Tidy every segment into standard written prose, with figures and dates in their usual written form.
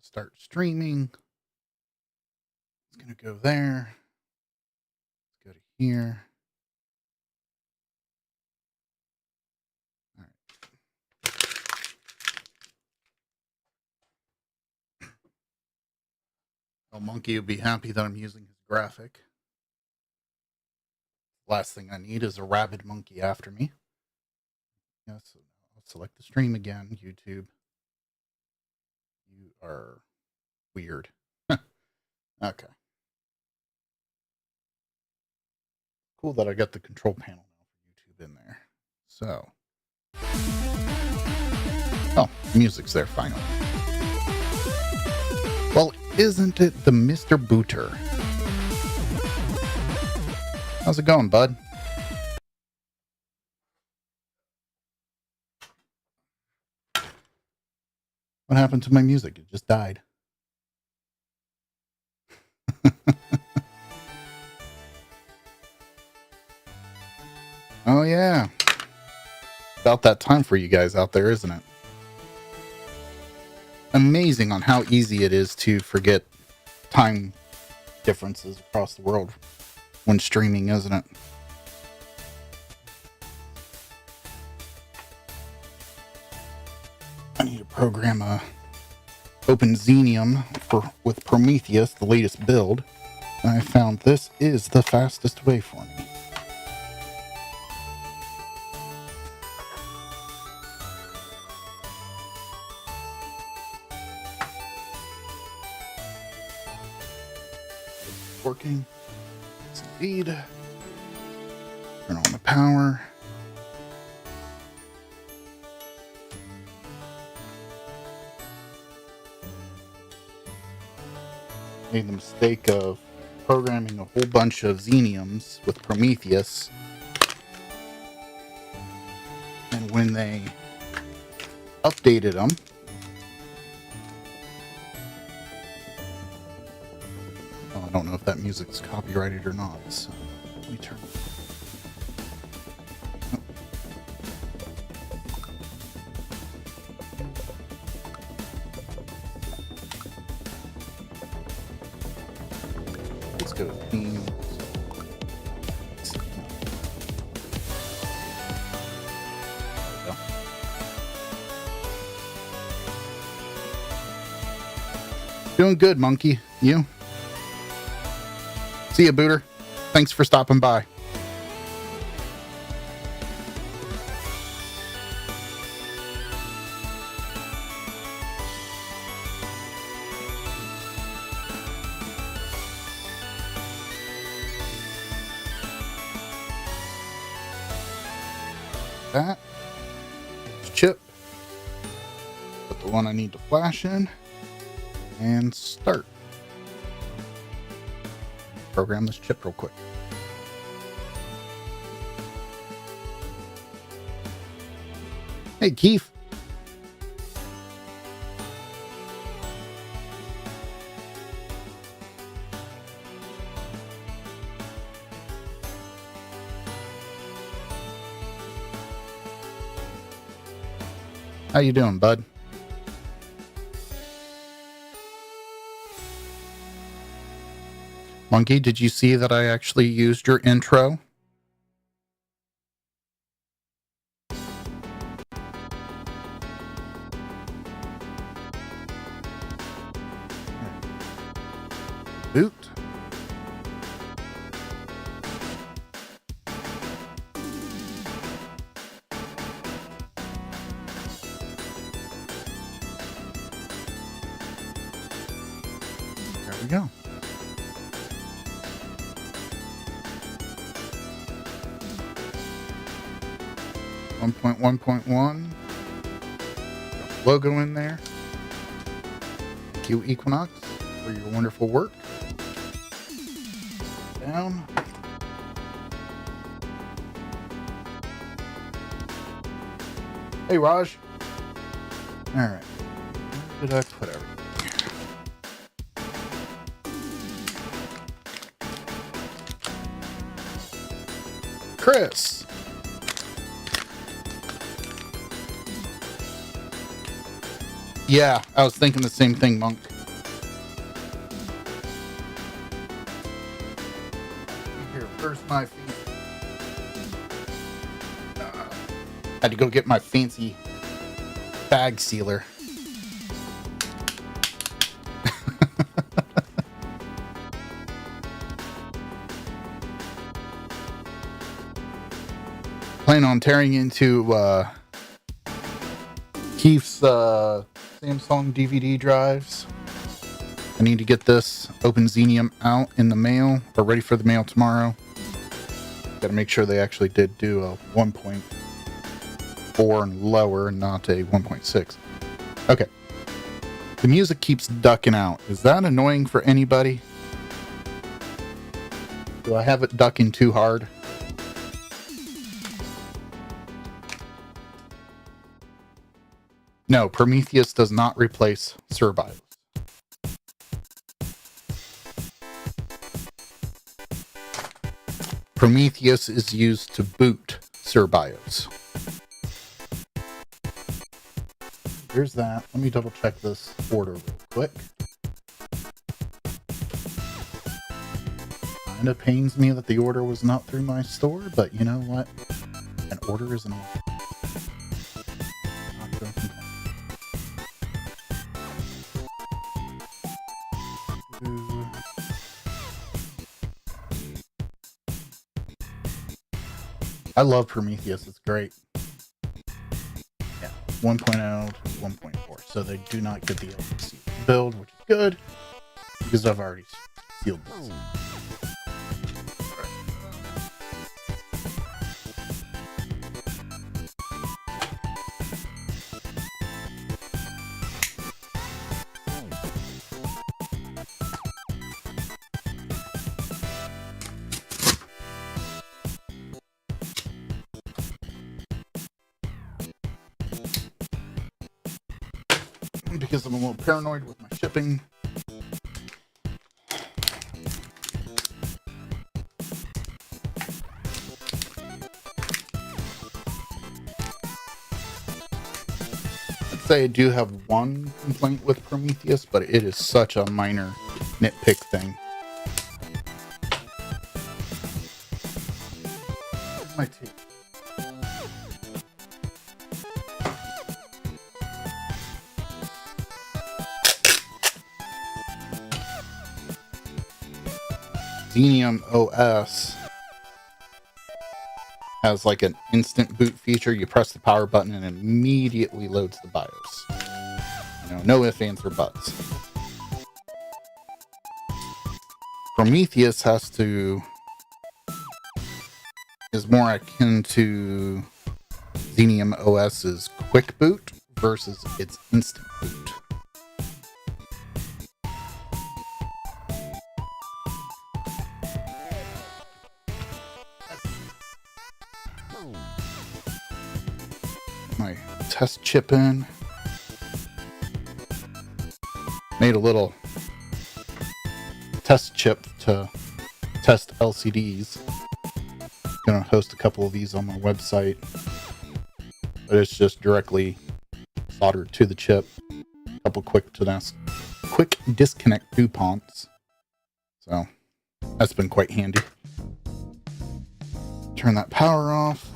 start streaming. It's going to go there. Let's go to here. All right. Well, Monkey will be happy that I'm using his graphic. Last thing I need is a rabid monkey after me. Yes, I'll select the stream again, YouTube. You are weird. Okay. Cool that I got the control panel now for YouTube in there. So. Oh, music's there finally. Well, isn't it the Mr. Booter? How's it going, bud? What happened to my music? It just died. Oh, yeah. About that time for you guys out there, isn't it? Amazing on how easy it is to forget time differences across the world when streaming, isn't it? I need to program a Open Xenium with Prometheus, the latest build. And I found this is the fastest way for me. Working. Yes, indeed. Turn on the power. Made the mistake of programming a whole bunch of Xeniums with Prometheus. And when they updated them, well, I don't know if that music's copyrighted or not, so let me turn it. Let's go to themes. Doing good, Monkey. You? See ya, Booter. Thanks for stopping by. That. Chip. Put the one I need to flash in. And start. Program this chip real quick. Hey, Keith. How you doing, bud? Monkey, did you see that I actually used your intro? Boot. There we go. .1.1 logo in there. Thank you, Equinox, for your wonderful work. Down. Hey, Raj. All right. Where did I put everything? Chris. Yeah, I was thinking the same thing, Monk. Where's my had to go get my fancy bag sealer. Plan on tearing into Keith's Samsung DVD drives. I need to get this Open Xenium out in the mail, or ready for the mail tomorrow. Got to make sure they actually did do a 1.4 and lower, not a 1.6. Okay. The music keeps ducking out. Is that annoying for anybody? Do I have it ducking too hard? No, Prometheus does not replace SirBIOS. Prometheus is used to boot SirBIOS. Here's that. Let me double check this order real quick. Kinda pains me that the order was not through my store, but you know what? An order is an order. Not gonna complain. I love Prometheus. It's great. Yeah, 1.0 to 1.4. So they do not get the LPC build, which is good because I've already sealed this. Because I'm a little paranoid with my shipping. I'd say I do have one complaint with Prometheus, but it is such a minor nitpick thing. Where's my tape? Xenium OS has like an instant boot feature. You press the power button and it immediately loads the BIOS. You know, no ifs, ands, or buts. Prometheus is more akin to Xenium OS's quick boot versus its instant boot. My test chip in. Made a little test chip to test LCDs. Gonna host a couple of these on my website, but it's just directly soldered to the chip. A couple quick disconnect DuPonts. So that's been quite handy. Turn that power off.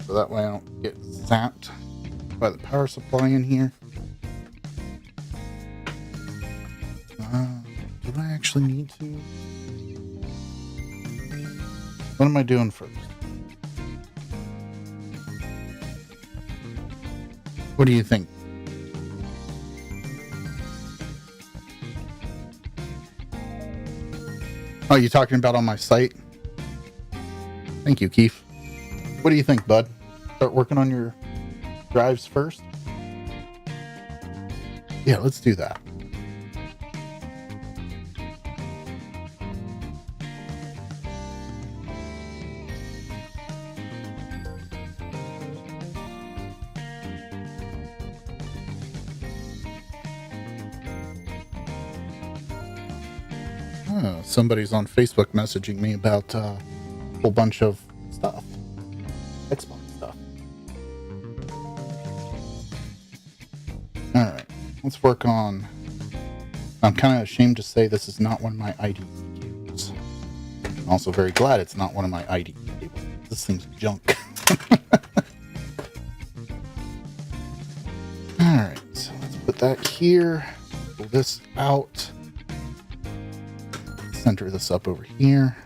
So that way I don't get zapped by the power supply in here. Do I actually need to? What am I doing first? What do you think? Oh, you talking about on my site? Thank you, Keith. What do you think, bud? Start working on your drives first? Yeah, let's do that. Somebody's on Facebook messaging me about a whole bunch of stuff. Xbox stuff. Alright, let's work on... I'm kind of ashamed to say this is not one of my IDE queues. I'm also very glad it's not one of my IDE cables. This thing's junk. Alright, so let's put that here. Pull this out. Center this up over here.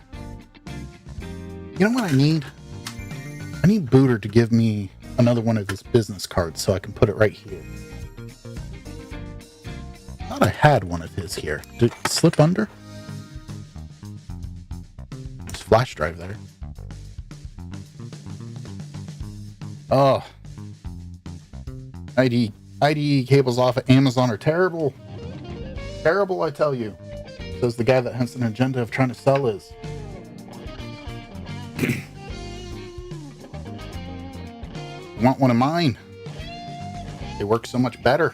You know what I need? I need Booter to give me another one of his business cards so I can put it right here. I thought I had one of his here. Did it slip under? There's flash drive there. Oh. IDE cables off of Amazon are terrible. Terrible, I tell you. Says the guy that has an agenda of trying to sell his. Want one of mine? They work so much better.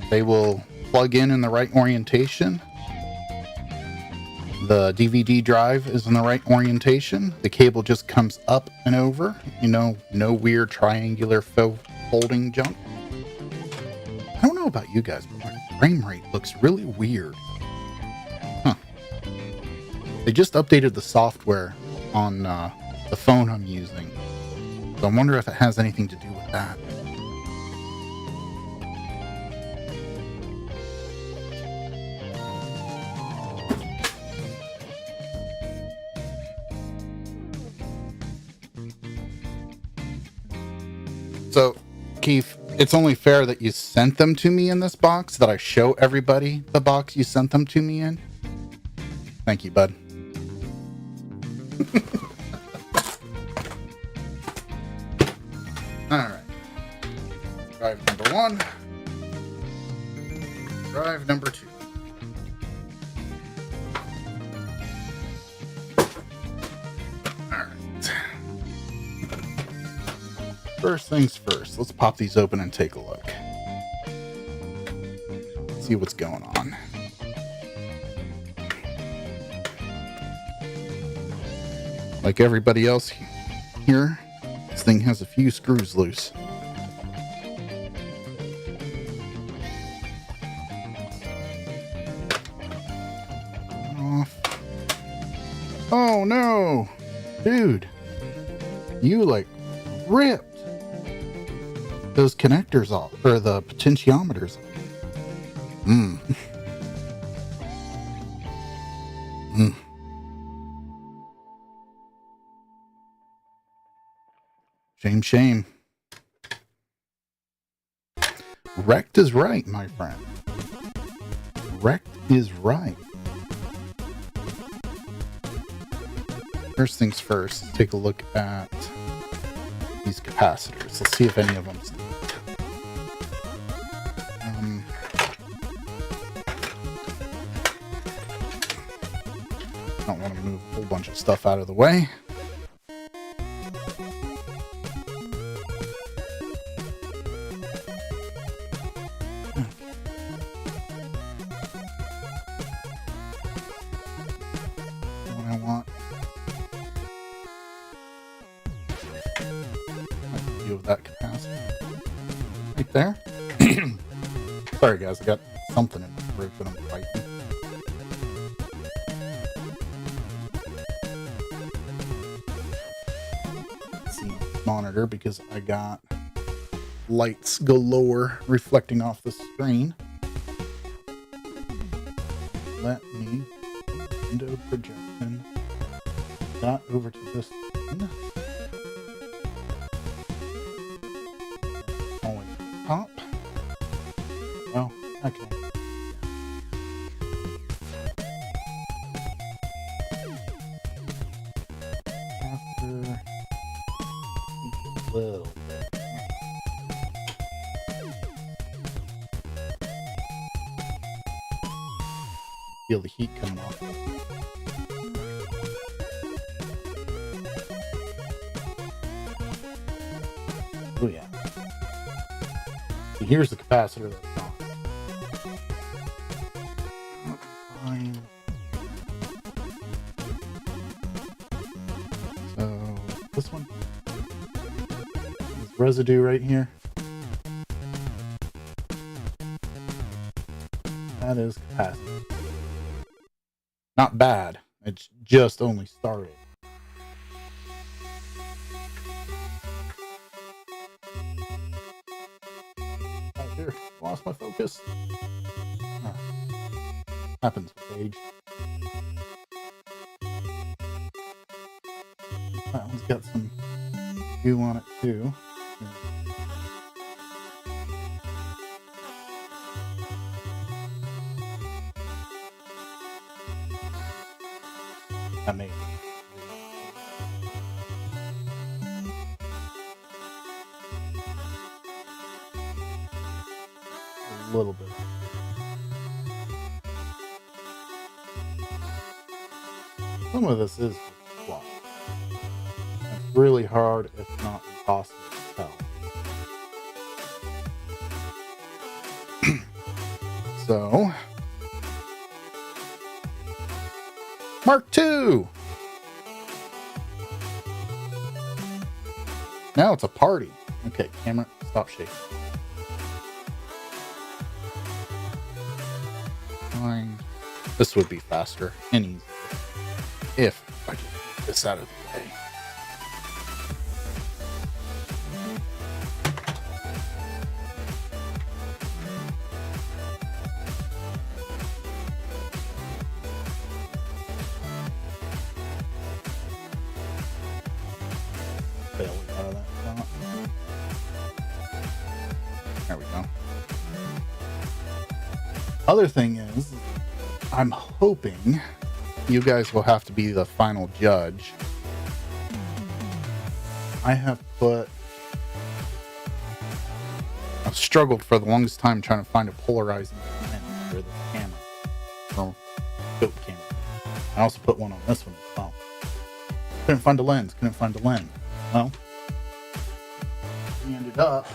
They will plug in the right orientation. The DVD drive is in the right orientation. The cable just comes up and over. You know, no weird triangular folding junk. I don't know about you guys, but my frame rate looks really weird. Huh. They just updated the software on the phone I'm using. So I wonder if it has anything to do with that. So, Keith, it's only fair that you sent them to me in this box, that I show everybody the box you sent them to me in. Thank you, bud. Alright. Drive number 1. Drive number 2. First things first, let's pop these open and take a look. See what's going on. Like everybody else here, this thing has a few screws loose. Off. Oh no! Dude! You like ripped those connectors off, or the potentiometers. Shame. Wrecked is right, my friend. Wrecked is right. First things first, let's take a look at these capacitors. Let's see if any of them stick. Don't want to move a whole bunch of stuff out of the way. What I want. View of that capacitor right there. Sorry guys, I got something in my throat that I'm fighting. Monitor because I got lights galore reflecting off the screen. Let me window projection that over to this screen. Only top. Oh, okay. After little bit. Feel the heat coming off. Oh yeah. So here's the capacitor that's on. Fine. So this one. Residue right here. That is capacity. Not bad. It's just only started. Right here. Lost my focus. Happens with age. That one's got some hue on it too. Amazing. A little bit. Some of this is flawed. It's really hard, if not impossible to tell. So, Mark II. Now it's a party. Okay, camera, stop shaking. Fine. This would be faster and easier if I just get this out of the way. Out of that spot. There we go. Other thing is, I'm hoping you guys will have to be the final judge. I've struggled for the longest time trying to find a polarizing lens for the camera, or scope camera. I also put one on this one as well. Couldn't find a lens. Well, we ended up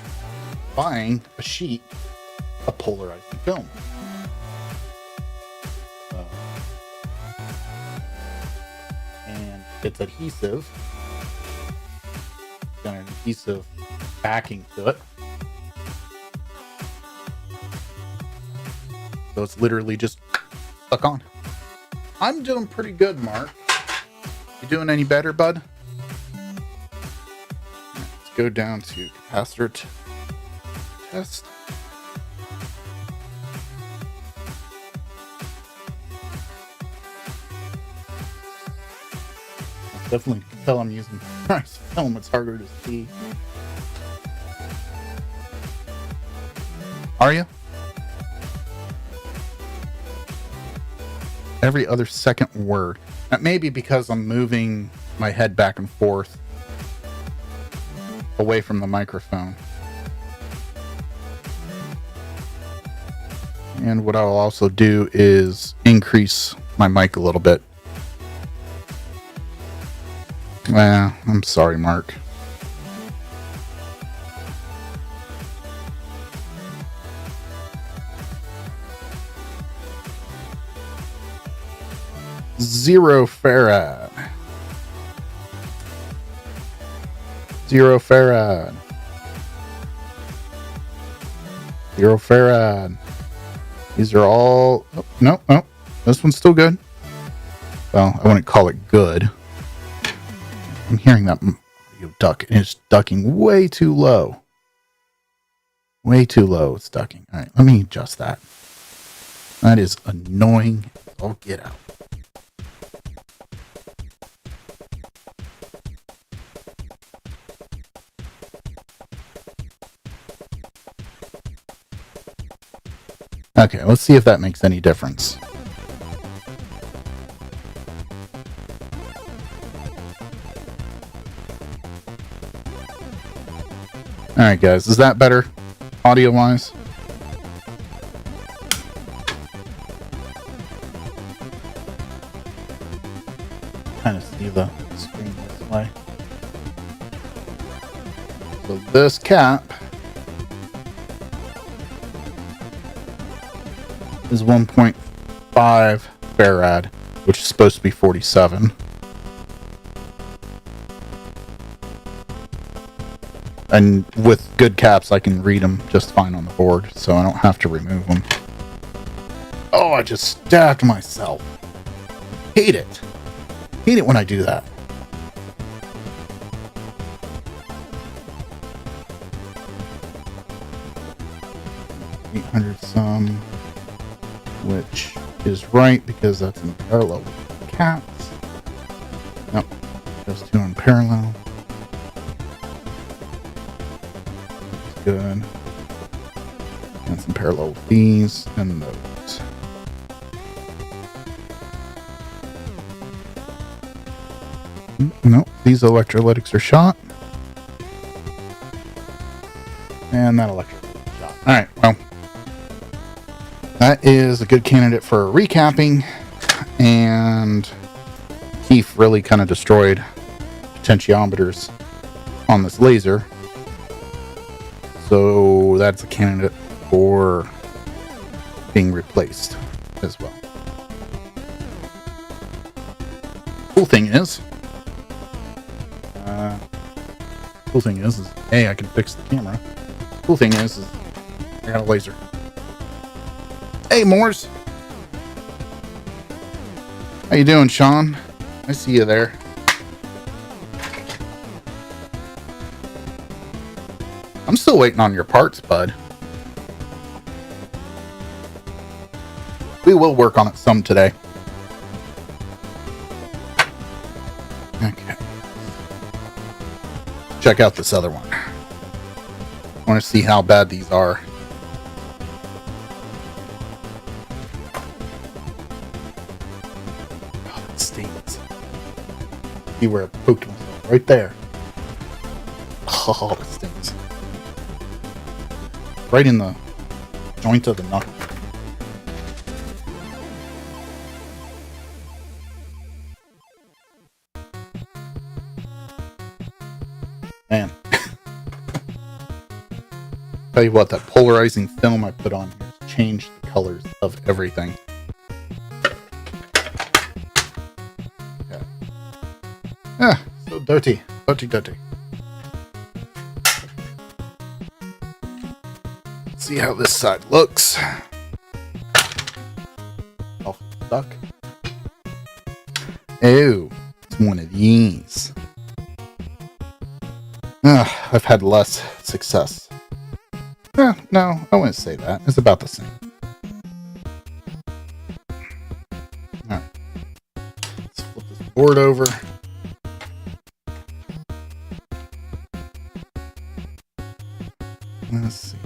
buying a sheet of polarizing film. And it's adhesive. Got an adhesive backing to it. So it's literally just stuck on. I'm doing pretty good, Mark. You doing any better, bud? Let's go down to capacitor test. Definitely can tell I'm using nice film. It's harder to see. Are you? Every other second word. That may be because I'm moving my head back and forth away from the microphone. And what I'll also do is increase my mic a little bit. Well, I'm sorry, Mark. Zero farad. 0 farad. 0 farad. These are all... Oh, no. This one's still good. Well, I wouldn't call it good. I'm hearing that audio duck, and it's ducking way too low. Way too low, it's ducking. All right, let me adjust that. That is annoying. I'll get out. Okay, let's see if that makes any difference. Alright guys, is that better audio-wise? Kind of see the screen this way. So this cap is 1.5 farad, which is supposed to be 47. And with good caps, I can read them just fine on the board, so I don't have to remove them. Oh, I just stabbed myself. Hate it. Hate it when I do that. $800 some, which is right because that's in parallel with cats. Nope, those two in parallel. That's good. And some parallel with these and those. Nope, these electrolytics are shot. And that electrolytic is shot. Alright, well. That is a good candidate for recapping. And Keith really kind of destroyed potentiometers on this laser. So that's a candidate for being replaced as well. Cool thing is, hey, I can fix the camera. Cool thing is I got a laser. Hey, Morse. How you doing, Sean? I see you there. I'm still waiting on your parts, bud. We will work on it some today. Okay. Check out this other one. I want to see how bad these are. Oh, that stings. See where I poked myself? Right there. Oh, it stings. Right in the joint of the knuckle. Man. Tell you what, that polarizing film I put on here has changed the colors of everything. Okay. Ah, so dirty. Dirty. Let's see how this side looks. Oh, stuck. Oh, it's one of these. I've had less success. No, I wouldn't say that. It's about the same. Alright. Let's flip this board over. Let's see.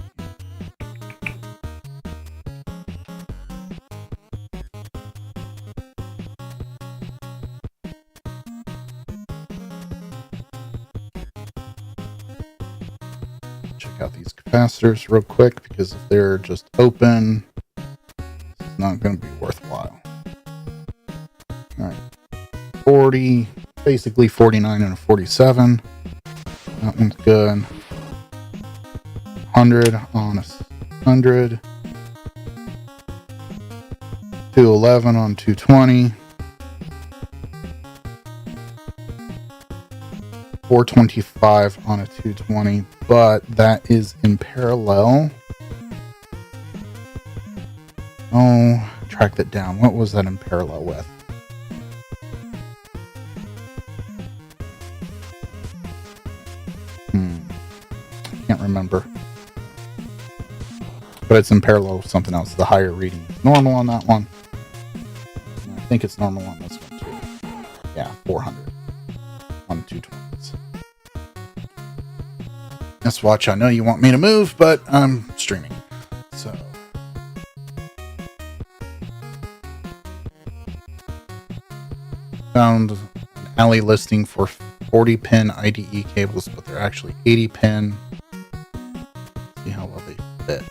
Check out these capacitors real quick, because if they're just open, it's not going to be worthwhile. Alright. 40, basically 49 and a 47. That one's good. 100 on a 100. 211 on 220. 425 on a 220, but that is in parallel. Oh, track that down. What was that in parallel with? Can't remember. But it's in parallel with something else. The higher reading is normal on that one. And I think it's normal on this one too. Yeah, 400 on 220s. Let's watch. I know you want me to move, but I'm streaming. So. Found an alley listing for 40 pin IDE cables, but they're actually 80 pin. See how well they fit.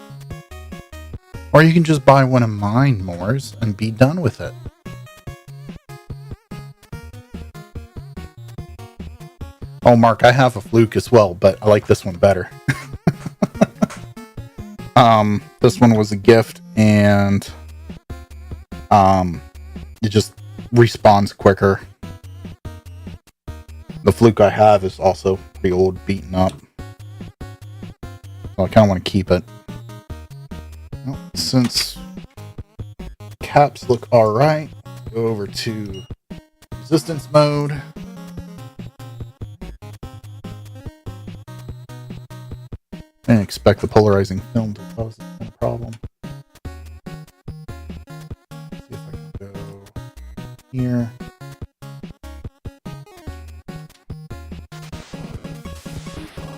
Or you can just buy one of mine, Moors, and be done with it. Oh, Mark, I have a Fluke as well, but I like this one better. This one was a gift, and it just respawns quicker. The Fluke I have is also pretty old, beaten up. So I kind of want to keep it. Well, since taps look alright. Go over to resistance mode. And expect the polarizing film to cause this kind of problem. See if I can go here.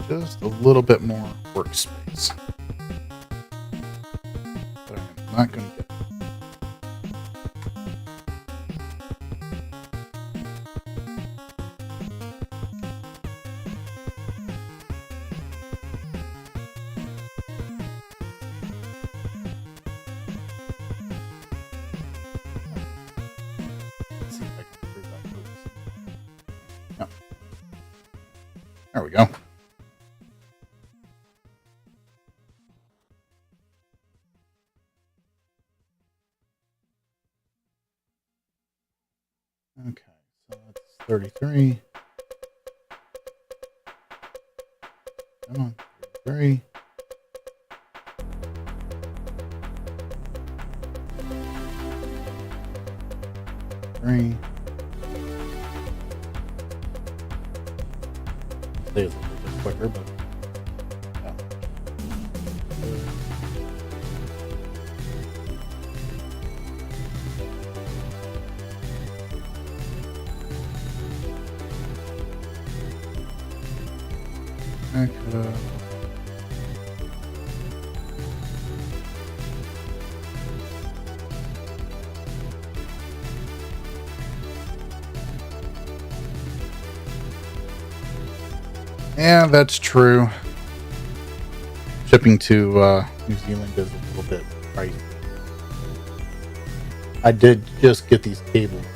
Just a little bit more workspace. But I'm not going to get. Let's see if I can improve that focus. No. There we go. Okay, so that's 33. Come on, 33. Say it's a little bit quicker, but yeah. Okay. Yeah, that's true. Shipping to New Zealand is a little bit pricey. I did just get these cables in.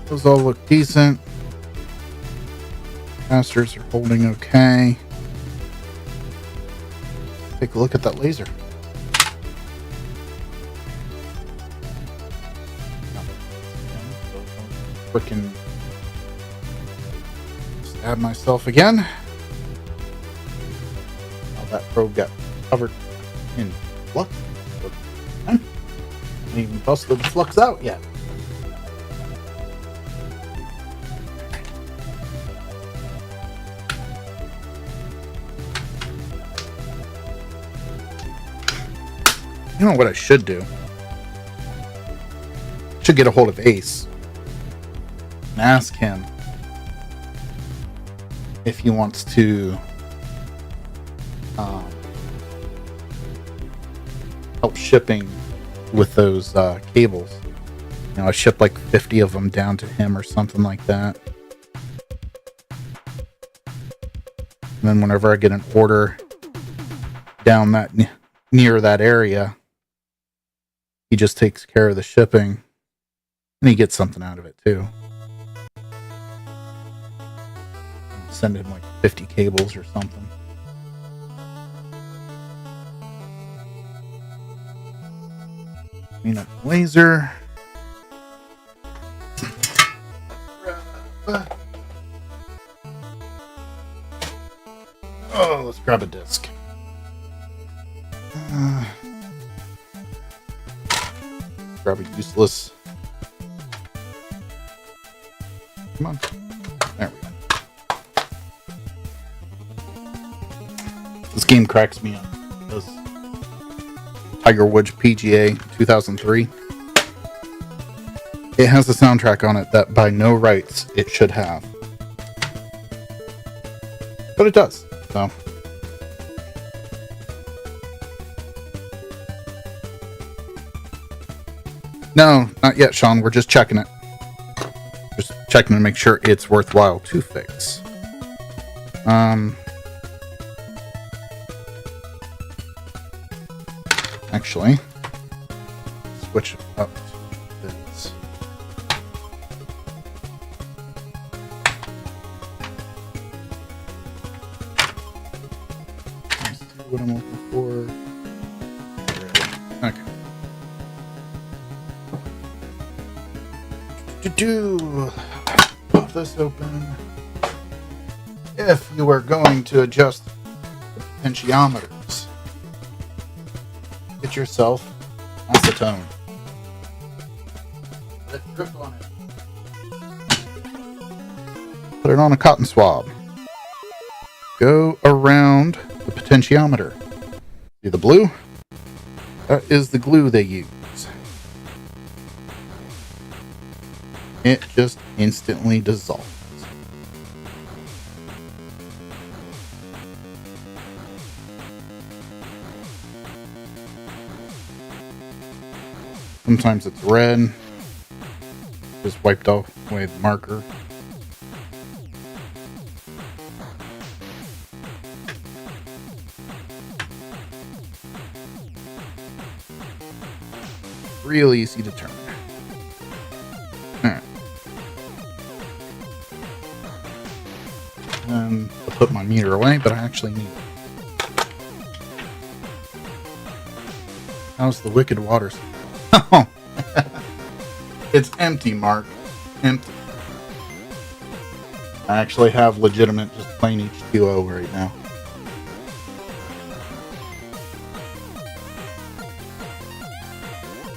Those all look decent. Capacitors are holding okay. Take a look at that laser. Freaking stab myself again. How that probe got covered in flux. I haven't even busted the flux out yet. You know what I should do? Should get a hold of Ace and ask him if he wants to help shipping with those cables. You know, I shipped like 50 of them down to him or something like that. And then whenever I get an order down that near that area, he just takes care of the shipping, and he gets something out of it too. Send him like 50 cables or something. Clean up laser. Oh, let's grab a disc. Grab a useless. Come on. There we go. This game cracks me up. This Tiger Woods PGA 2003. It has a soundtrack on it that by no rights it should have. But it does. So. No, not yet, Sean. We're just checking it. Just checking to make sure it's worthwhile to fix. Actually, switch it up to this. Let's see what I'm looking for. Okay. Pop this open. If you are going to adjust the potentiometers, get yourself acetone. Let it drip on it. Put it on a cotton swab. Go around the potentiometer. See the blue? That is the glue they use. It just instantly dissolves. Sometimes it's red. Just wiped off away the marker. Real easy to turn. Alright. And I'll put my meter away, but I actually need it. How's the wicked water? Oh, it's empty, Mark. Empty. I actually have legitimate, just plain H2O right now.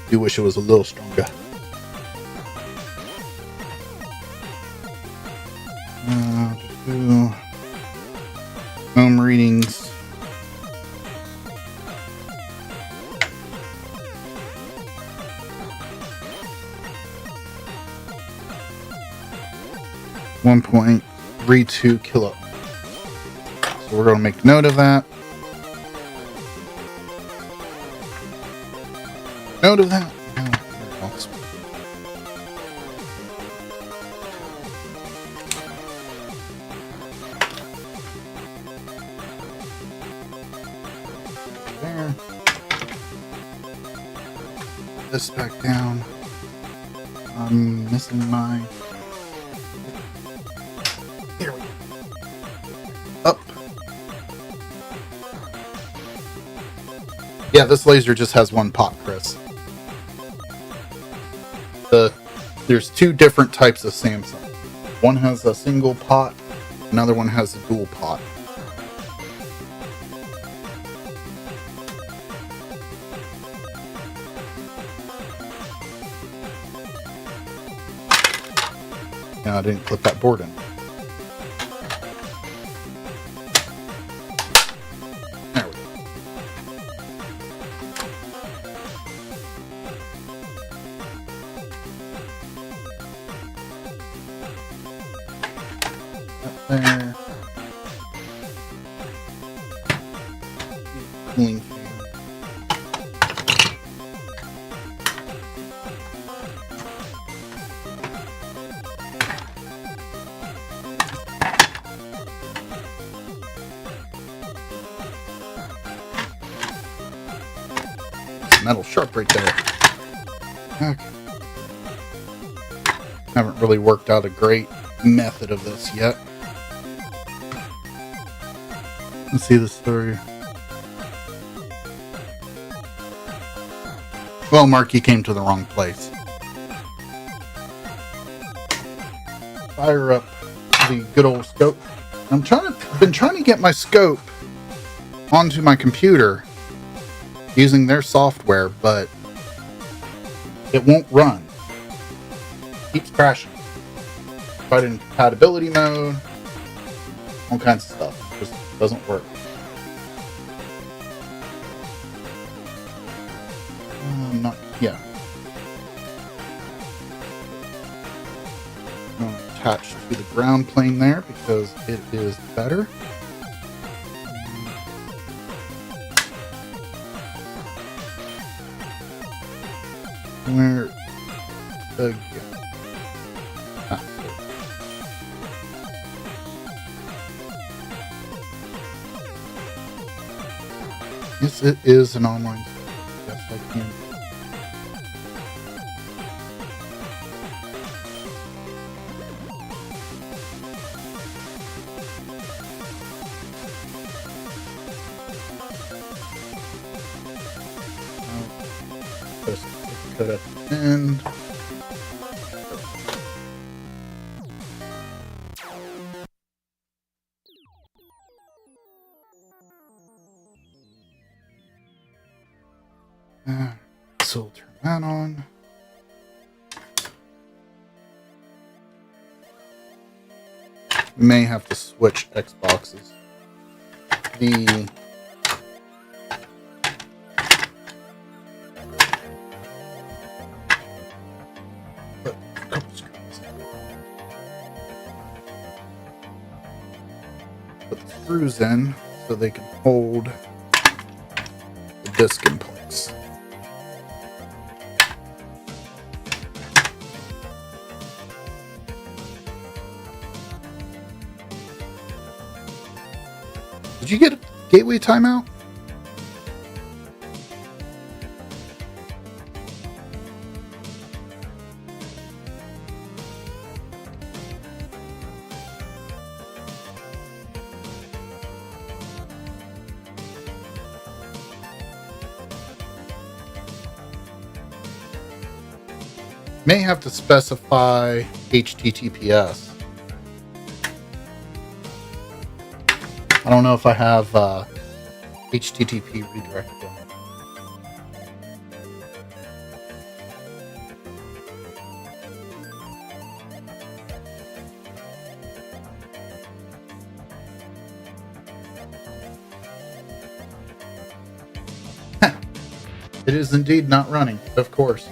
Do wish it was a little stronger. Home readings. .32 kilo. So we're going to make note of that. Note of that. There. This back down. I'm missing my. Here we go. Up. Yeah, this laser just has one pot, Chris. There's two different types of Samsung. One has a single pot, another one has a dual pot. And I didn't put that board in. There we go. There. Cooling fan. metal sharp right there. Okay. Haven't really worked out a great method of this yet. Let's see the story. Well, Mark, you came to the wrong place. Fire up the good old scope. Been trying to get my scope onto my computer using their software, but it won't run. Keeps crashing. Tried in compatibility mode, all kinds of stuff. It just doesn't work. Yeah. I'm going to attach to the ground plane there because it is better. Where again? Yes, it is an online. Yes, I can. Just cut at the end. So we'll turn that on. We may have to switch Xboxes. Put the screws in so they can hold the disc in place. Did you get a gateway timeout? May have to specify HTTPS. I don't know if I have HTTP redirected on it. It is indeed not running, of course.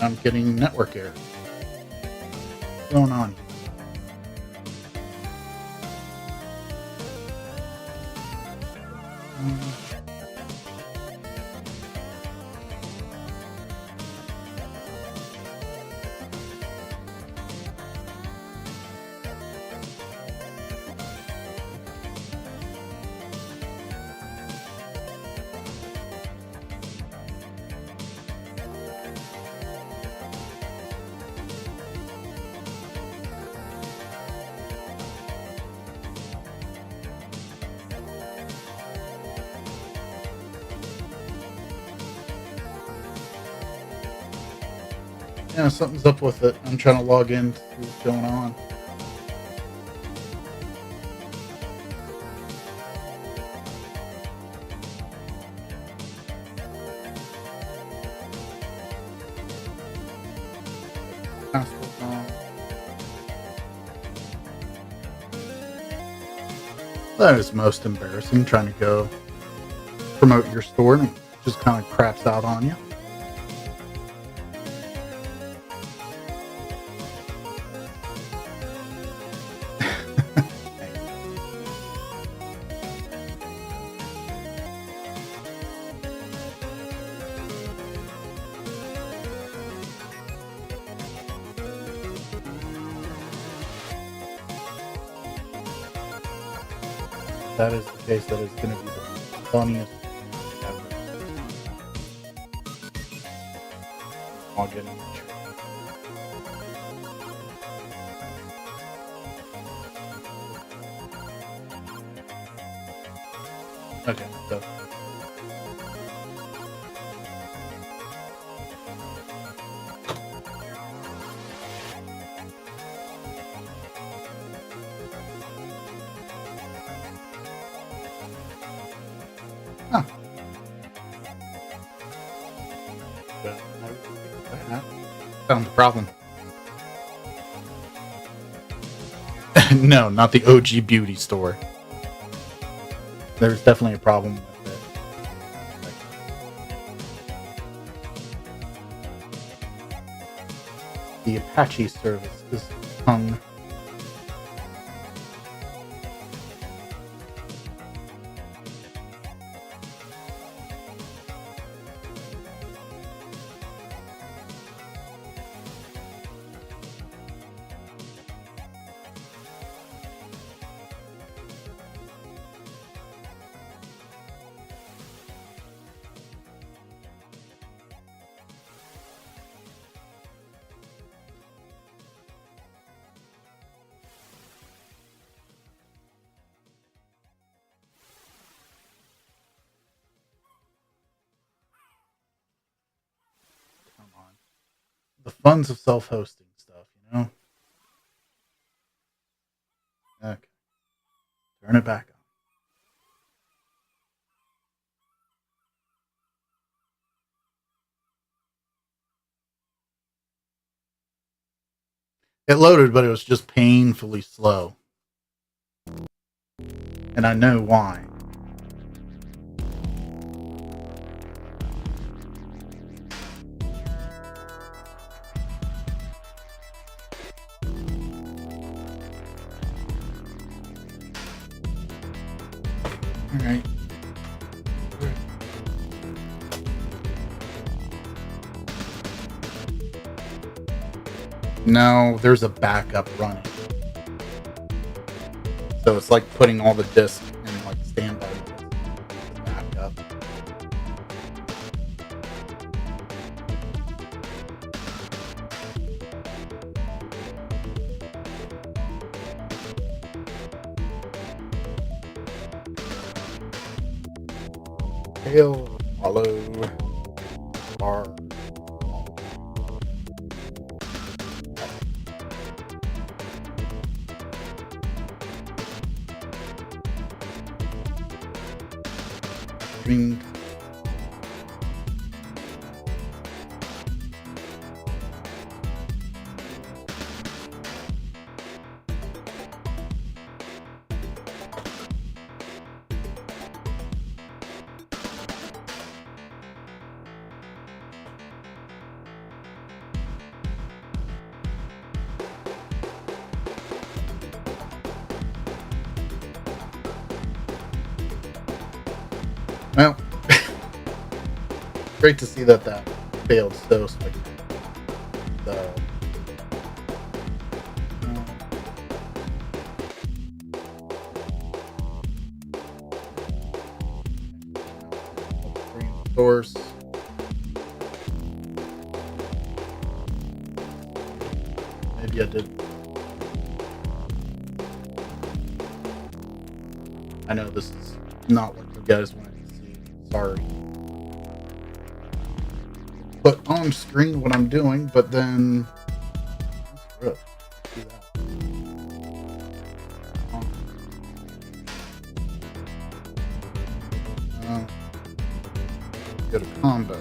I'm getting network error. What's going on? Yeah, something's up with it. I'm trying to log in to see what's going on. Password wrong. That is most embarrassing, trying to go promote your store and it just kind of craps out on you. that is the case, that is going to be the funniest ever. I'll get in the truck. Okay, so huh. Well, found the problem. No, not the OG beauty store. There's definitely a problem with it. The Apache service is hung. Come on. The funds of self-hosting stuff, you know? Okay. Turn it back on. It loaded, but it was just painfully slow. And I know why. Alright. No, there's a backup running. So it's like putting all the discs in like standby backup. Hail, follow, bar. Ring. Well, great to see that failed so spectacularly. So, source. Maybe I did. I know this is not what you guys wanted to see. Sorry. Put on screen what I'm doing, but then screw it. Do that. Go to combo.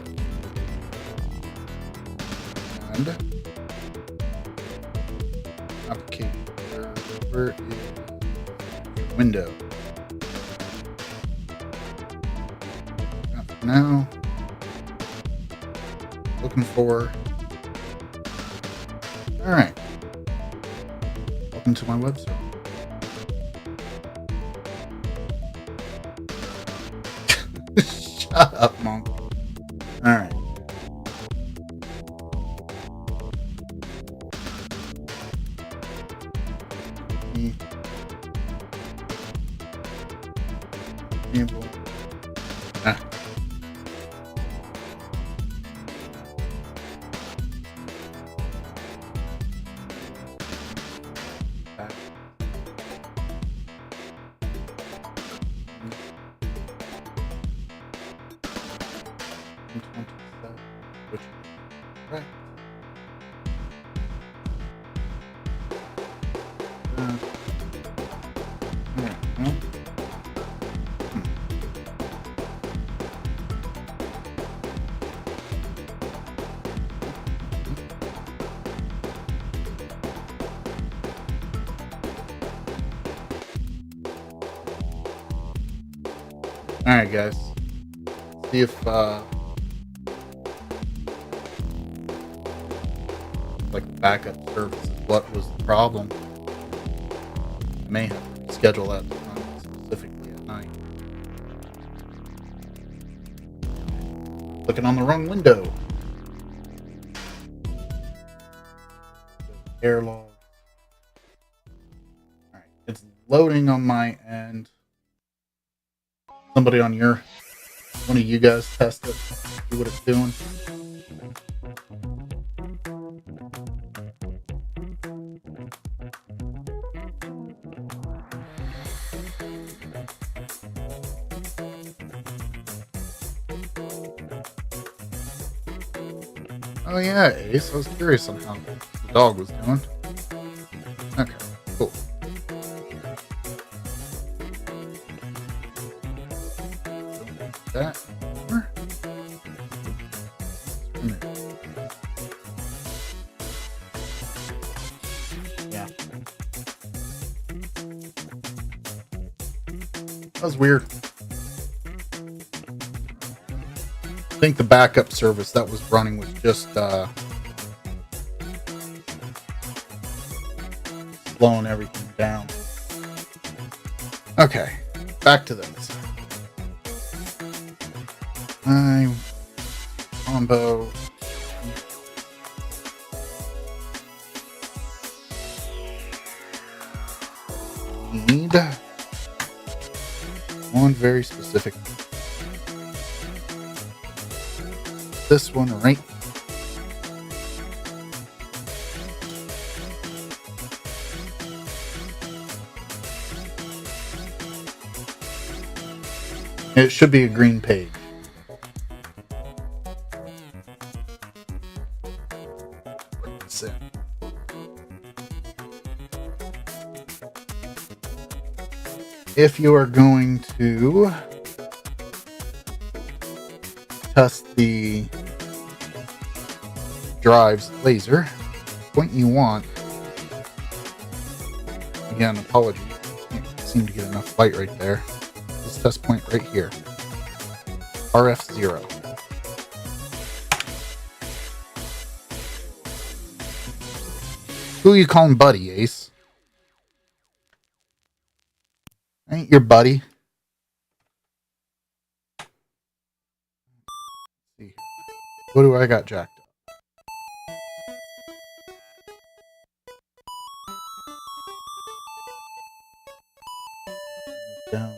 And application. Where is window? Now, looking for. All right. Welcome to my website. Shut up, monk. All right. 127, which is correct. Alright, guys. See if, like, backup service is what was the problem. I may have to schedule that to run specifically at night. Clicking on the wrong window. Air log. Alright, it's loading on my end. Somebody on one of you guys test it, see what it's doing. Oh yeah, Ace, I was curious on how the dog was doing. Okay, cool. That. Yeah. That was weird. I think the backup service that was running was just slowing everything down. Okay, back to this. Combo. Need one very specific. This one right. It should be a green page. That's it. If you are going to test the drive's laser, point you want, again, apologies, can't seem to get enough light right there. This test point right here, RF0. Who are you calling buddy, Ace? Ain't your buddy. Let's see. What do I got jacked up? Down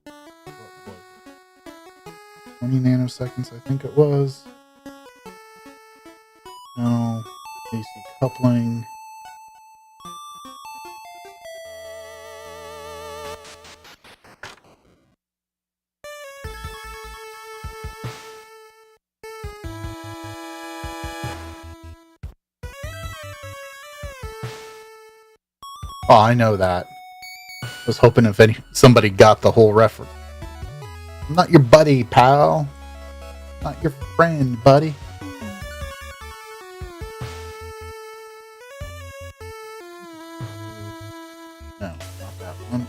to what was it? 20 nanoseconds, I think it was. No, AC coupling. Oh, I know that. I was hoping if somebody got the whole reference. I'm not your buddy, pal. Not your friend, buddy. No, not that one.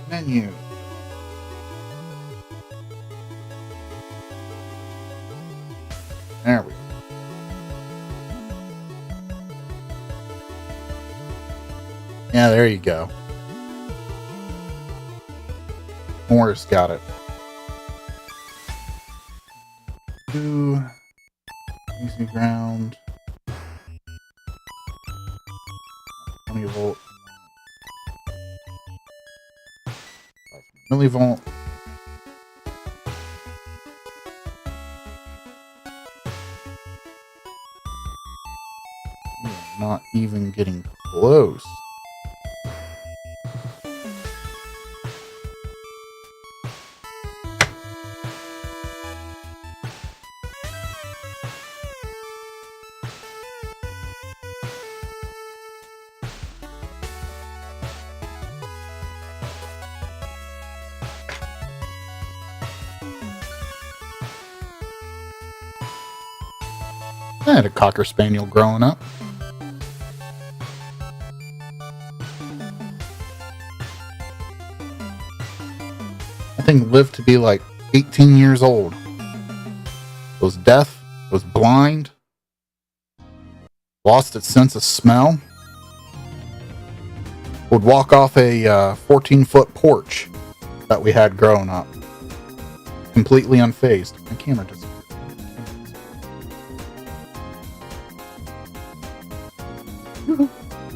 Menu. There we go. Yeah, there you go. Morris got it. 2 easy ground. 20 volt. 5 millivolt. Not even getting close. I had a Cocker Spaniel growing up. That thing lived to be like 18 years old. It was deaf, it was blind, lost its sense of smell, would walk off a 14-foot porch that we had growing up, completely unfazed. My camera disappeared.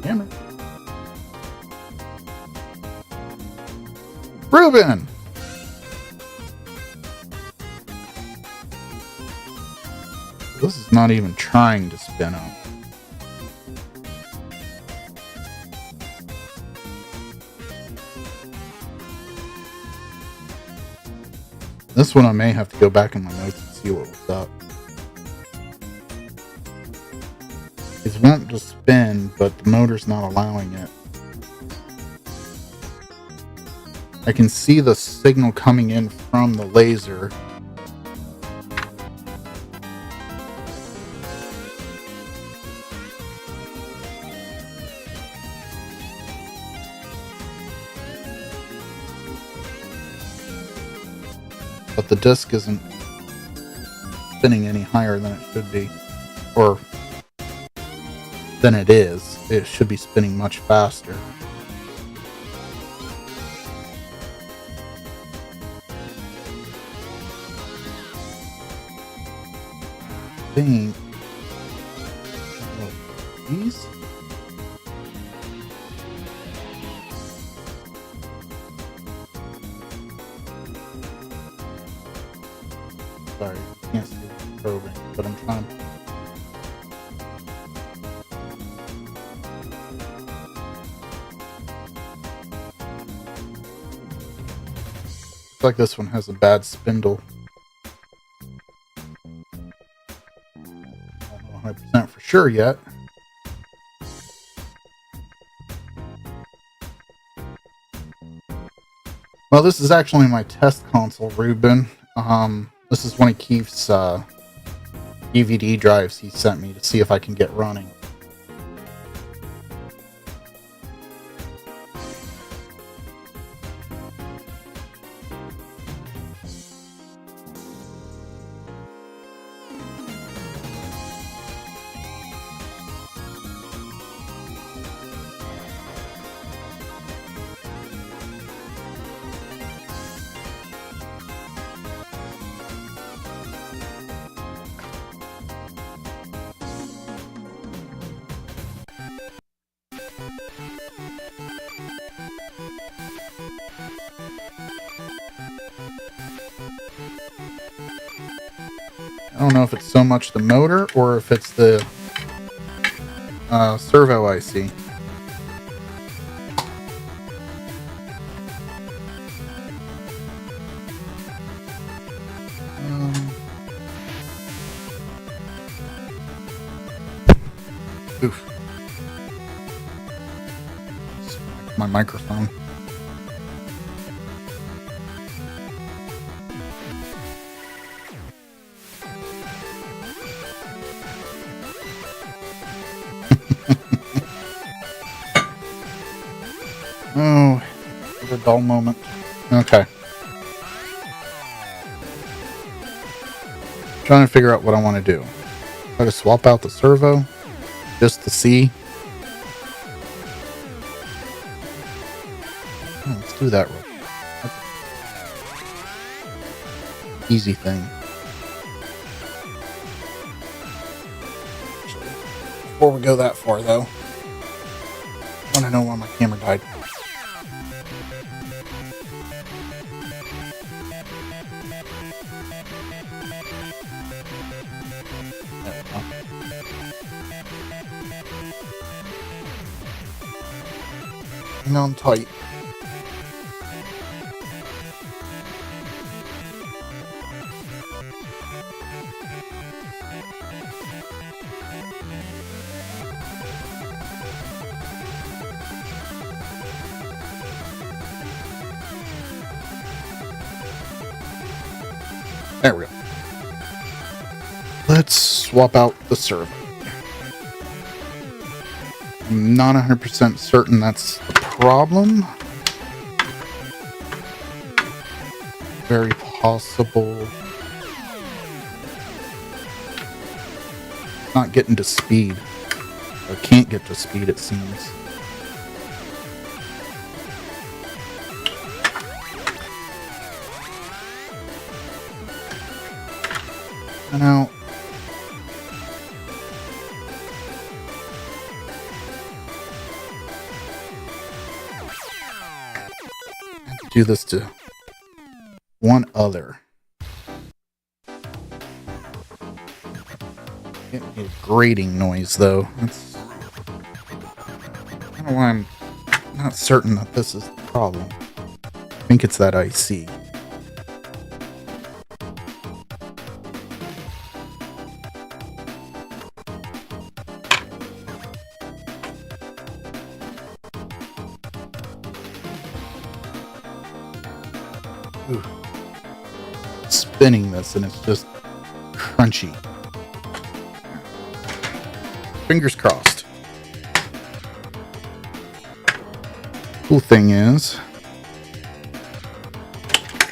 Camera. Ruben! This is not even trying to spin up. This one I may have to go back in my notes and see what was up. It's wanting to spin, but the motor's not allowing it. I can see the signal coming in from the laser. But the disc isn't spinning any higher than it should be. Or than it is. It should be spinning much faster. I think... these? Sorry, I can't see the probing, but I'm trying to... Looks like this one has a bad spindle. I don't know 100% for sure yet. Well, this is actually my test console, Ruben. This is one of Keith's DVD drives he sent me to see if I can get running. I don't know if it's so much the motor or if it's the servo IC. Oof. My microphone. Oh, what a dull moment. Okay. Trying to figure out what I want to do. Try to swap out the servo just to see. Oh, let's do that real quick. Easy thing. Before we go that far, though, I want to know why my camera died. There we go. Hang on tight. There we go. let's swap out the servo. I'm not 100% certain that's the problem. Very possible. Not getting to speed. Or can't get to speed, it seems. And now, do this to one other. Getting a grating noise though. That's kind of why I'm not certain that this is the problem. I think it's that IC. Ooh. Spinning this and it's just crunchy. Fingers crossed. Cool thing is,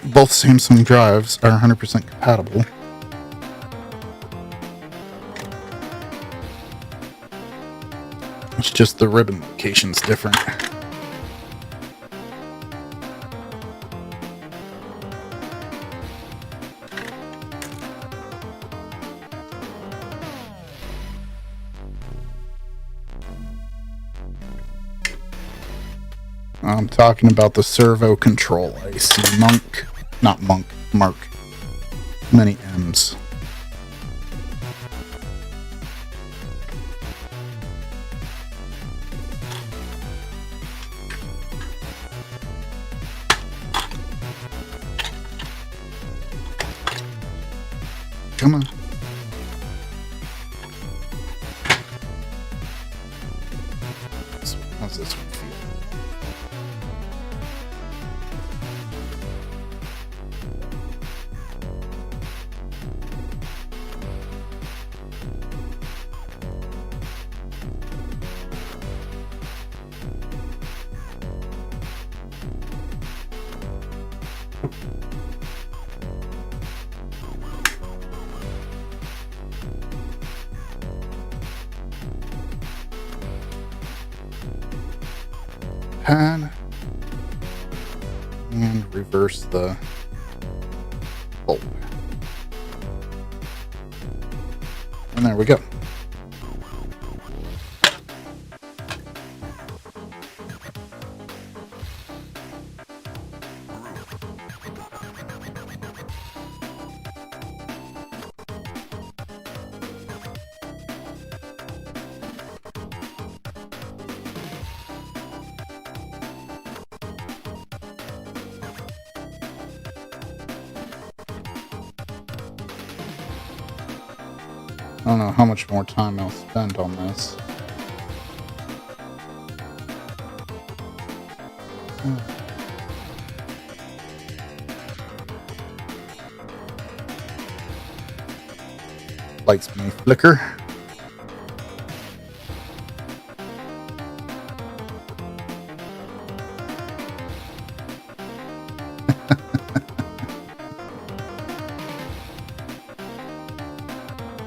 both Samsung drives are 100% compatible. It's just the ribbon location's different. I'm talking about the servo control IC. Monk. Not Monk. Mark. Many M's. Come on. How's this one feel? Pad and reverse the bolt. And there we go. I don't know how much more time I'll spend on this. Lights may flicker.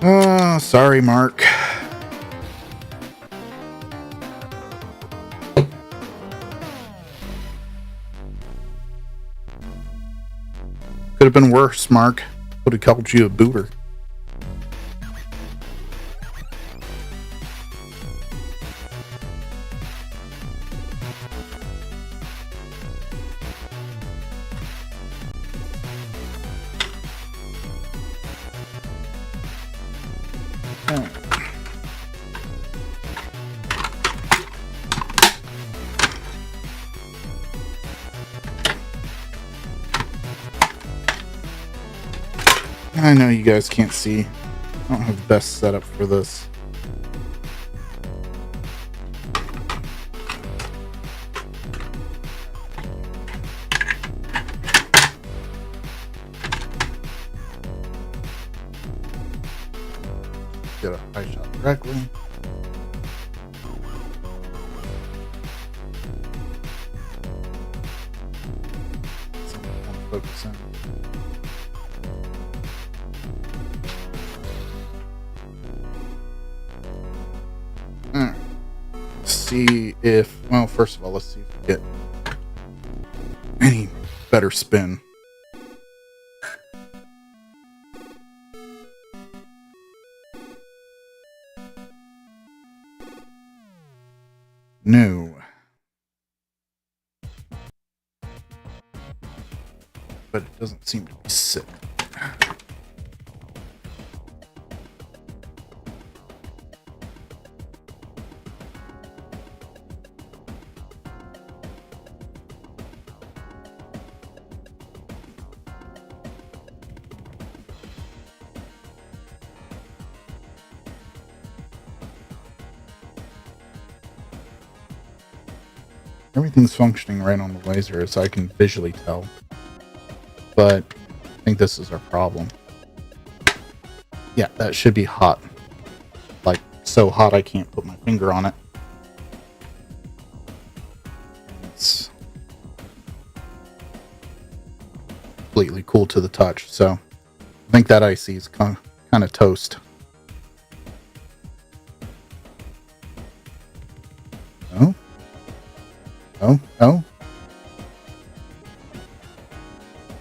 Oh, sorry, Mark. Could have been worse, Mark. Would have called you a booter. I know you guys can't see. I don't have the best setup for this. get a high shot directly. Focus in. See if, well, first of all, let's see if we get any better spin. No. But it doesn't seem to be sick. Everything's functioning right on the laser as I can visually tell. But I think this is our problem. Yeah, that should be hot. Like, so hot I can't put my finger on it. It's completely cool to the touch. So I think that IC is kind of toast. Oh. Oh.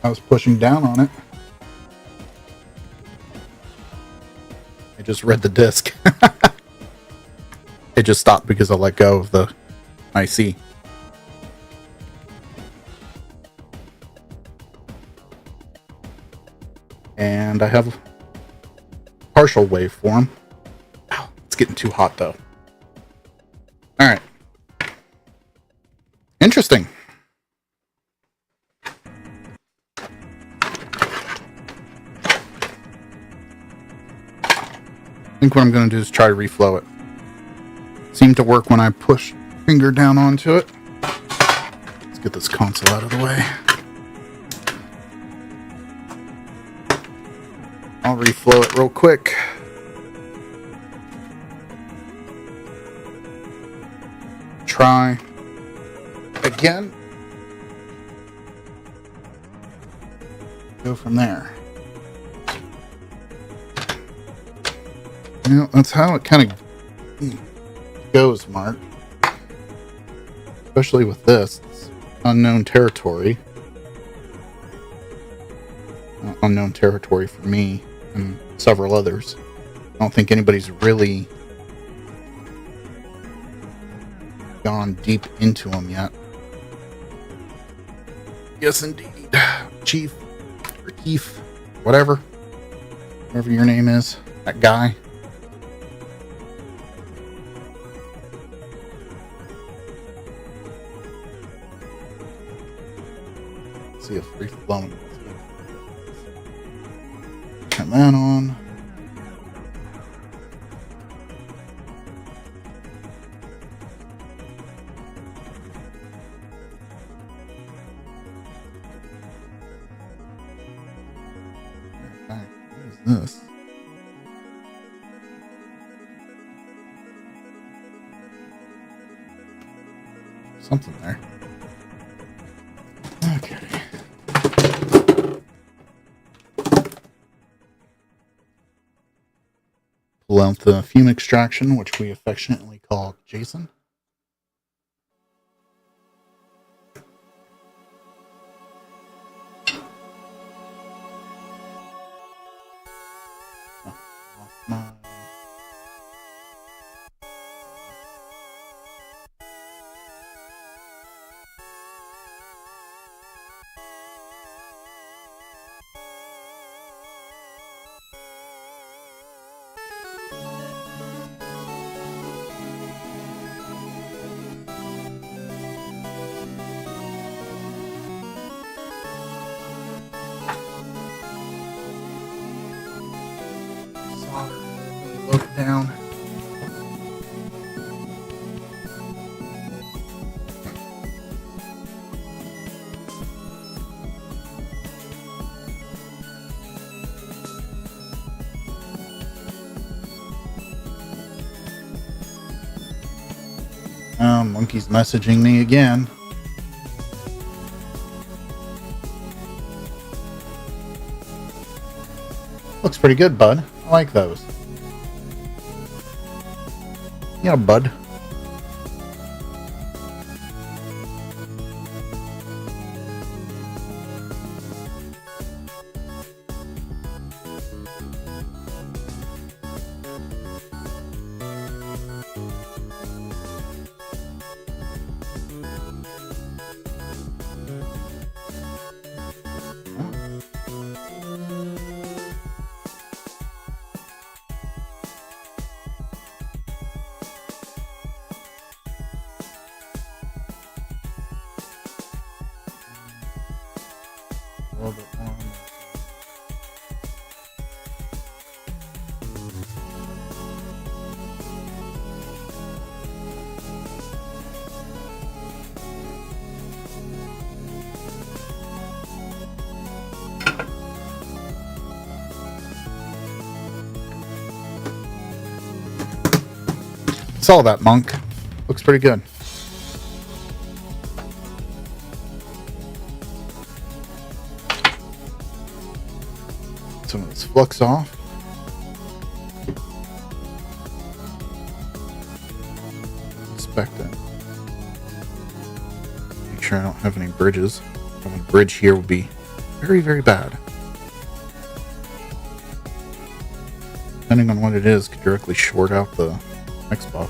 I was pushing down on it. I just read the disc. It just stopped because I let go of the IC. And I have partial waveform. Ow, it's getting too hot though. All right. Interesting. I think what I'm going to do is try to reflow it. Seemed to work when I push finger down onto it. Let's get this console out of the way. I'll reflow it real quick. Try again. Go from there. You know, that's how it kind of goes, Mark. Especially with this. It's unknown territory. Unknown territory for me and several others. I don't think anybody's really gone deep into them yet. Yes, indeed. Chief, or Keith, whatever your name is, that guy. Let's see if free flowing. Turn that on. What is this? Something there. Okay. Pull out the fume extraction, which we affectionately call Jason. Look down. Monkey's messaging me again. Looks pretty good, bud. I like those. Yeah, bud. A little bit more. Saw that, Monk. Looks pretty good. Some of this flux off. Inspect it. Make sure I don't have any bridges. Having a bridge here would be very, very bad. Depending on what it is, could directly short out the Xbox.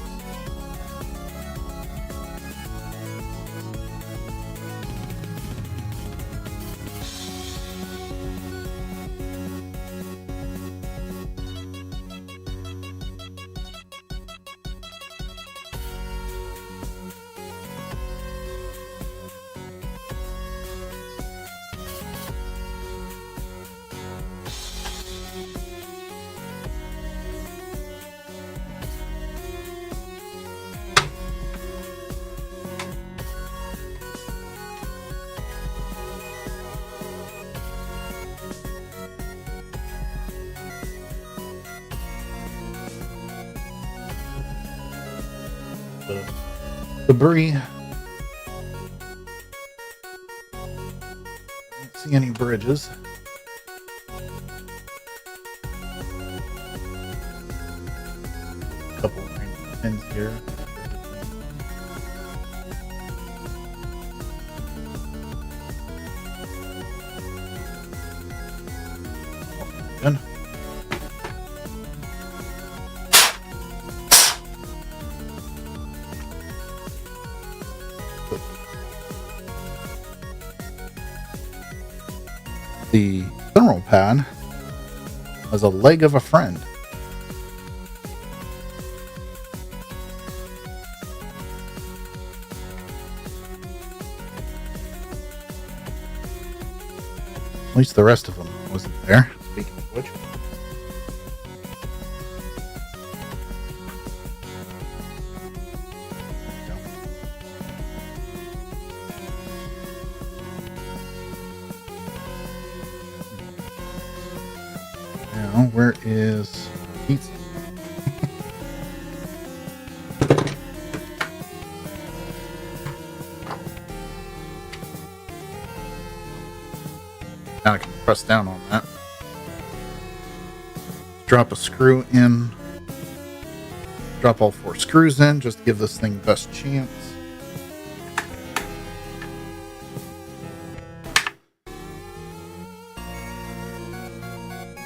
The debris. Don't see any bridges. A couple of random pins here. Good. The general pad has a leg of a friend. At least the rest of them wasn't there. Speaking of which. Now, where is pizza? Now I can press down on that. Drop a screw in. Drop all 4 screws in, just to give this thing best chance.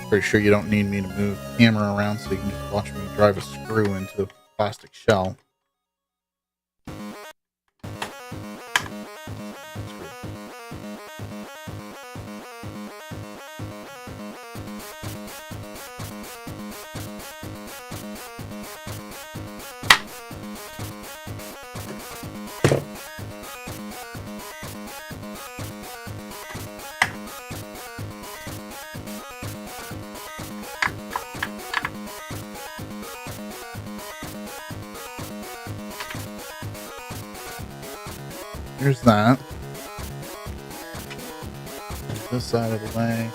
Pretty sure you don't need me to move the camera around, so you can just watch me drive a screw into a plastic shell. Here's that. This side of the way.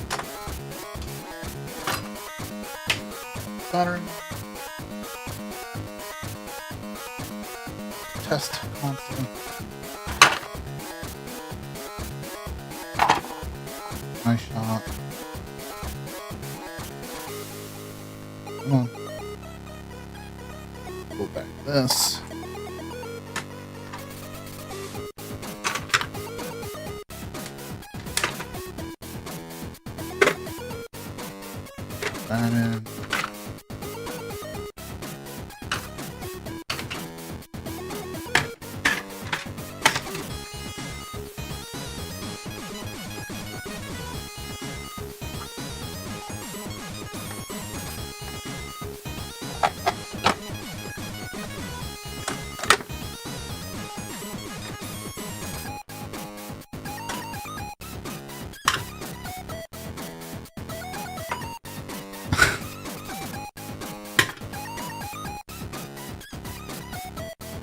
Soldering. test console. Nice shot. Come on. Go back this. That in.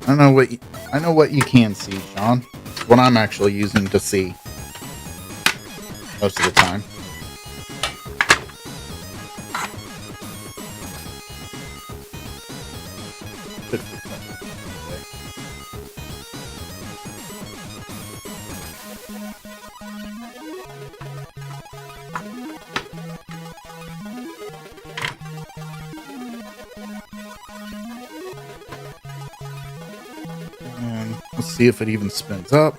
I know what you can see, Sean. It's what I'm actually using to see most of the time. And let's see if it even spins up.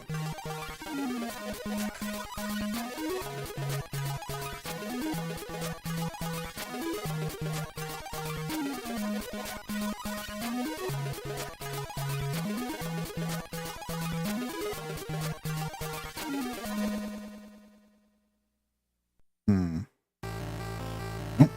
Nope.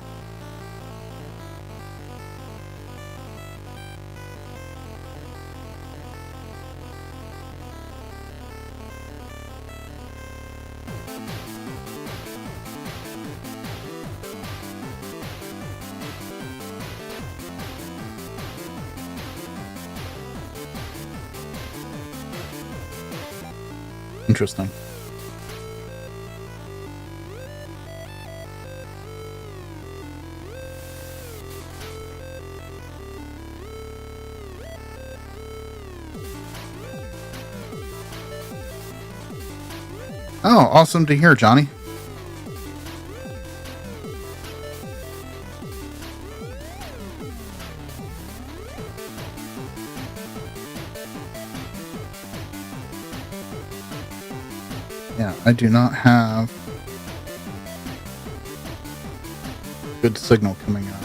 Interesting. Oh, awesome to hear, Johnny. Yeah, I do not have good signal coming out.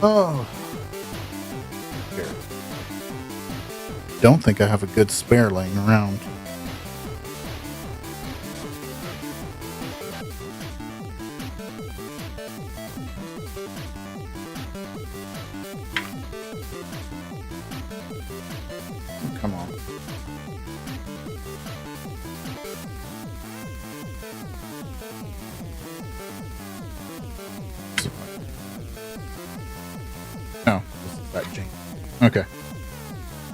Oh. Here. Don't think I have a good spare laying around. Come on. No, this is that jank. Okay.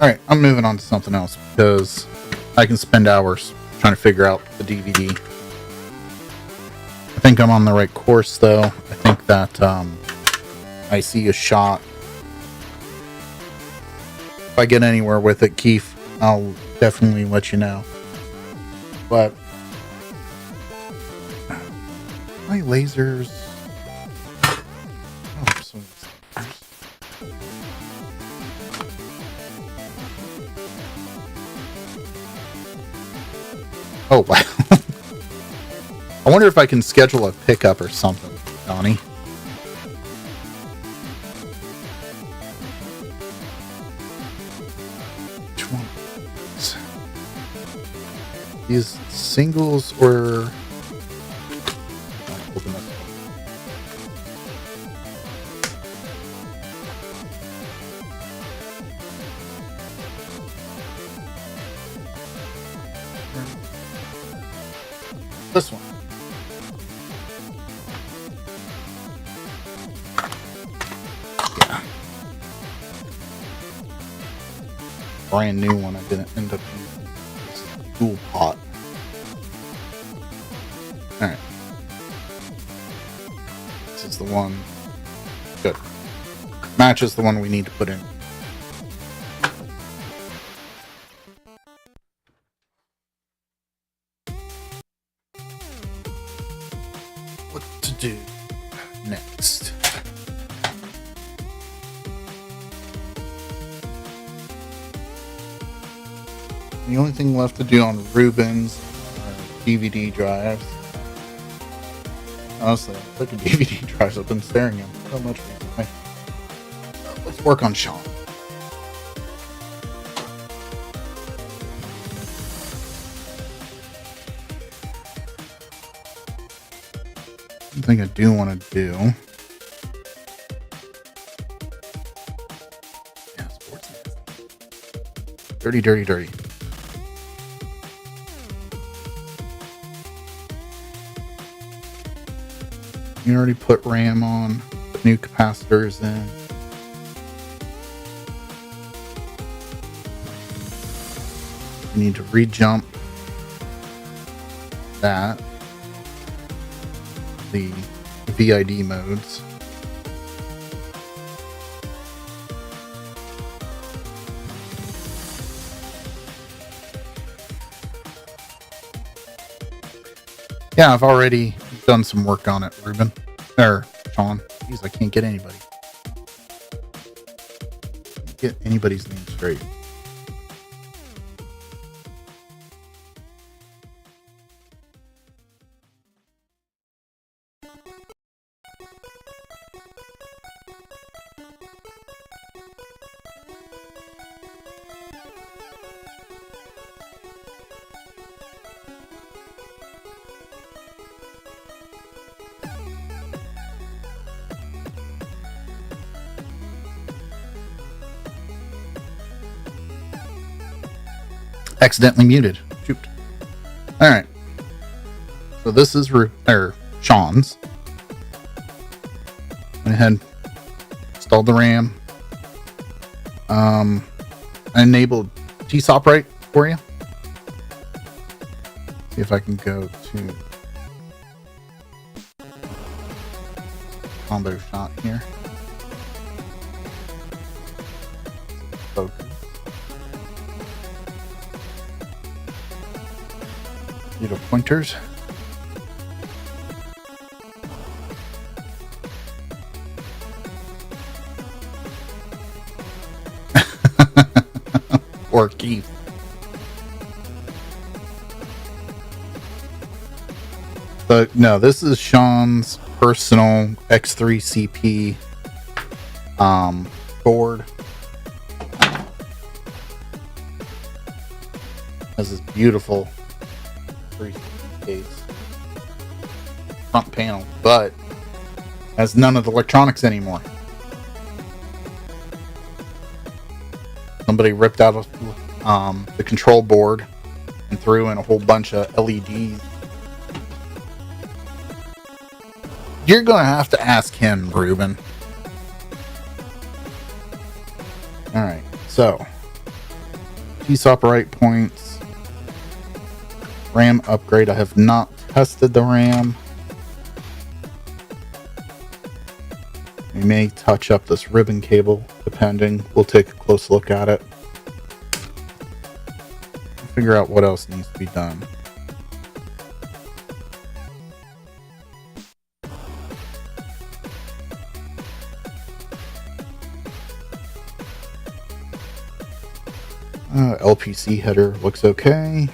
Alright, I'm moving on to something else because I can spend hours trying to figure out the DVD. I think I'm on the right course though. I think that I see a shot. If I get anywhere with it, Keith, I'll definitely let you know. But my lasers. Oh, so oh wow. I wonder if I can schedule a pickup or something, Donnie. Which one? These singles or open up. This one. Yeah. Brand new one I didn't end up using. This is dual pot. Alright. This is the one. Good. Matches the one we need to put in. do next? The only thing left to do on Rubens are DVD drives. Honestly, I'm sick of DVD drives. I've been staring at them so much recently. Let's work on Sean. One thing I do want to do. Yeah, sports. Dirty, dirty, dirty. You already put RAM on, put new capacitors in. You need to re-jump that, the VID modes. Yeah, I've already done some work on it, Ruben. Or Sean. Jeez, I can't get anybody. Can't get anybody's name straight. Accidentally muted. Shoot. Alright. So this is Sean's. Went ahead, installed the RAM. I enabled TSOP right for you. See if I can go to combo shot here. Focus. Little pointers. Or Keith. But no, this is Sean's personal X3 CP board. Has this beautiful case front panel, but has none of the electronics anymore. Somebody ripped out the control board and threw in a whole bunch of LEDs. You're gonna have to ask him, Ruben. Alright, so TSOP right points, RAM upgrade. I have not tested the RAM. We may touch up this ribbon cable, depending. We'll take a close look at it. Figure out what else needs to be done. LPC header looks okay.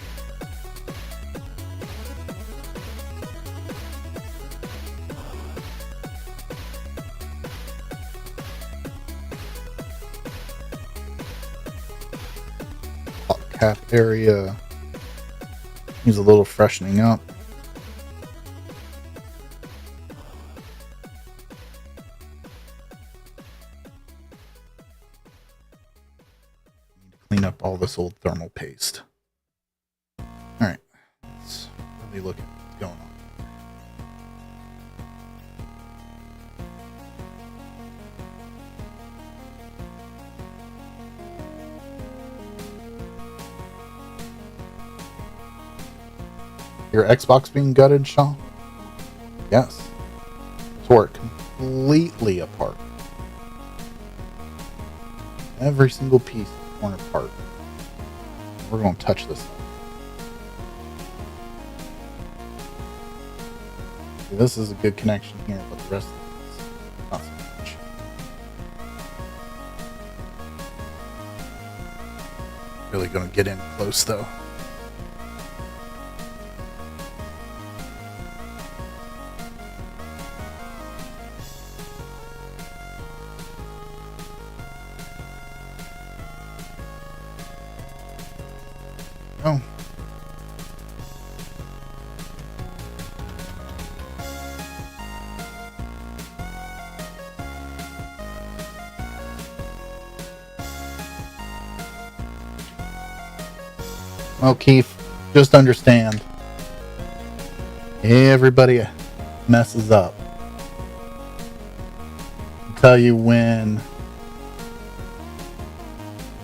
Cap area needs a little freshening up. Need to clean up all this old thermal paste. All right, let's really look at what's going on. Your Xbox being gutted, Sean? Yes. Tore it completely apart. Every single piece torn apart. We're going to touch this. This is a good connection here, but the rest of it is not so much. Really going to get in close though. Oh. Well, Keith, just understand, everybody messes up. I'll tell you when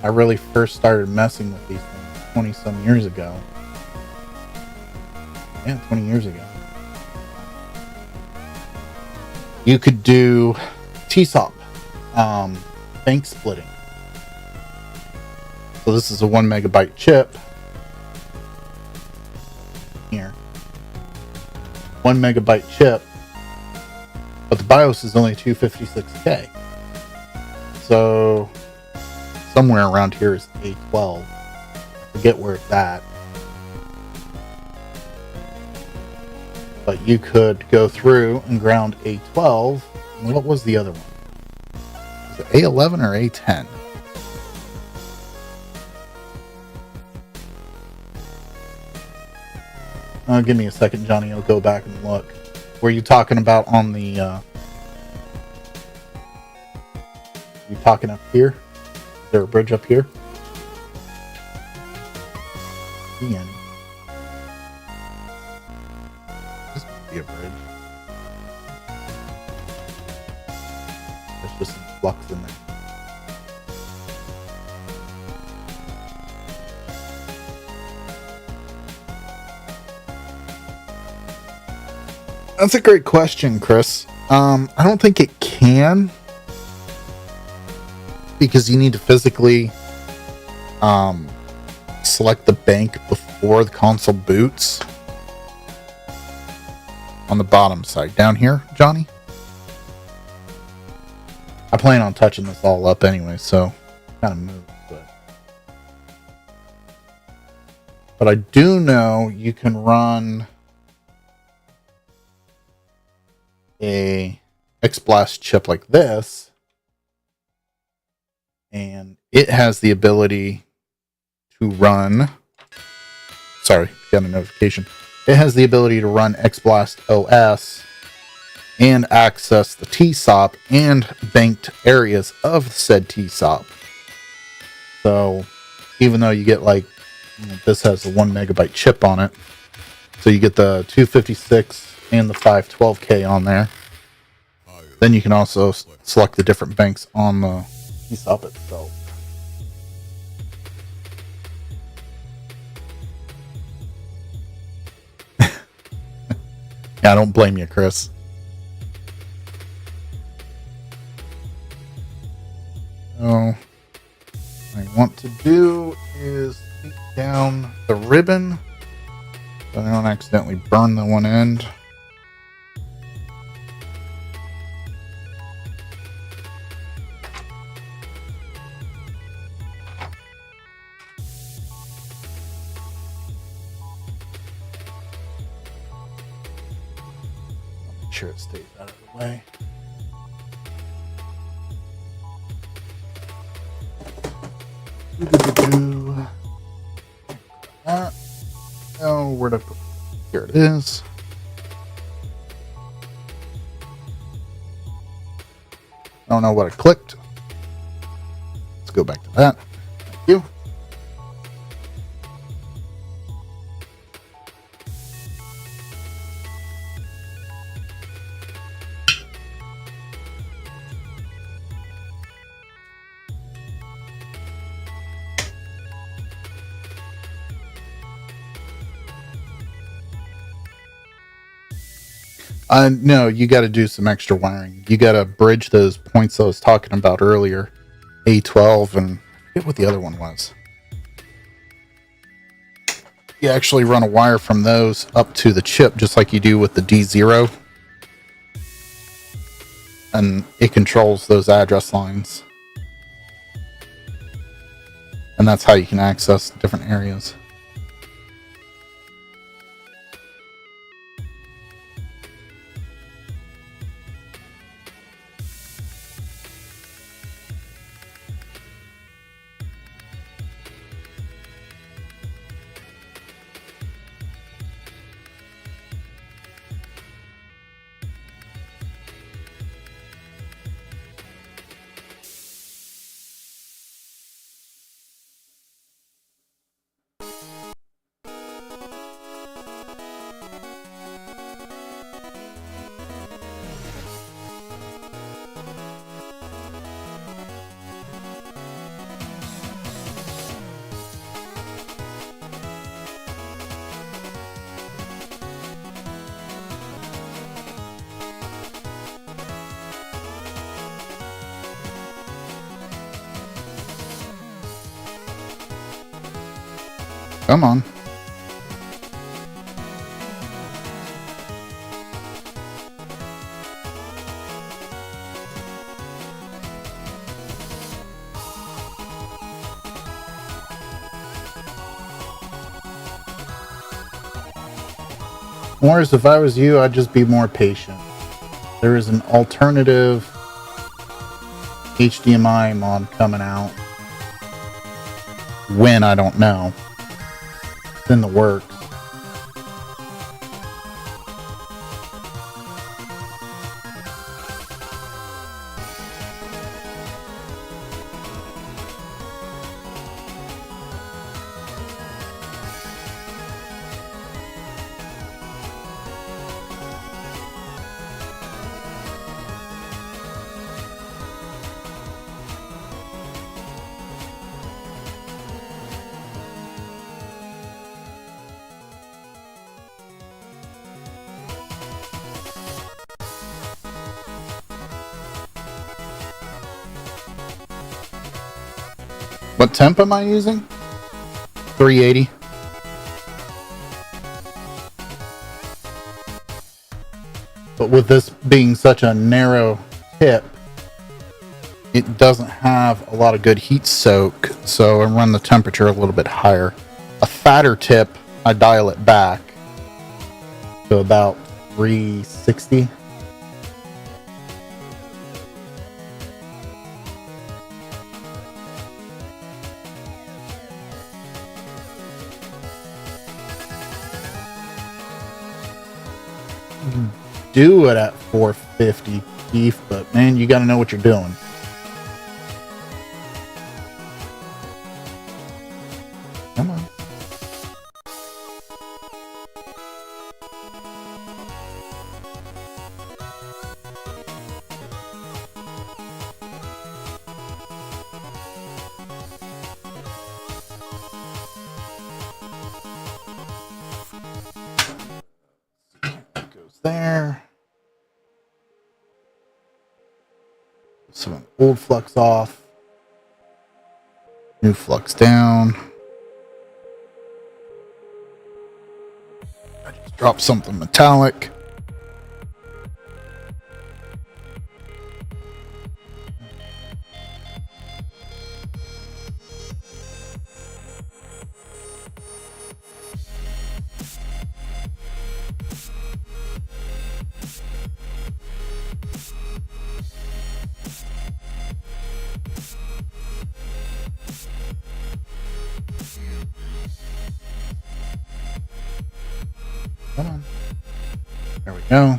I really first started messing with these things 20 some years ago. Yeah, 20 years ago. You could do TSOP, bank splitting. So this is a 1 megabyte chip. Here. 1 megabyte chip, but the BIOS is only 256K. So somewhere around here is A12. Forget where it's at. But you could go through and ground A12. And what was the other one? Was it A11 or A10? Give me a second, Johnny. I'll go back and look. Were you talking about on the... you talking up here? Is there a bridge up here? See any? This might be a bridge. There's just some flux in there. That's a great question, Chris. I don't think it can, because you need to physically select the bank before the console boots. On the bottom side, down here, Johnny. I plan on touching this all up anyway, so kind of move. But I do know you can run a XBlast chip like this, and it has the ability to run, sorry, got a notification. It has the ability to run XBlast OS and access the TSOP and banked areas of said TSOP. So even though you get like, this has a 1 megabyte chip on it, so you get the 256 and the 512K on there. Then you can also select the different banks on the TSOP itself. Yeah, I don't blame you, Chris. So, what I want to do is take down the ribbon so I don't accidentally burn the one end. Make sure it stays out of the way. Oh, where'd I put it? Here it is. I don't know what I clicked. Let's go back to that. Thank you. No, you got to do some extra wiring. You got to bridge those points I was talking about earlier. A12 and I forget what the other one was. You actually run a wire from those up to the chip, just like you do with the D0 and it controls those address lines. And that's how you can access different areas. Come on. Whereas if I was you, I'd just be more patient. There is an alternative HDMI mod coming out. When, I don't know. It's in the works. What temp am I using? 380. But with this being such a narrow tip, it doesn't have a lot of good heat soak, so I run the temperature a little bit higher. A fatter tip, I dial it back to about 360. Do it at 450 beef, but man, you got to know what you're doing. Come on. Goes there. Some old flux off. New flux down. I just dropped something metallic. Come on. There we go.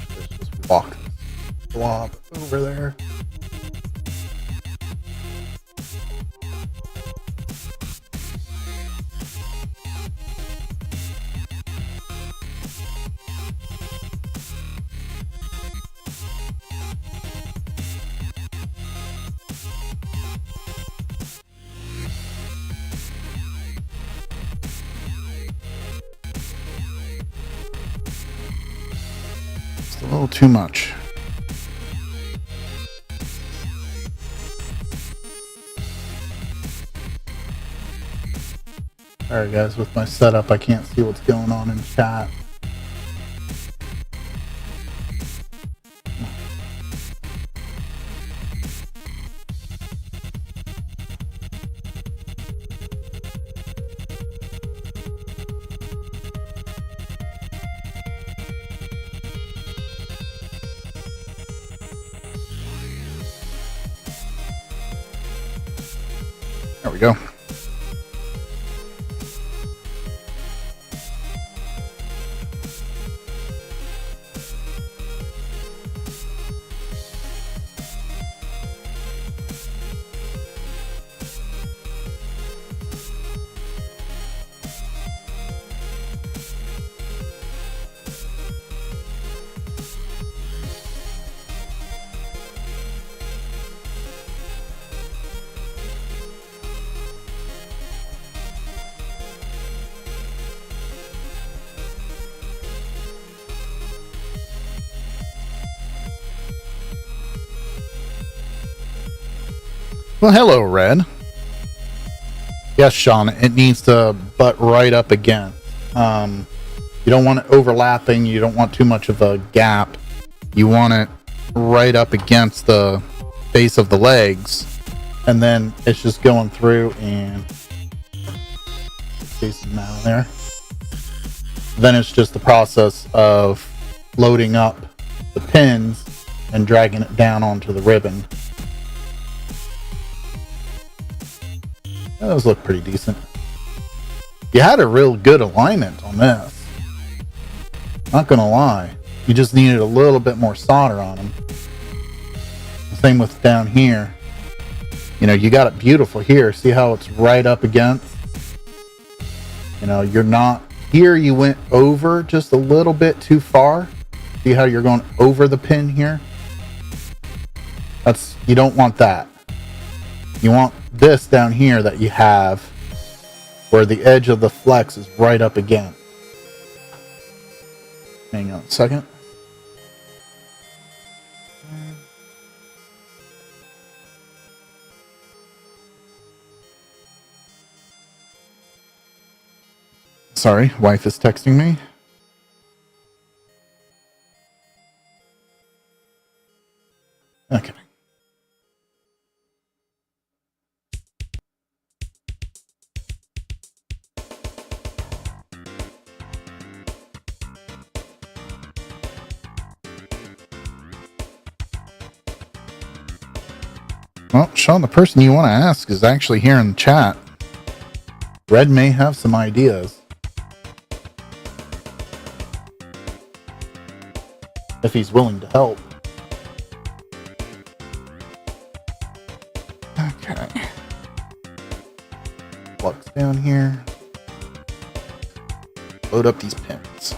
Let's just walk this blob over there. A little too much. Alright guys, with my setup I can't see what's going on in chat. There we go. Well, hello, Red. Yes, Sean, it needs to butt right up against. You don't want it overlapping. You don't want too much of a gap. You want it right up against the base of the legs. And then it's just going through and facing down there. Then it's just the process of loading up the pins and dragging it down onto the ribbon. Those look pretty decent. You had a real good alignment on this. Not gonna lie. You just needed a little bit more solder on them. Same with down here. You know, you got it beautiful here. See how it's right up against? You know, you're not... Here you went over just a little bit too far. See how you're going over the pin here? That's... You don't want that. You want this down here that you have where the edge of the flex is right up again. Hang on a second. Sorry, wife is texting me. Okay. Well, Sean, the person you want to ask is actually here in the chat. Red may have some ideas. If he's willing to help. Okay. Flux down here. Load up these pins.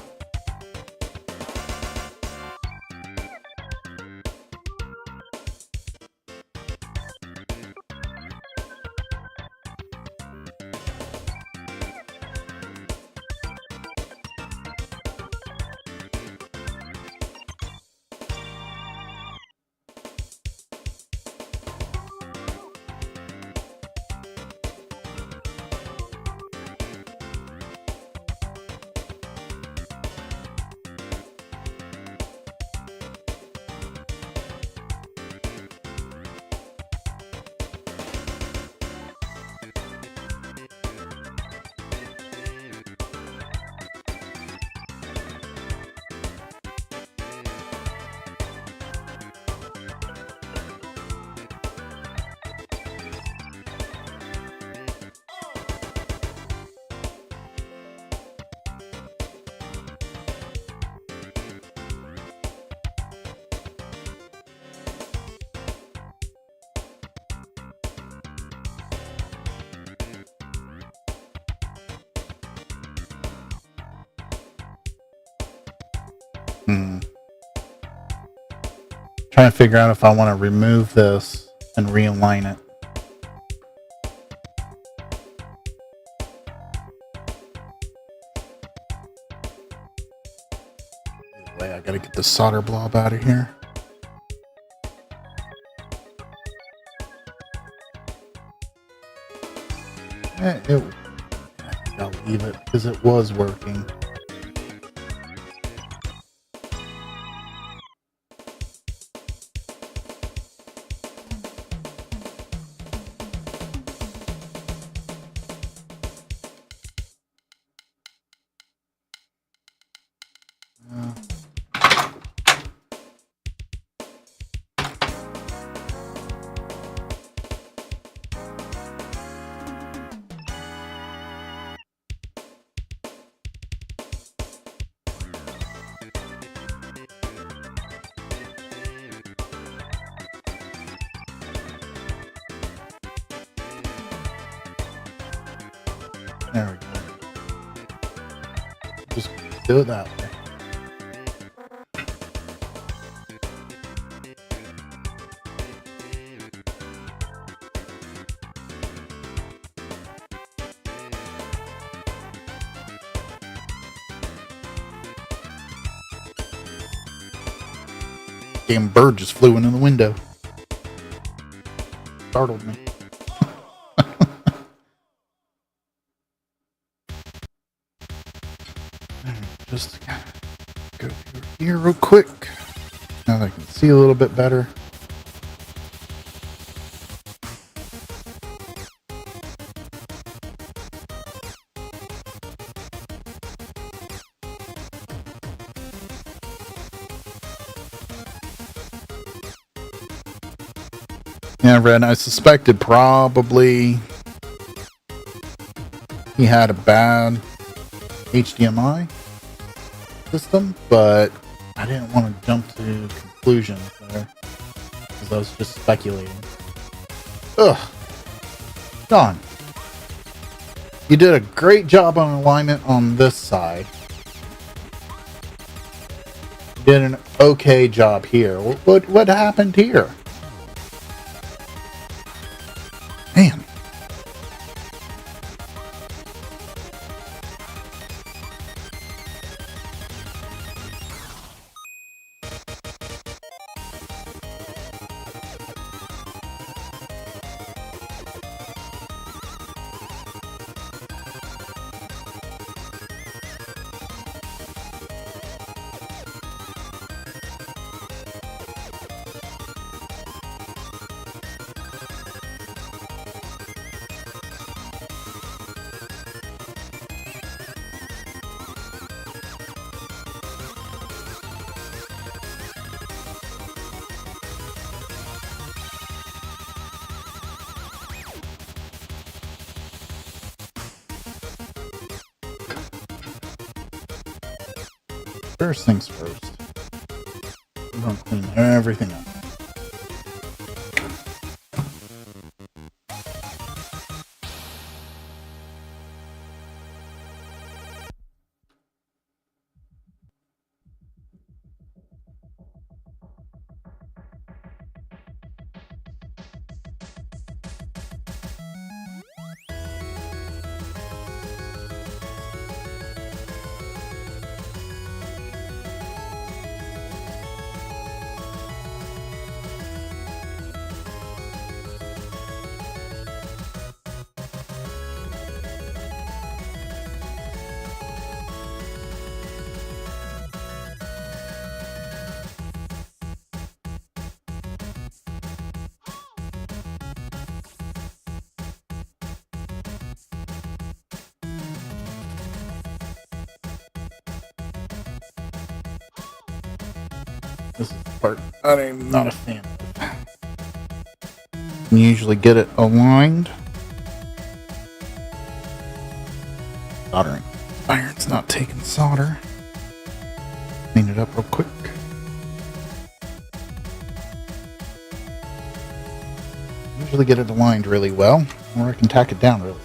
Trying to figure out if I want to remove this and realign it. Anyway, I gotta get the solder blob out of here. Got a believe it because it was working. There we go. Just do it that way. Damn bird just flew into the window. Startled me. Just go through here real quick. Now that I can see a little bit better. Yeah, Red, I suspected probably he had a bad HDMI system, but I didn't want to jump to conclusions there because I was just speculating. Ugh. Don, you did a great job on alignment on this side. You did an okay job here. What happened here? Man. First things first. I'm gonna clean everything up. This is the part I'm not a fan of. You usually get it aligned. Soldering iron's not taking solder. Clean it up real quick. Usually get it aligned really well, or I can tack it down really.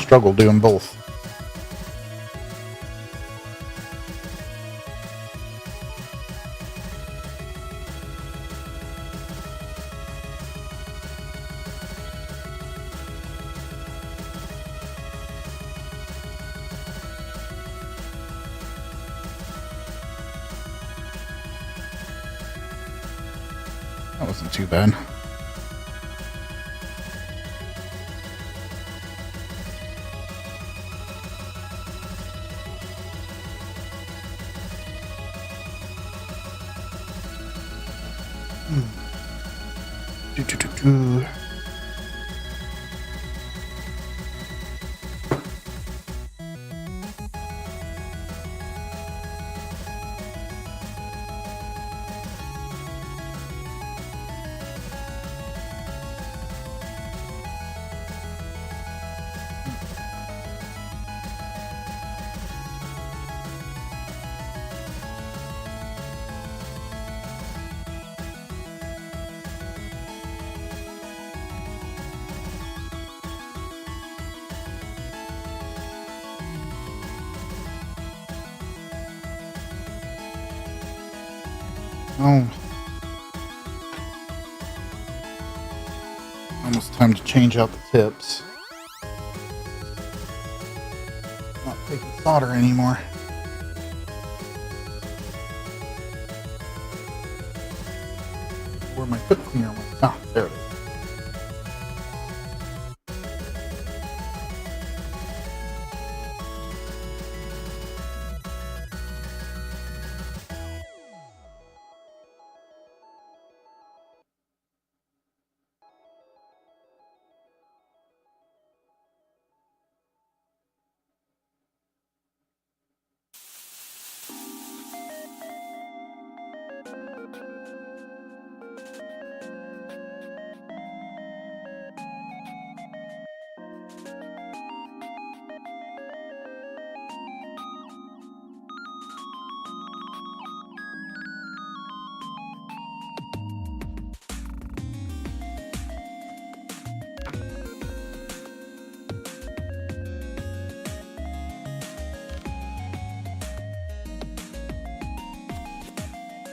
Struggle doing both. That wasn't too bad. Do, do, do, do. Oh, almost time to change out the tips. Not taking solder anymore. Where my foot cleaner went? Ah, there it is.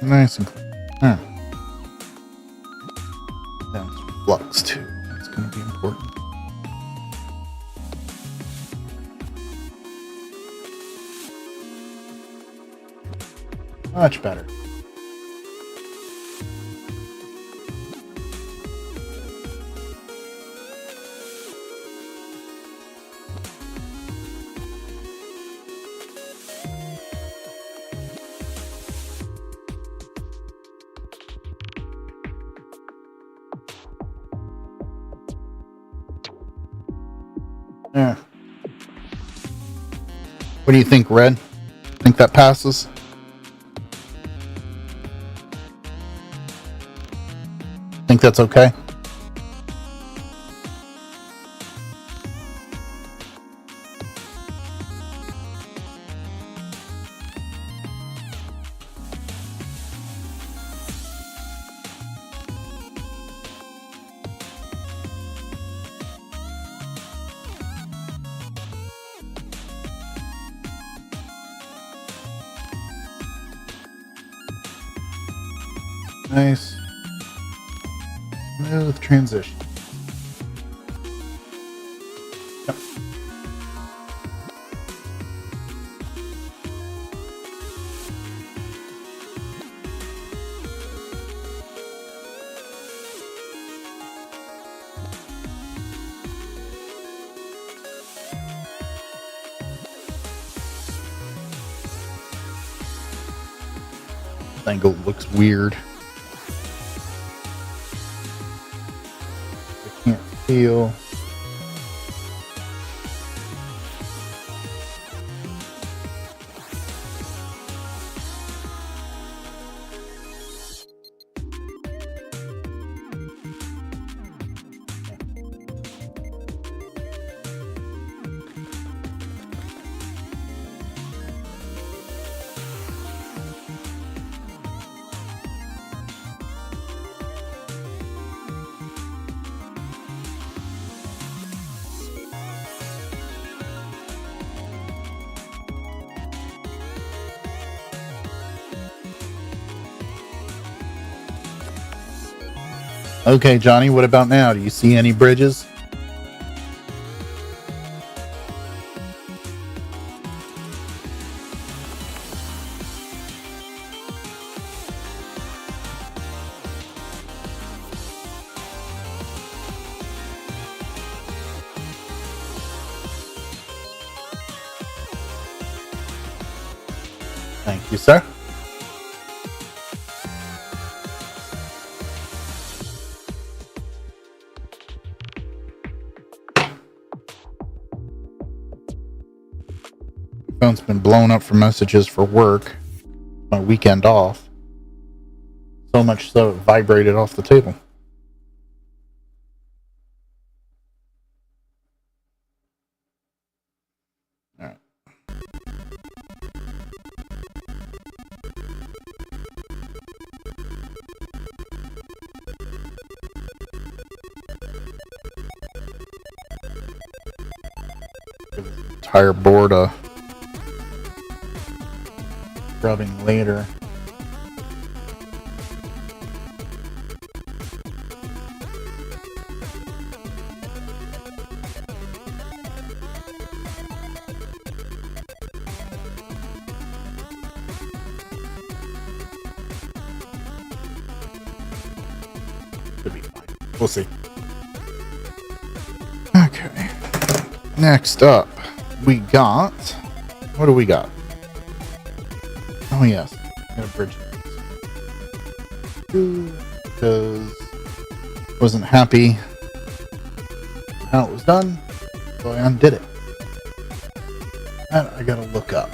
Nice and clean. Huh. That's flux too. That's going to be important. Much better. Yeah. What do you think, Red? Think that passes? Think that's okay? Nice. Smooth transition. Yep. Angle looks weird. I can't feel. Okay, Johnny, what about now? Do you see any bridges? Thank you, sir. phone's been blown up for messages for work. My weekend off. So much so it vibrated off the table. Alright. Give this entire board a scrubbing later. Should be fine. We'll see. Okay. Next up, we got. What do we got? Oh, yes. I got a bridge. Because wasn't happy how it was done, so I undid it. And I gotta look up.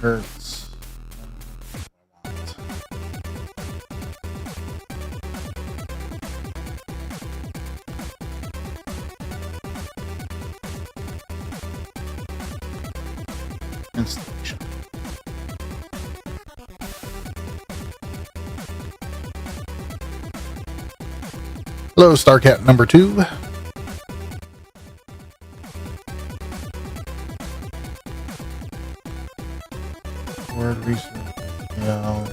Hurts. Installation. Hello, StarCat number 2. Word research. Yeah.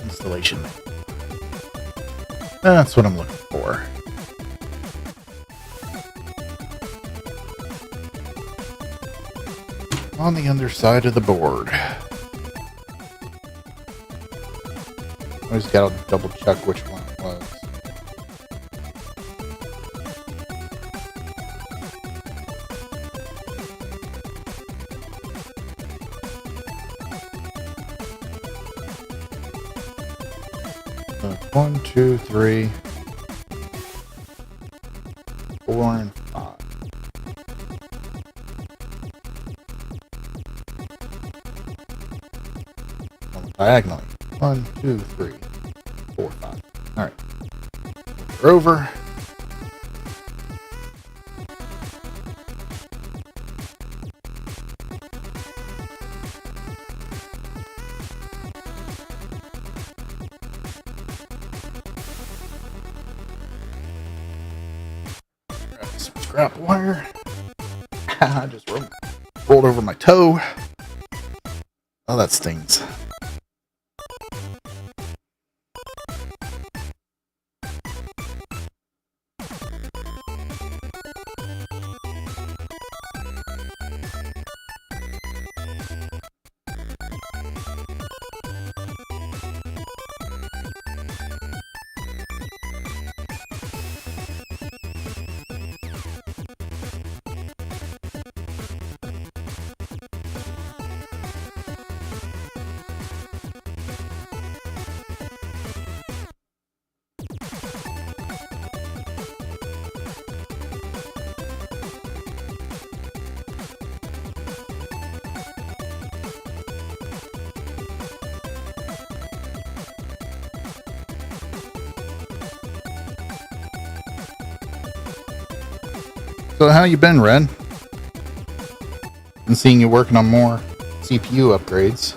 Installation. That's what I'm looking for. On the underside of the board. Always gotta double check which one it was. One, two, three, 4, and 5. Diagonally. 1, 2, 3, 4, 5. Alright. We're over. Grab some scrap wire. I just rolled over my toe. Oh, that stings. So how you been, Red? Been seeing you working on more CPU upgrades.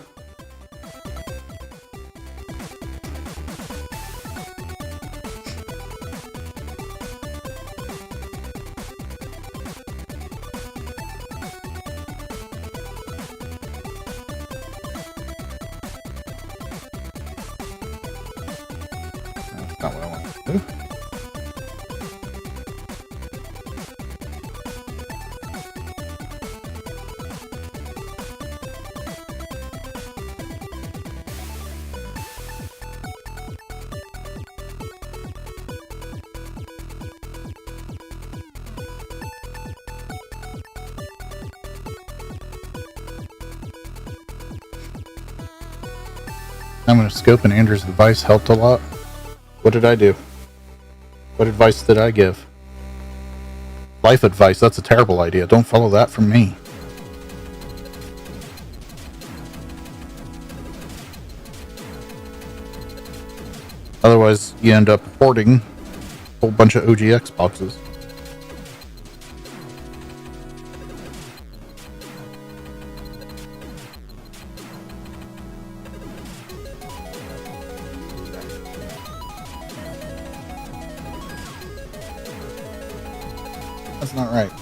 I'm going to scope and Andrew's advice helped a lot. What did I do? What advice did I give? Life advice, that's a terrible idea. Don't follow that from me. Otherwise, you end up hoarding a whole bunch of OG Xboxes. That's not right.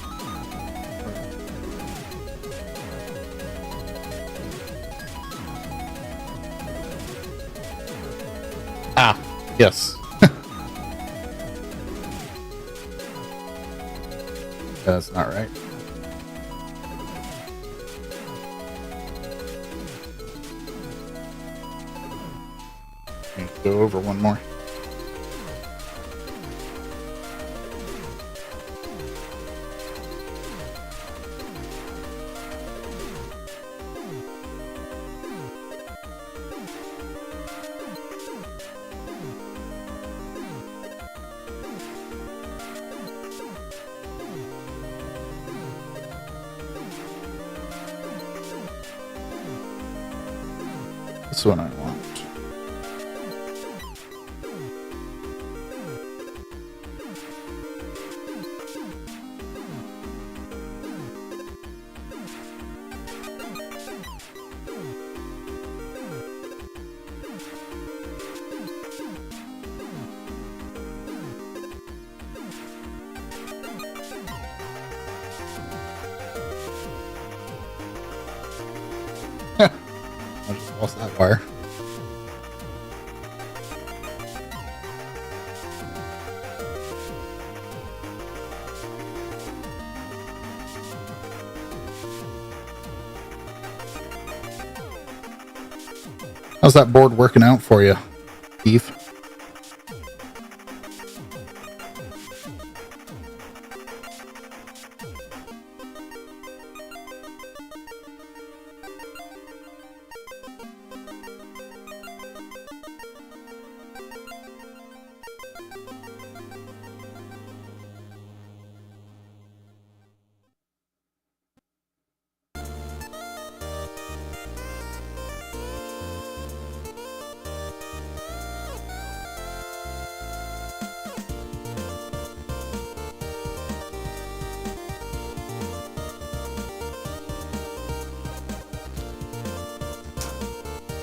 Ah, yes. That's not right. Let's go over one more. This one I want. I just lost that wire. How's that board working out for you, Steve?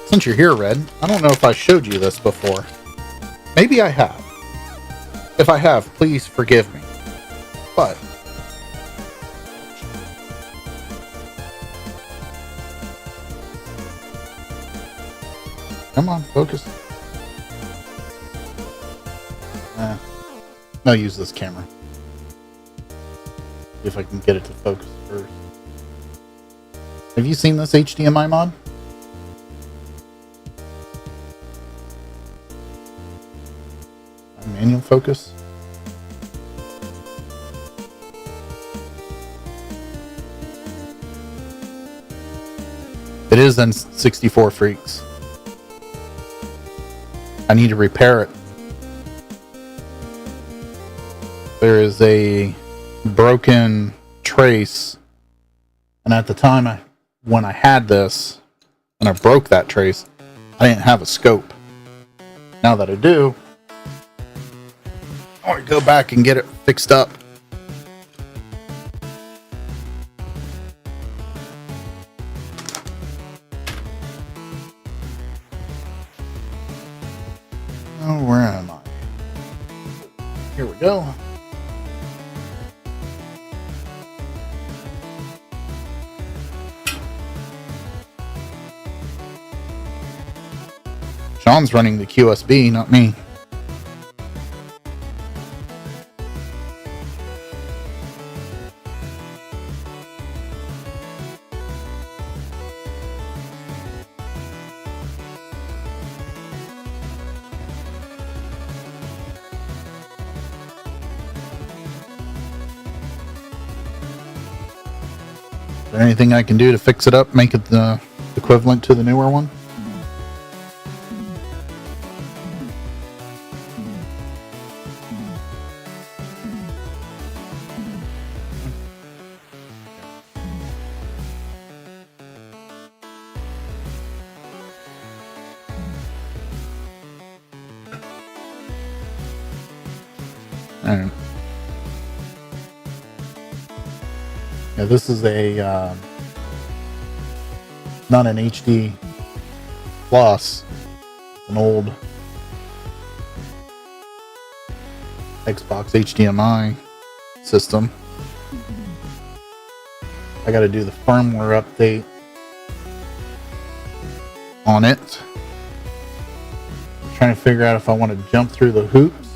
Since you're here, Red, I don't know if I showed you this before. Maybe I have. If I have, please forgive me. But come on, focus. I'll use this camera. See if I can get it to focus first. Have you seen this HDMI mod? Manual focus. It is N64 Freaks. I need to repair it. There is a broken trace, and at the time when I had this and I broke that trace, I didn't have a scope. Now that I do, I want to go back and get it fixed up. Oh, where am I? Here we go. Sean's running the QSB, not me. Is there anything I can do to fix it up, make it the equivalent to the newer one? And yeah, this is a not an HD plus. It's an old Xbox HDMI system. I got to do the firmware update on it. I'm trying to figure out if I want to jump through the hoops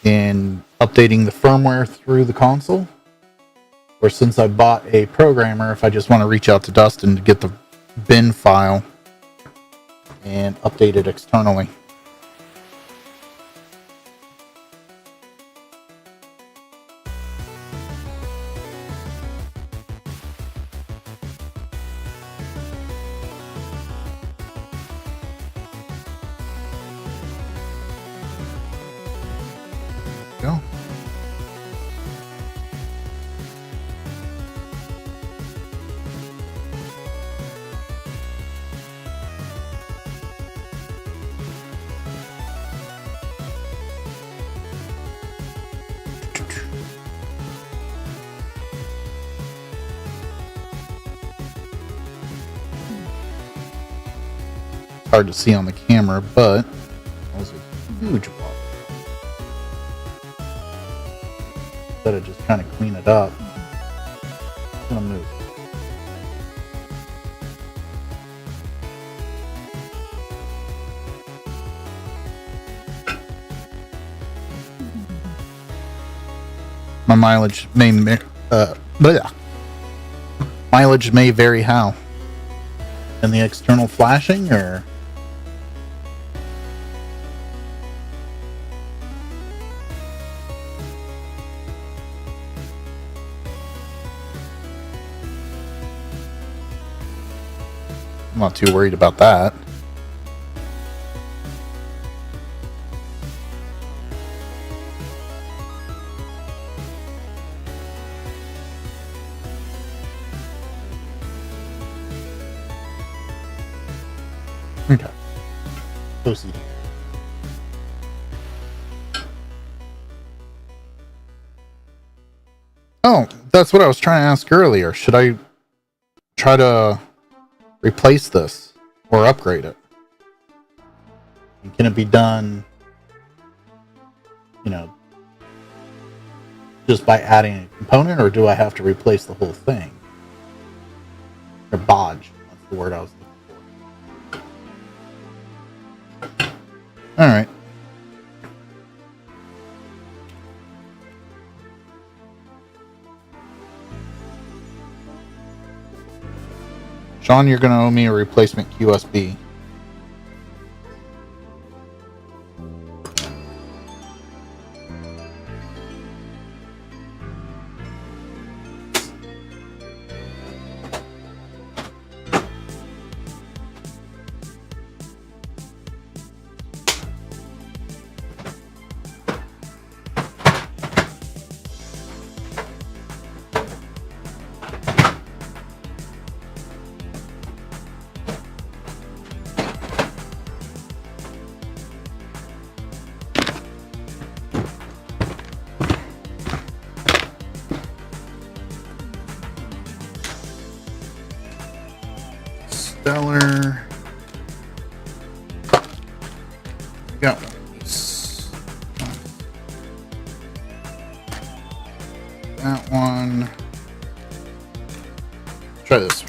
in updating the firmware through the console, or since I bought a programmer, if I just want to reach out to Dustin to get the bin file and update it externally. Go. Hard to see on the camera, but that was a huge block. Instead of just trying to clean it up, I'm gonna move. My mileage may mileage may vary how? In the external flashing, or I'm not too worried about that. Okay. OCD. Oh, that's what I was trying to ask earlier. Should I try to replace this or upgrade it? And can it be done, just by adding a component, or do I have to replace the whole thing? Or bodge, that's the word I was looking for. Alright. Sean, you're going to owe me a replacement QSB. Stellar. Got that one. Try this one.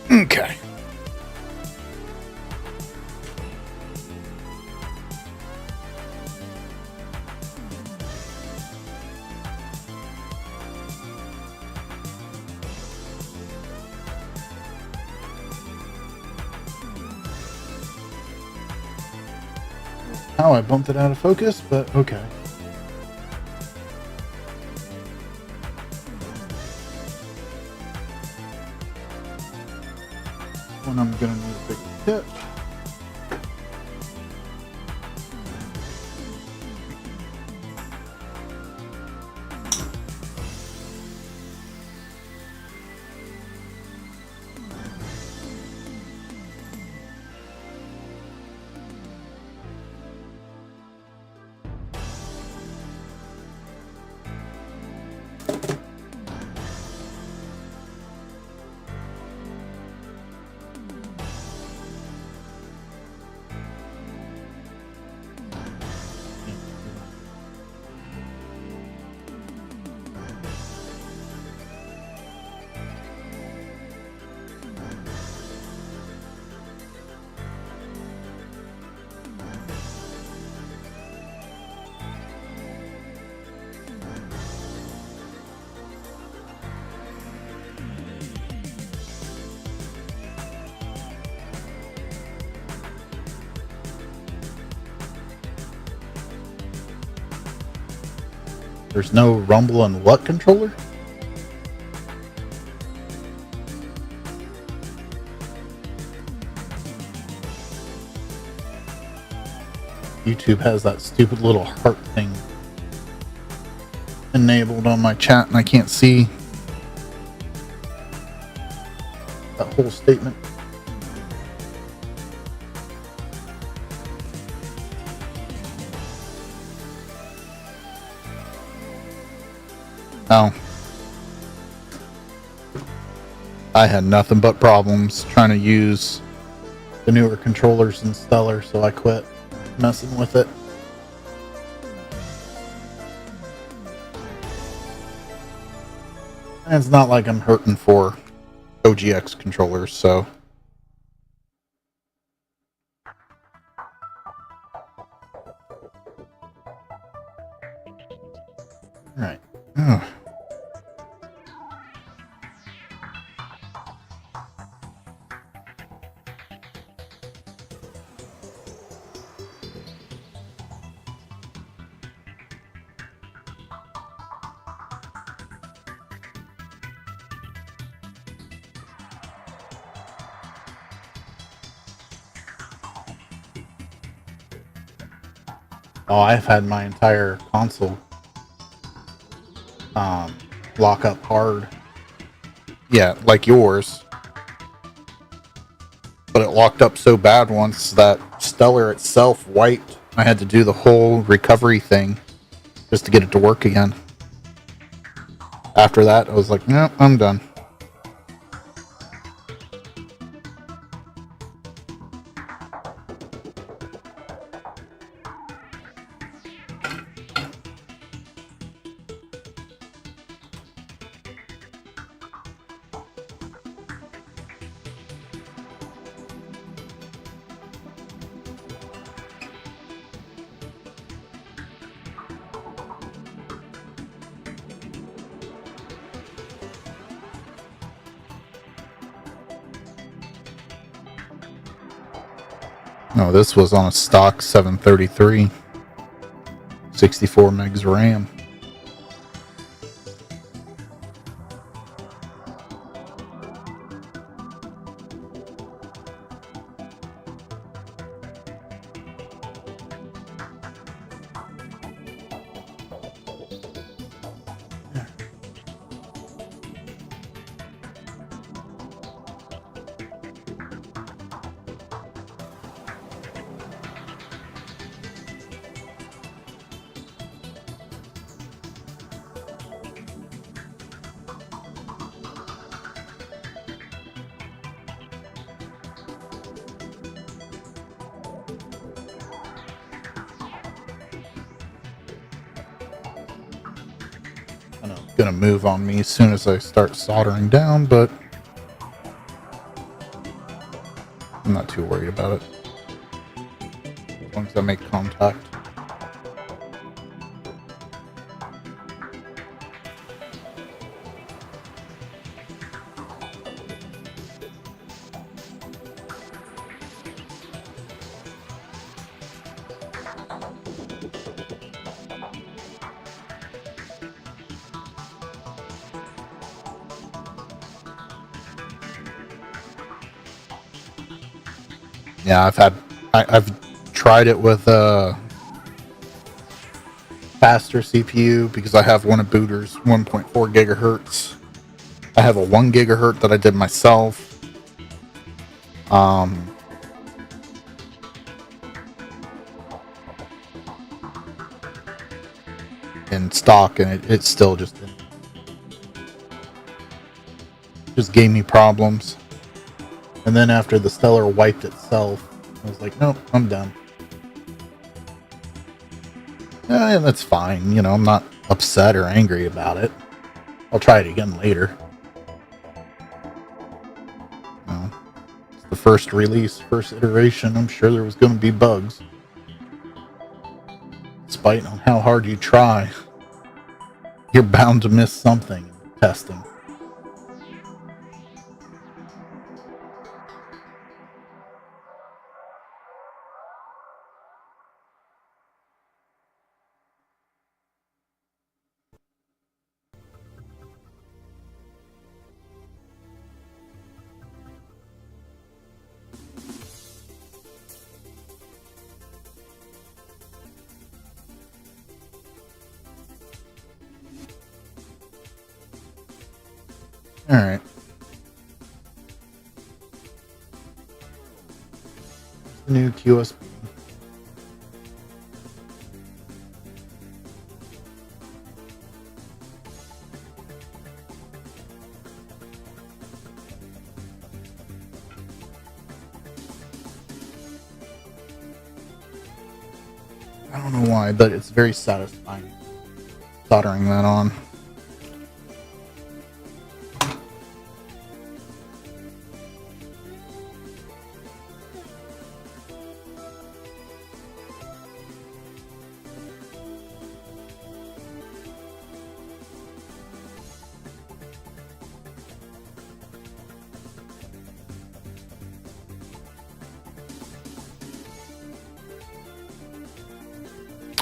Okay. Oh, I bumped it out of focus, but okay. And I'm gonna need a big tip. There's no rumble and what controller? YouTube has that stupid little heart thing enabled on my chat and I can't see that whole statement. Oh. I had nothing but problems trying to use the newer controllers in Stellar, so I quit messing with it. And it's not like I'm hurting for OGX controllers, so. Alright. Oh. Oh, I've had my entire console lock up hard. Yeah, like yours. But it locked up so bad once that Stellar itself wiped. I had to do the whole recovery thing just to get it to work again. After that, I was like, nope, I'm done. No, this was on a stock 733, 64 megs RAM. I know it's gonna move on me as soon as I start soldering down, but I'm not too worried about it. As long as I make contact. Yeah, I've tried it with a faster CPU because I have one of Booter's 1.4 gigahertz. I have a 1 gigahertz that I did myself. In stock, and it still just gave me problems. And then after the Stellar wiped itself, I was like, nope, I'm done. And that's fine. You know, I'm not upset or angry about it. I'll try it again later. It's the first release, first iteration. I'm sure there was going to be bugs. Despite on how hard you try, you're bound to miss something in testing. All right. New QSB. I don't know why, but it's very satisfying soldering that on.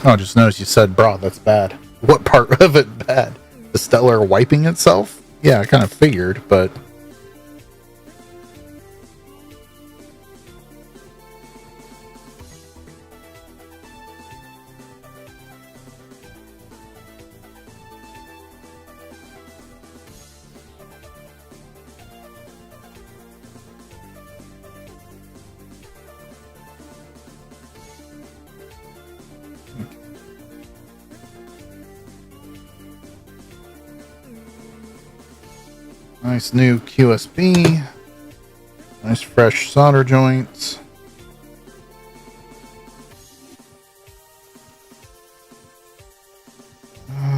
Oh, just noticed you said, bro, that's bad. What part of it bad? The Stellar wiping itself? Yeah, I kind of figured, but... Nice new QSB. Nice fresh solder joints.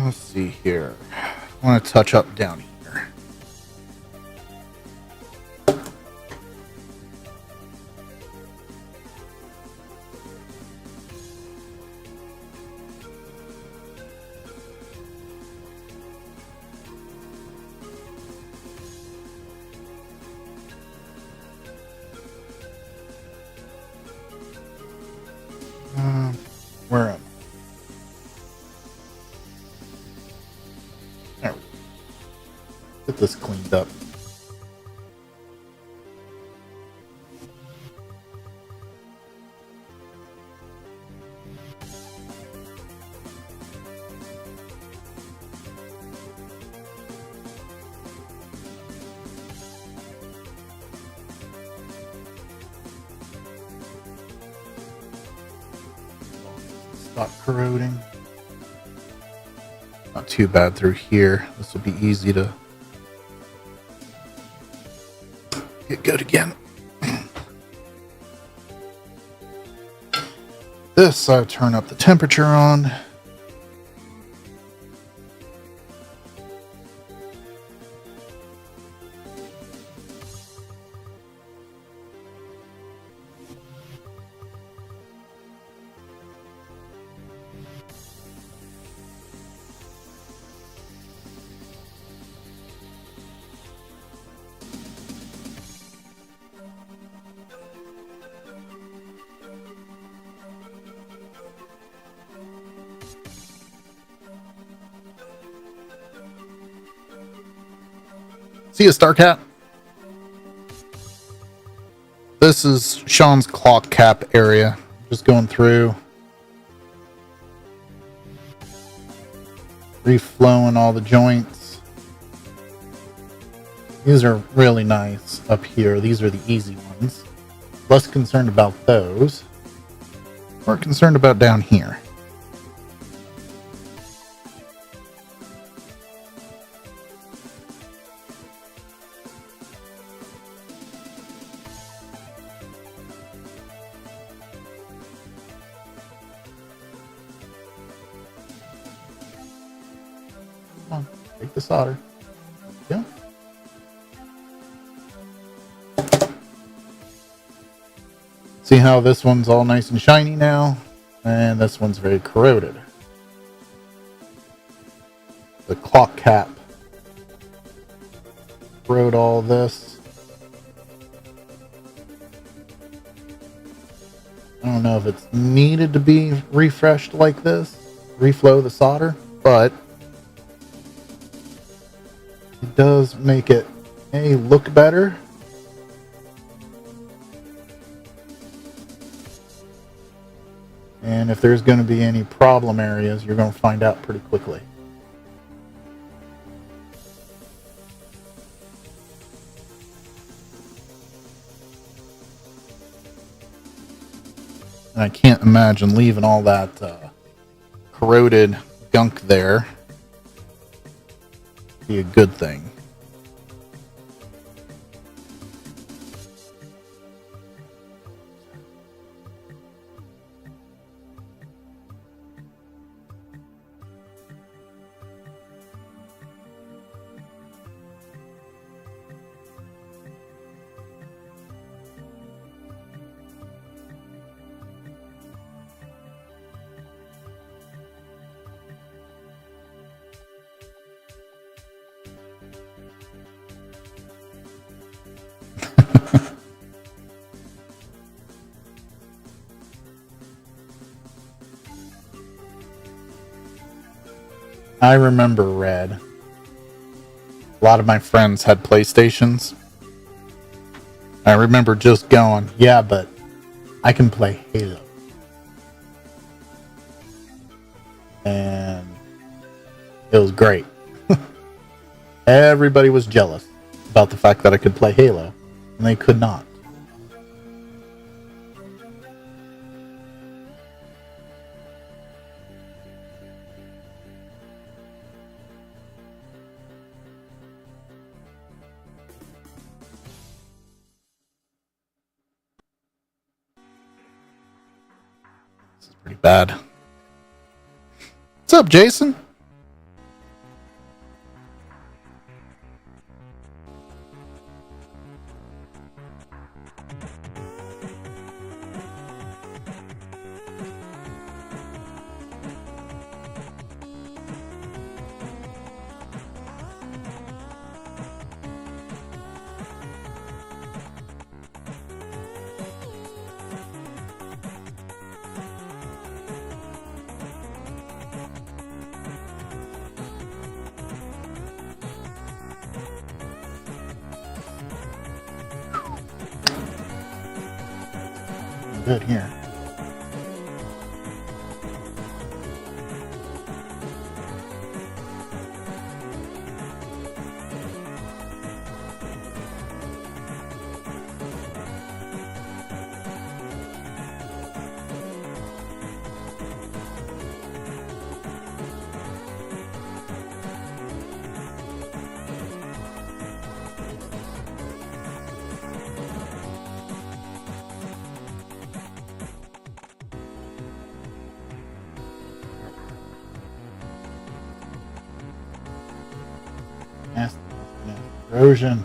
Let's see here. I want to touch up down here. Where am I? There we go. Get this cleaned up. Stop corroding. Not too bad through here. This will be easy to get good again. This I turn up the temperature on. See you, Starcat. this is Sean's clock cap area. Just going through, reflowing all the joints. These are really nice up here. These are the easy ones. Less concerned about those. More concerned about down here. Come on, take the solder. Yeah. See how this one's all nice and shiny now? And this one's very corroded. The clock cap corrode all this. I don't know if it's needed to be refreshed like this, reflow the solder, but it does make it look better. And if there's going to be any problem areas, you're going to find out pretty quickly. And I can't imagine leaving all that corroded gunk there. Be a good thing. I remember Red. A lot of my friends had PlayStations. I remember just going, yeah, but I can play Halo. And it was great. Everybody was jealous about the fact that I could play Halo, and they could not. Pretty bad. What's up, Jason? Good here. Erosion.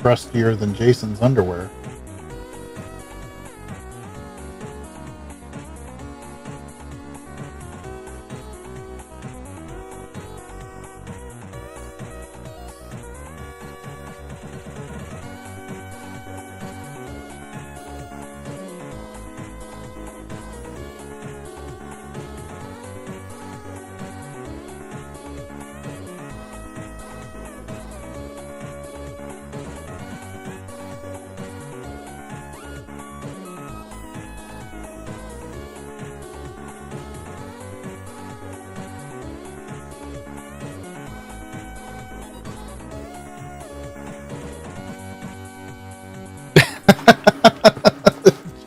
crustier than Jason's underwear.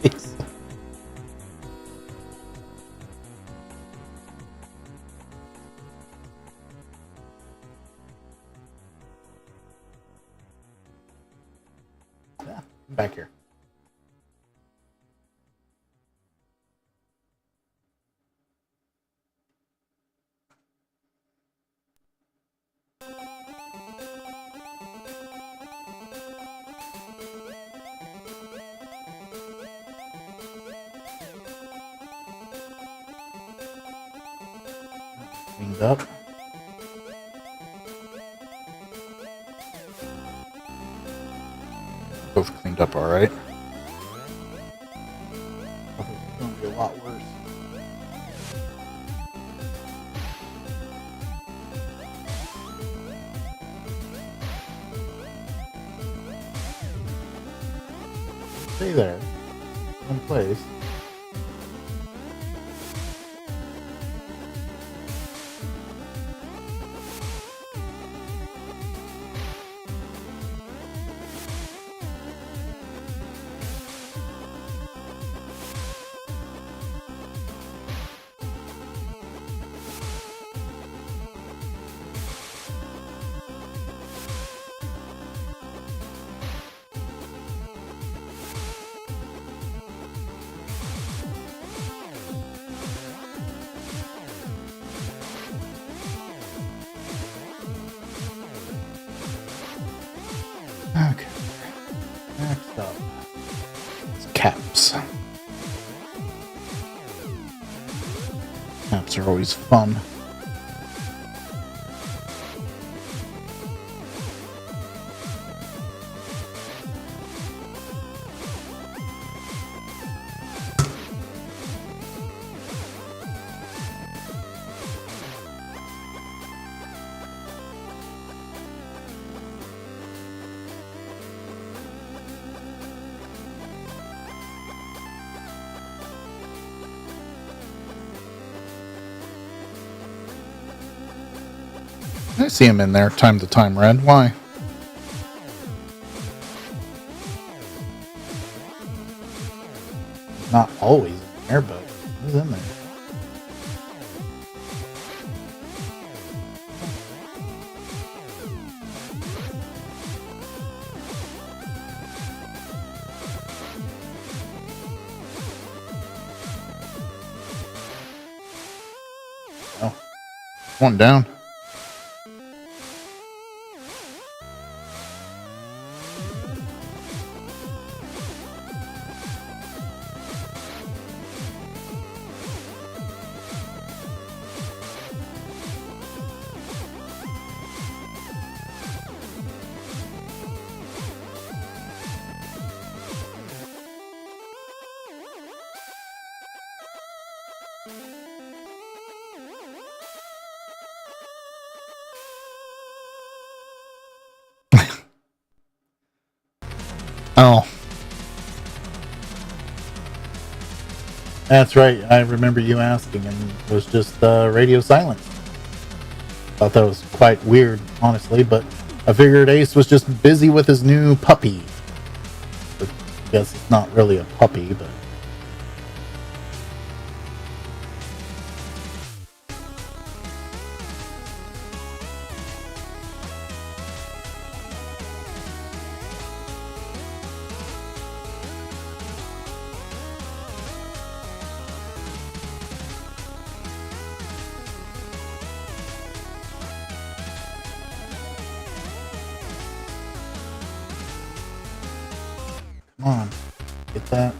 Jeez. Yeah, back here. Cleaned up. Both cleaned up all right. It's going to be a lot worse. Stay there. In place. Okay. Next up. It's caps. Caps are always fun. I see him in there time to time, Red. Why? Not always in there, but he's in there. Oh, one down. Oh. That's right. I remember you asking, and it was just radio silence. Thought that was quite weird, honestly, but I figured Ace was just busy with his new puppy. I guess it's not really a puppy, but... Come on. Get that.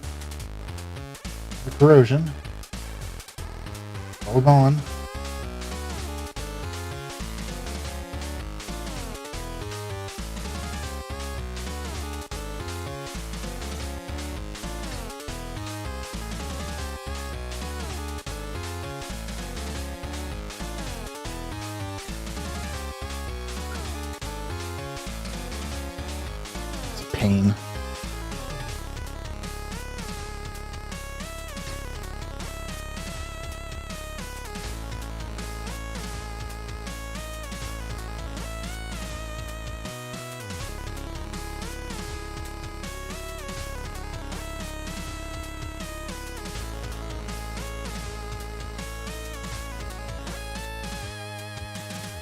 The corrosion. Hold on. It's a pain.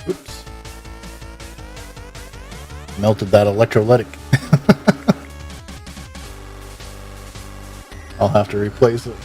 Oops. Melted that electrolytic. I'll have to replace it.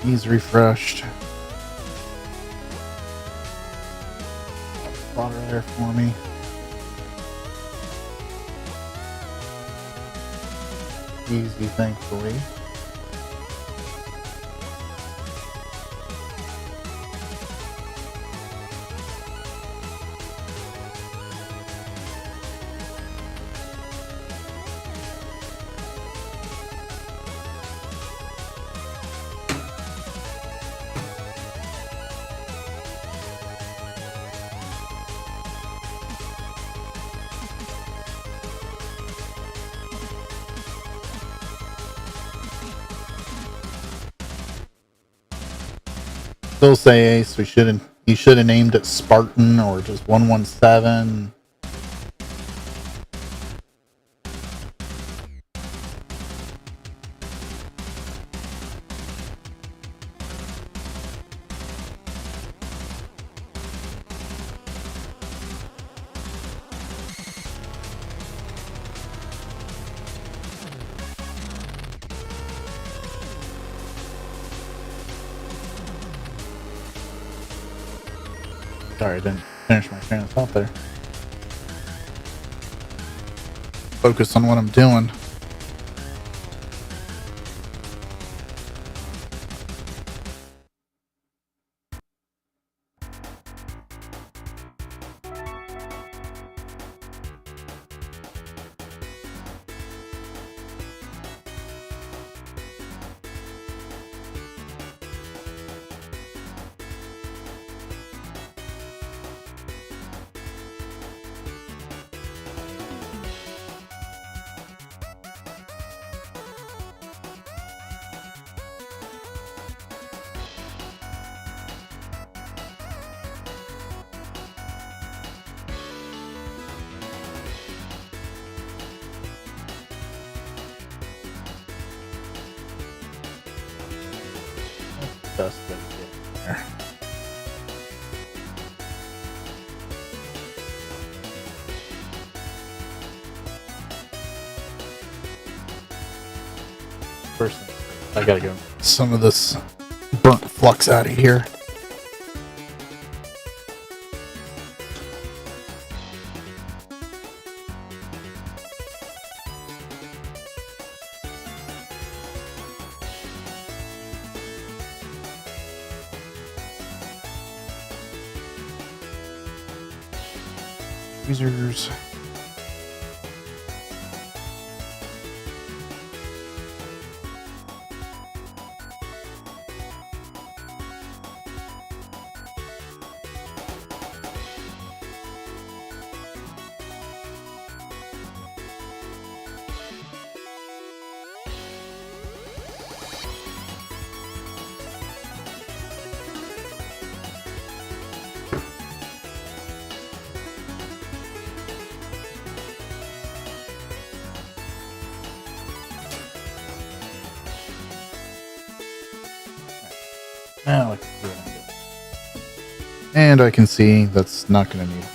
He's refreshed. Water there for me. Easy, thankfully. Still say Ace. He should have named it Spartan or just 117. Sorry, I didn't finish my train of thought there. Focus on what I'm doing. Best way to get there. First thing, I gotta go some of this burnt flux out of here. Tweezers. Now I can see what I'm doing. And I can see that's not going to need it.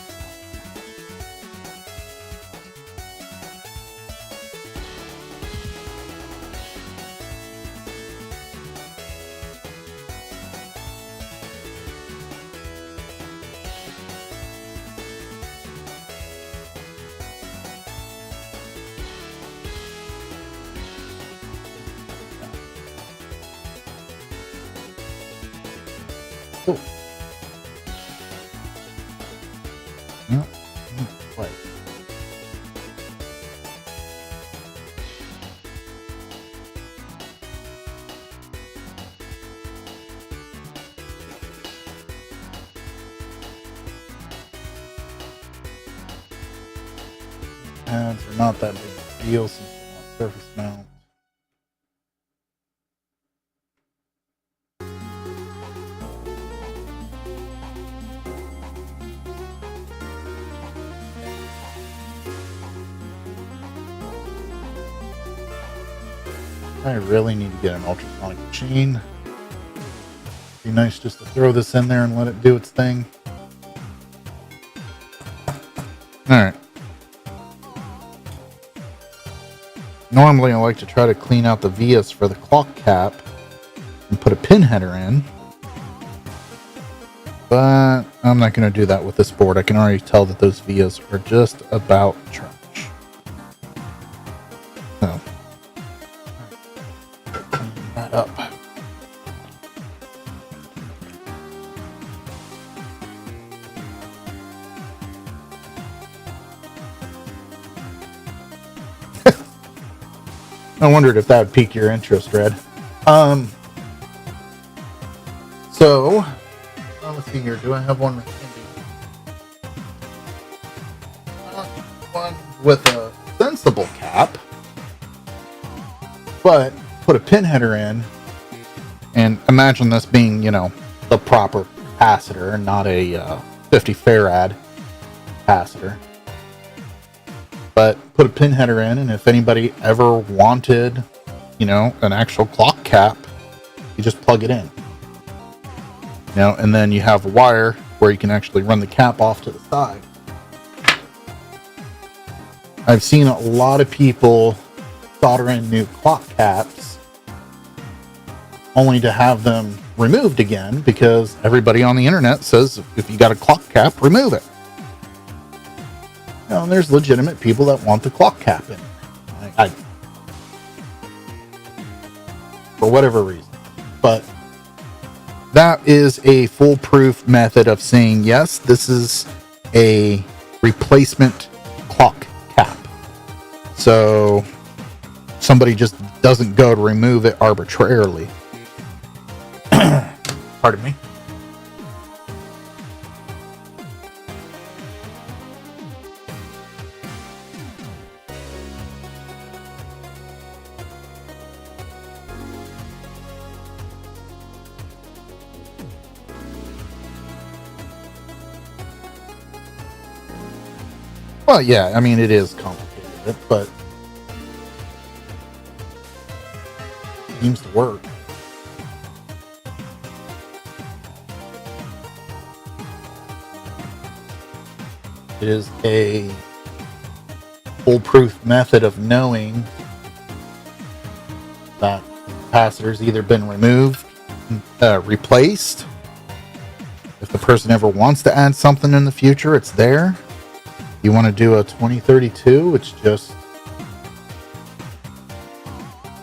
Oh. No. Right. Pads are not that big of a deal since they're not surface mount. I really need to get an ultrasonic machine. Be nice just to throw this in there and let it do its thing. Alright. Normally I like to try to clean out the vias for the clock cap and put a pin header in. But I'm not going to do that with this board. I can already tell that those vias are just about trash. So, clean that up. I wondered if that would pique your interest, Red. So, let's see here. Do I have one with one with a sensible cap, but put a pin header in, and imagine this being, you know, the proper capacitor and not a 50 farad capacitor. But put a pin header in, and if anybody ever wanted, you know, an actual clock cap, you just plug it in. You know, and then you have a wire where you can actually run the cap off to the side. I've seen a lot of people solder in new clock caps only to have them removed again because everybody on the internet says if you got a clock cap, remove it. You know, and there's legitimate people that want the clock cap in. For whatever reason. But that is a foolproof method of saying, yes, this is a replacement clock cap. So somebody just doesn't go to remove it arbitrarily. Pardon me. Well, yeah, I mean, it is complicated, but it seems to work. It is a foolproof method of knowing that the capacitor's either been removed, replaced. If the person ever wants to add something in the future, it's there. You want to do a 2032, it's just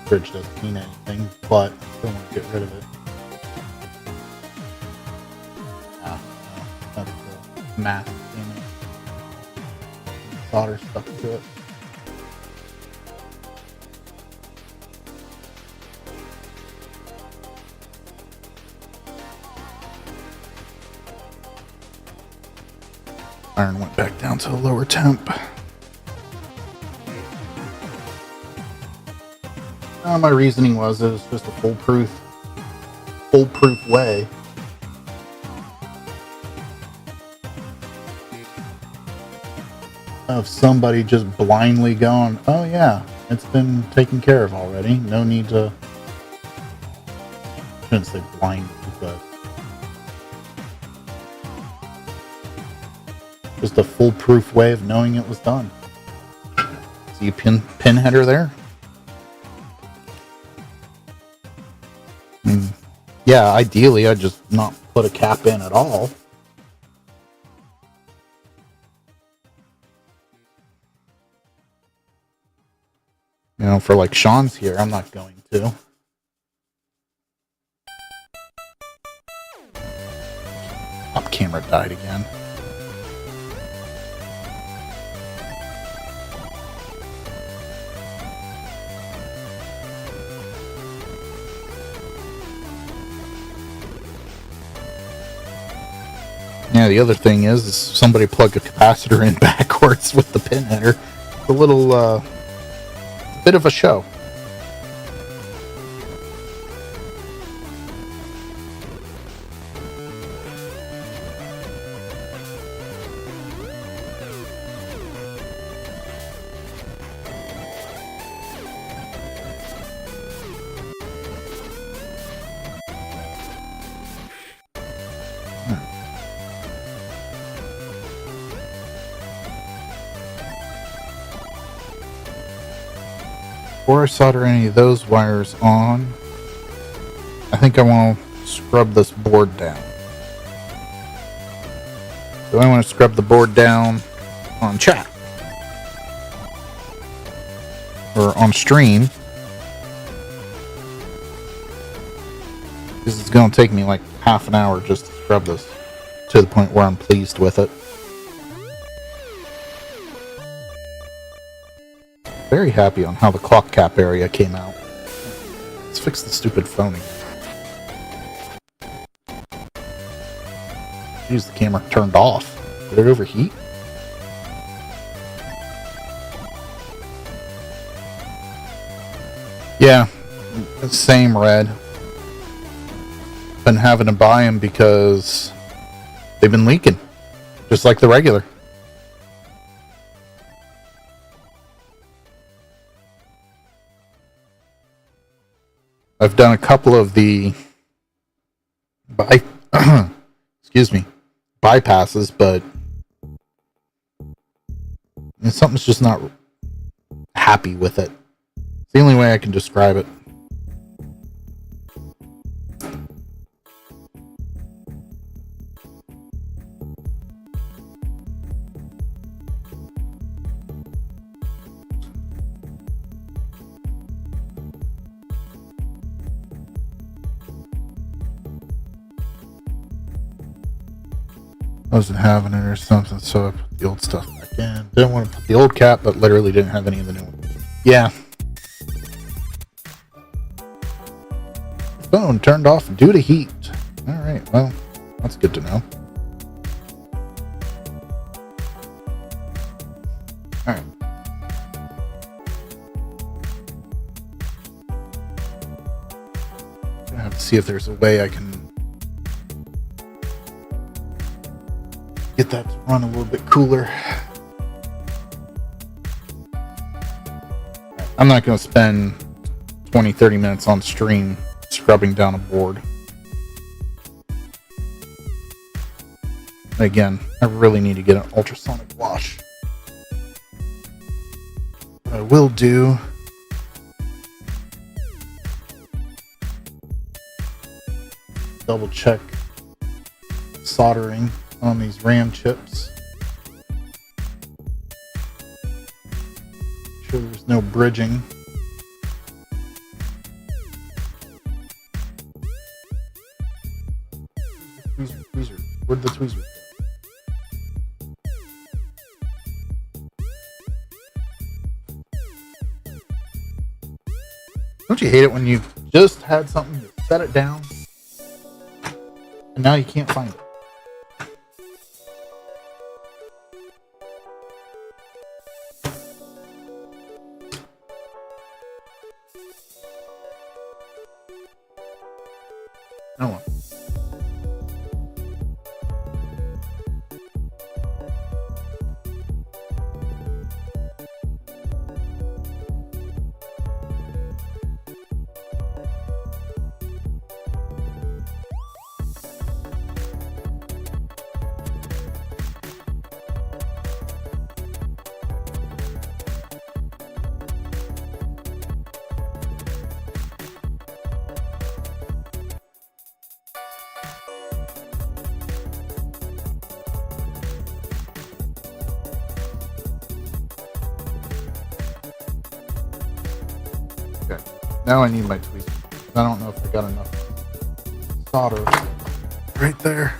bridge doesn't mean anything, but I still want to get rid of it. That's the math thing. Solder stuck to it. Iron went back down to a lower temp. My reasoning was it was just a foolproof way of somebody just blindly going, oh yeah, it's been taken care of already. No need to shouldn't say blindly, but just a foolproof way of knowing it was done. See a pin header there? Yeah, ideally I'd just not put a cap in at all. You know, for like Sean's here, I'm not going to. Top camera died again. Yeah, the other thing is somebody plug a capacitor in backwards with the pin header. It's a little, bit of a show. Before I solder any of those wires on, I think I want to scrub this board down. So I want to scrub the board down on chat. Or on stream. This is going to take me like half an hour just to scrub this to the point where I'm pleased with it. Very happy on how the clock cap area came out. Let's fix the stupid phone again. Use the camera turned off. Did it overheat? Yeah, same Red. Been having to buy them because they've been leaking, just like the regular. I've done a couple of the bypasses, but something's just not happy with it. It's the only way I can describe it. Wasn't having it or something, so I put the old stuff back in. Didn't want to put the old cap, but literally didn't have any of the new one. Yeah. Phone turned off due to heat. Alright, well, that's good to know. Alright. I have to see if there's a way I can get that to run a little bit cooler. I'm not going to spend 20-30 minutes on stream scrubbing down a board. Again, I really need to get an ultrasonic wash. What I will do double check soldering on these RAM chips. Make sure there's no bridging. Tweezers. Where'd the tweezers go? Don't you hate it when you just had something to set it down and now you can't find it? No one. Now I need my tweezers. I don't know if I got enough solder right there.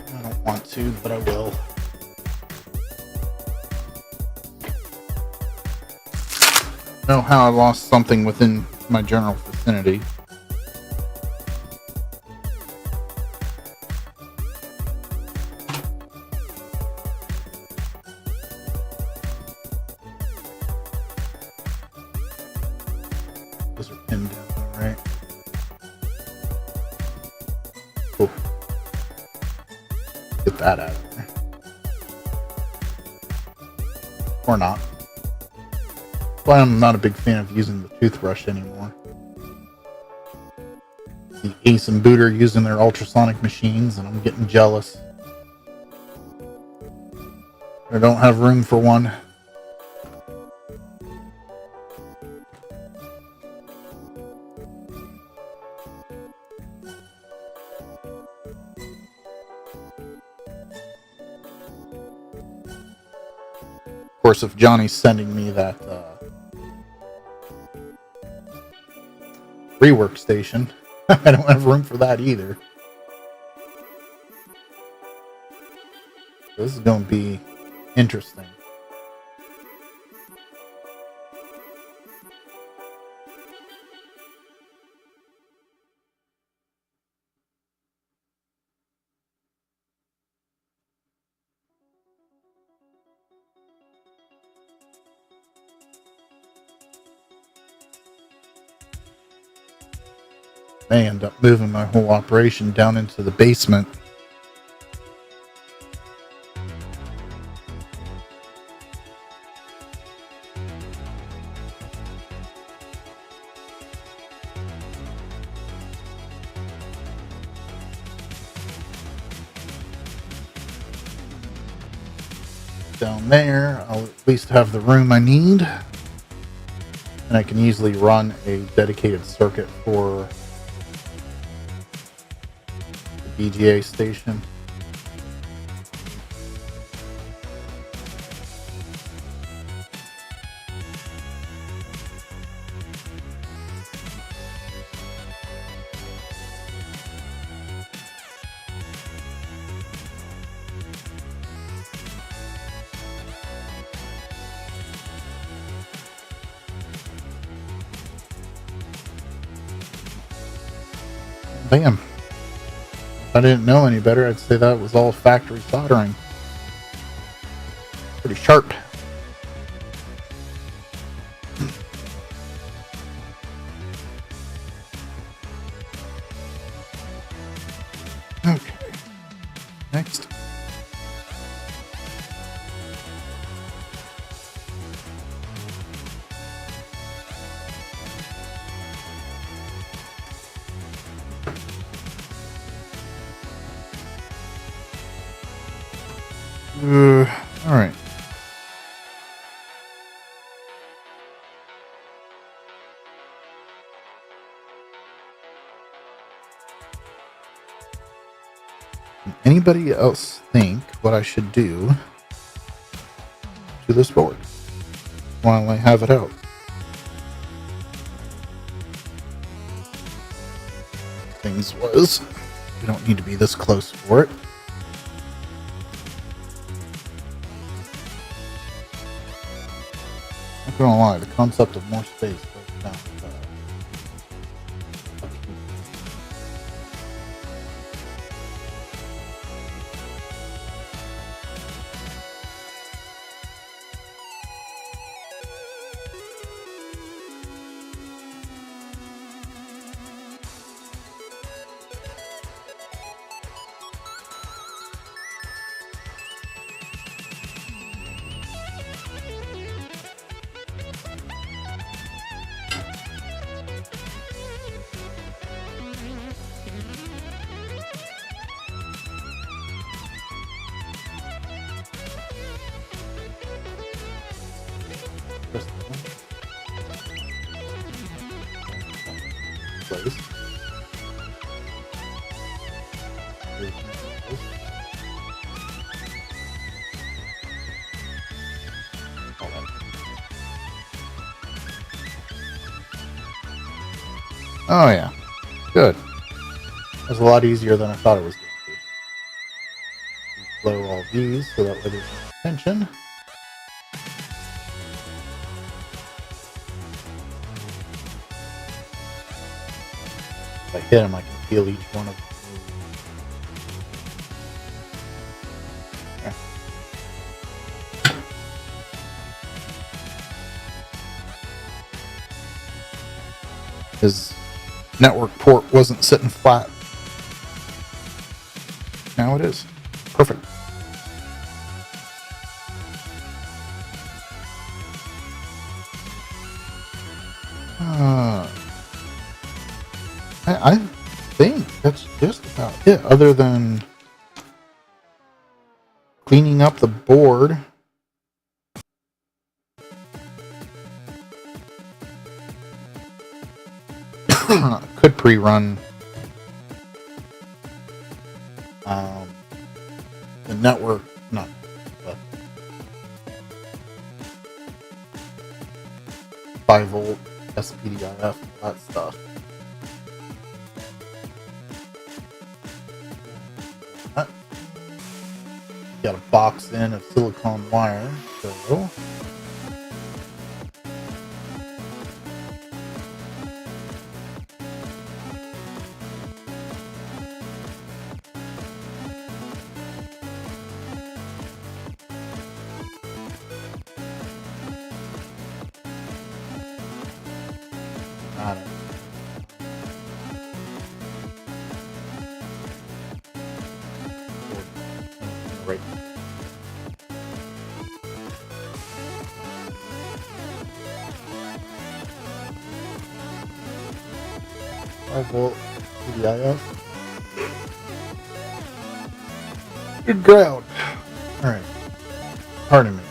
I don't want to, but I will. I know how I lost something within my general vicinity. Those are pinned down, right? Cool. Get that out of there. Or not. Well, I'm not a big fan of using the toothbrush anymore. The Ace and Boot are using their ultrasonic machines, and I'm getting jealous. I don't have room for one. Of course, if Johnny's sending me that rework station, I don't have room for that either. This is going to be interesting. May end up moving my whole operation down into the basement. Down there, I'll at least have the room I need. And I can easily run a dedicated circuit for the VGA station. Bam. If I didn't know any better, I'd say that was all factory soldering. Pretty sharp. Okay. Next. All right. Anybody else think what I should do to this board while I have it out? Things was, we don't need to be this close for it. Not gonna lie, the concept of more space does sound place. Oh yeah, good. It was a lot easier than I thought it was going to be. Blow all these so that way there's no tension. If I hit them, I can feel each one of them. His network port wasn't sitting flat. Now it is. Perfect. I think that's just about it, other than cleaning up the board. Could pre-run the network, not but 5-volt SPDIF, that stuff. Got a box in of silicone wire, so I don't know. Right. 5-volt PDIF. Good ground. Alright. Pardon me.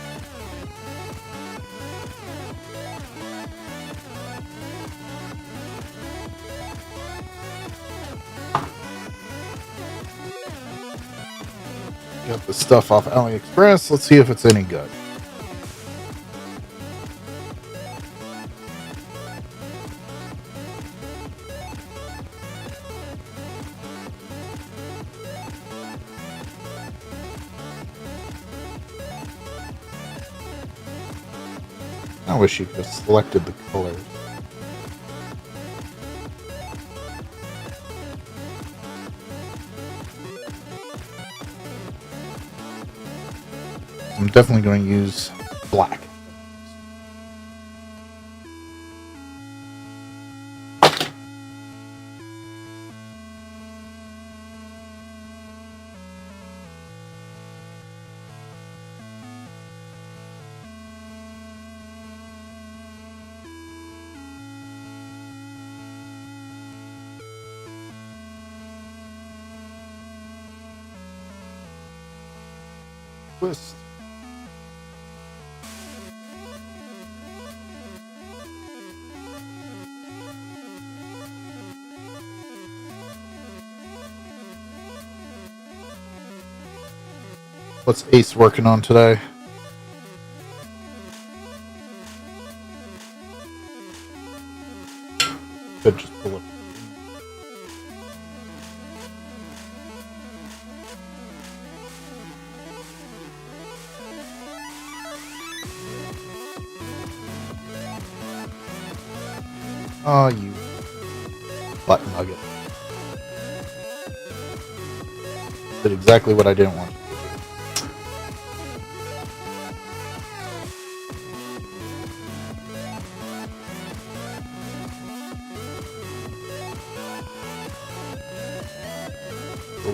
Got the stuff off AliExpress. Let's see if it's any good. I wish you could have selected the colors. I'm definitely going to use black. Twist. What's Ace working on today? Could just pull it. Oh, you butt nugget. Did exactly what I didn't want.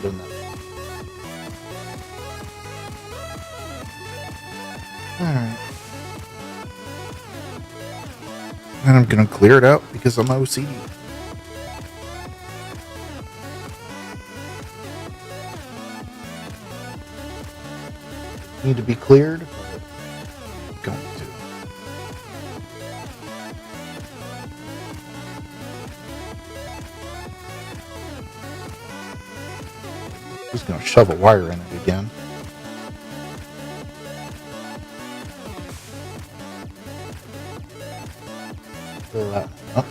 In that. Alright. And I'm gonna clear it out because I'm OCD. Need to be cleared, but going to. Just gonna shove a wire in it again. Fill that up.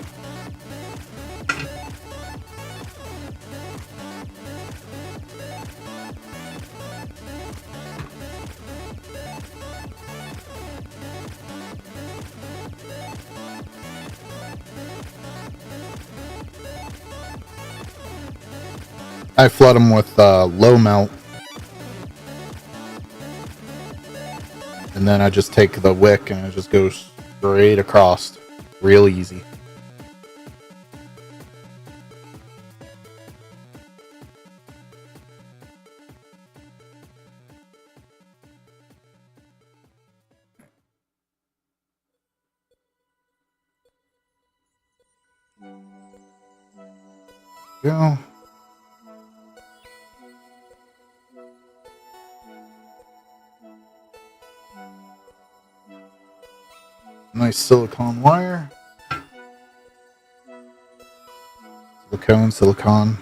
I flood them with low melt, and then I just take the wick and it just goes straight across, real easy. Go. Nice silicone wire. Silicone.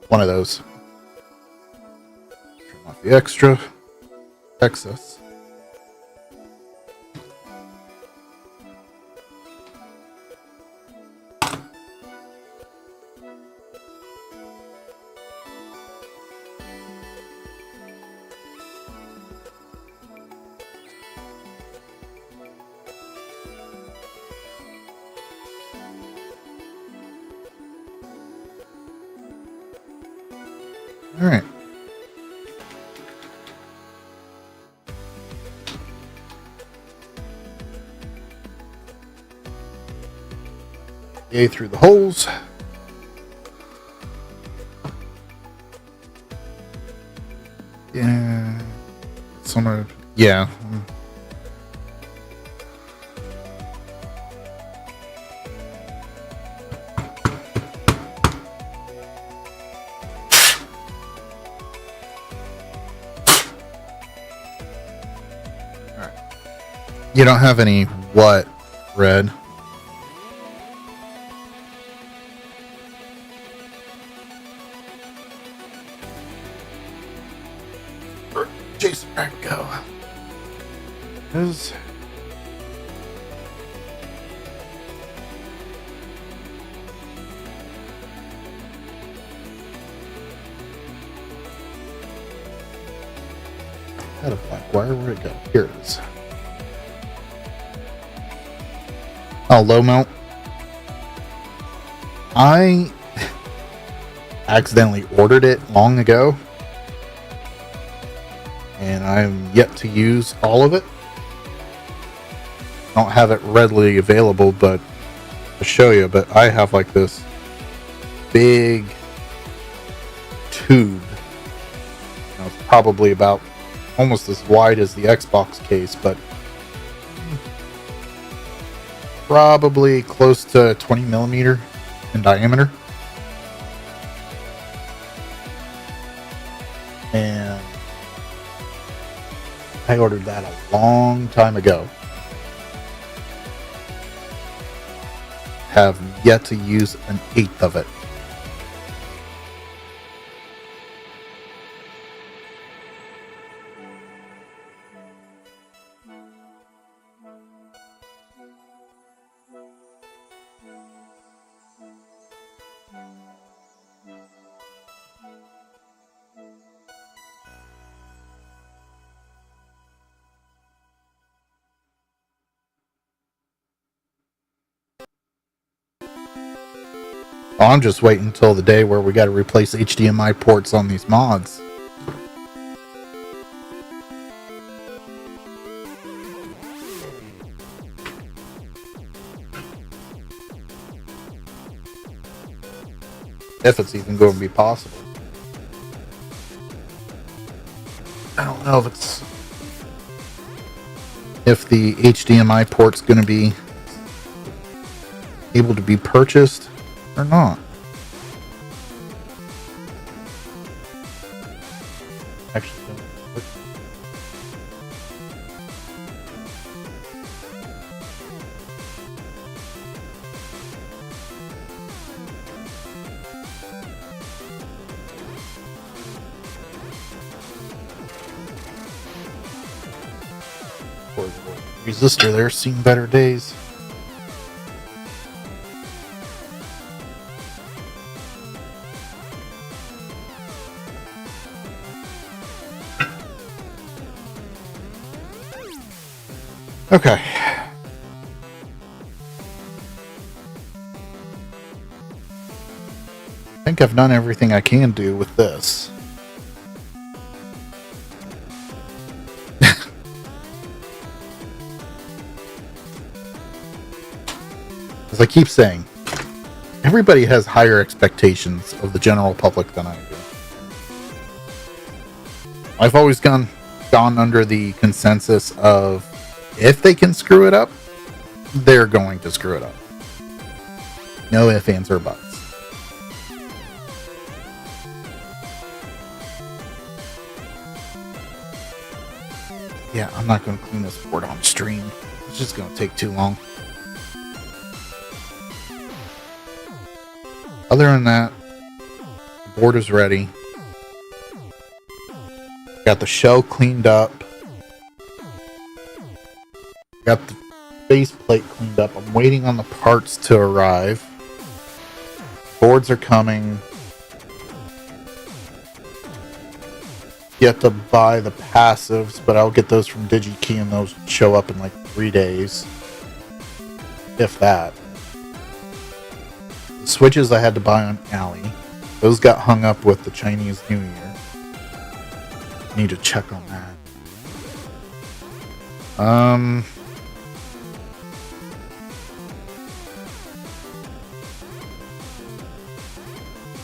One of those. Trim off the excess. All right. Yay through the holes. Yeah. Yeah. You don't have any what, Red? Jason, go. Is had a black wire. Where'd it go? Here it is. Oh, low melt. I accidentally ordered it long ago, and I'm yet to use all of it. I don't have it readily available, but I'll show you. But I have like this big tube. It's probably about almost as wide as the Xbox case, but probably close to 20 millimeter in diameter. And I ordered that a long time ago. Have yet to use an eighth of it. I'm just waiting until the day where we got to replace HDMI ports on these mods. If it's even going to be possible. I don't know if the HDMI port's going to be able to be purchased or not. Actually, resistor there, seen better days. Okay. I think I've done everything I can do with this. As I keep saying, everybody has higher expectations of the general public than I do. I've always gone under the consensus of if they can screw it up, they're going to screw it up. No ifs, ands, or buts. Yeah, I'm not going to clean this board on stream. It's just going to take too long. Other than that, the board is ready. Got the shell cleaned up. Got the faceplate cleaned up. I'm waiting on the parts to arrive. Boards are coming. Yet to buy the passives, but I'll get those from DigiKey and those show up in like 3 days. If that. The switches I had to buy on Ali. Those got hung up with the Chinese New Year. Need to check on that.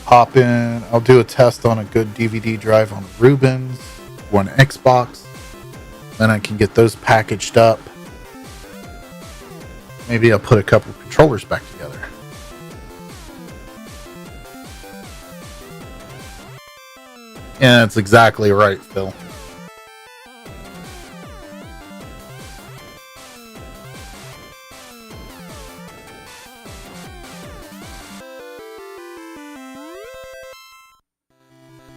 Hop in. I'll do a test on a good DVD drive on Rubens, one Xbox. Then I can get those packaged up. Maybe I'll put a couple of controllers back together. Yeah, that's exactly right, Phil.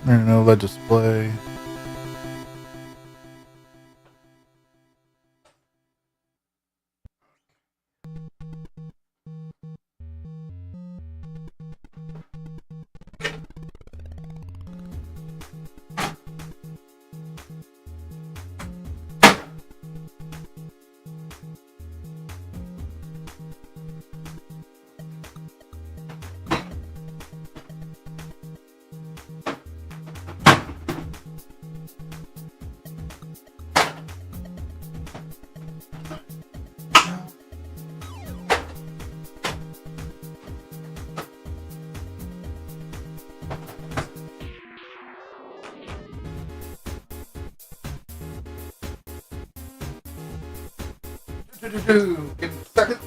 I don't know, the display. Give me a second.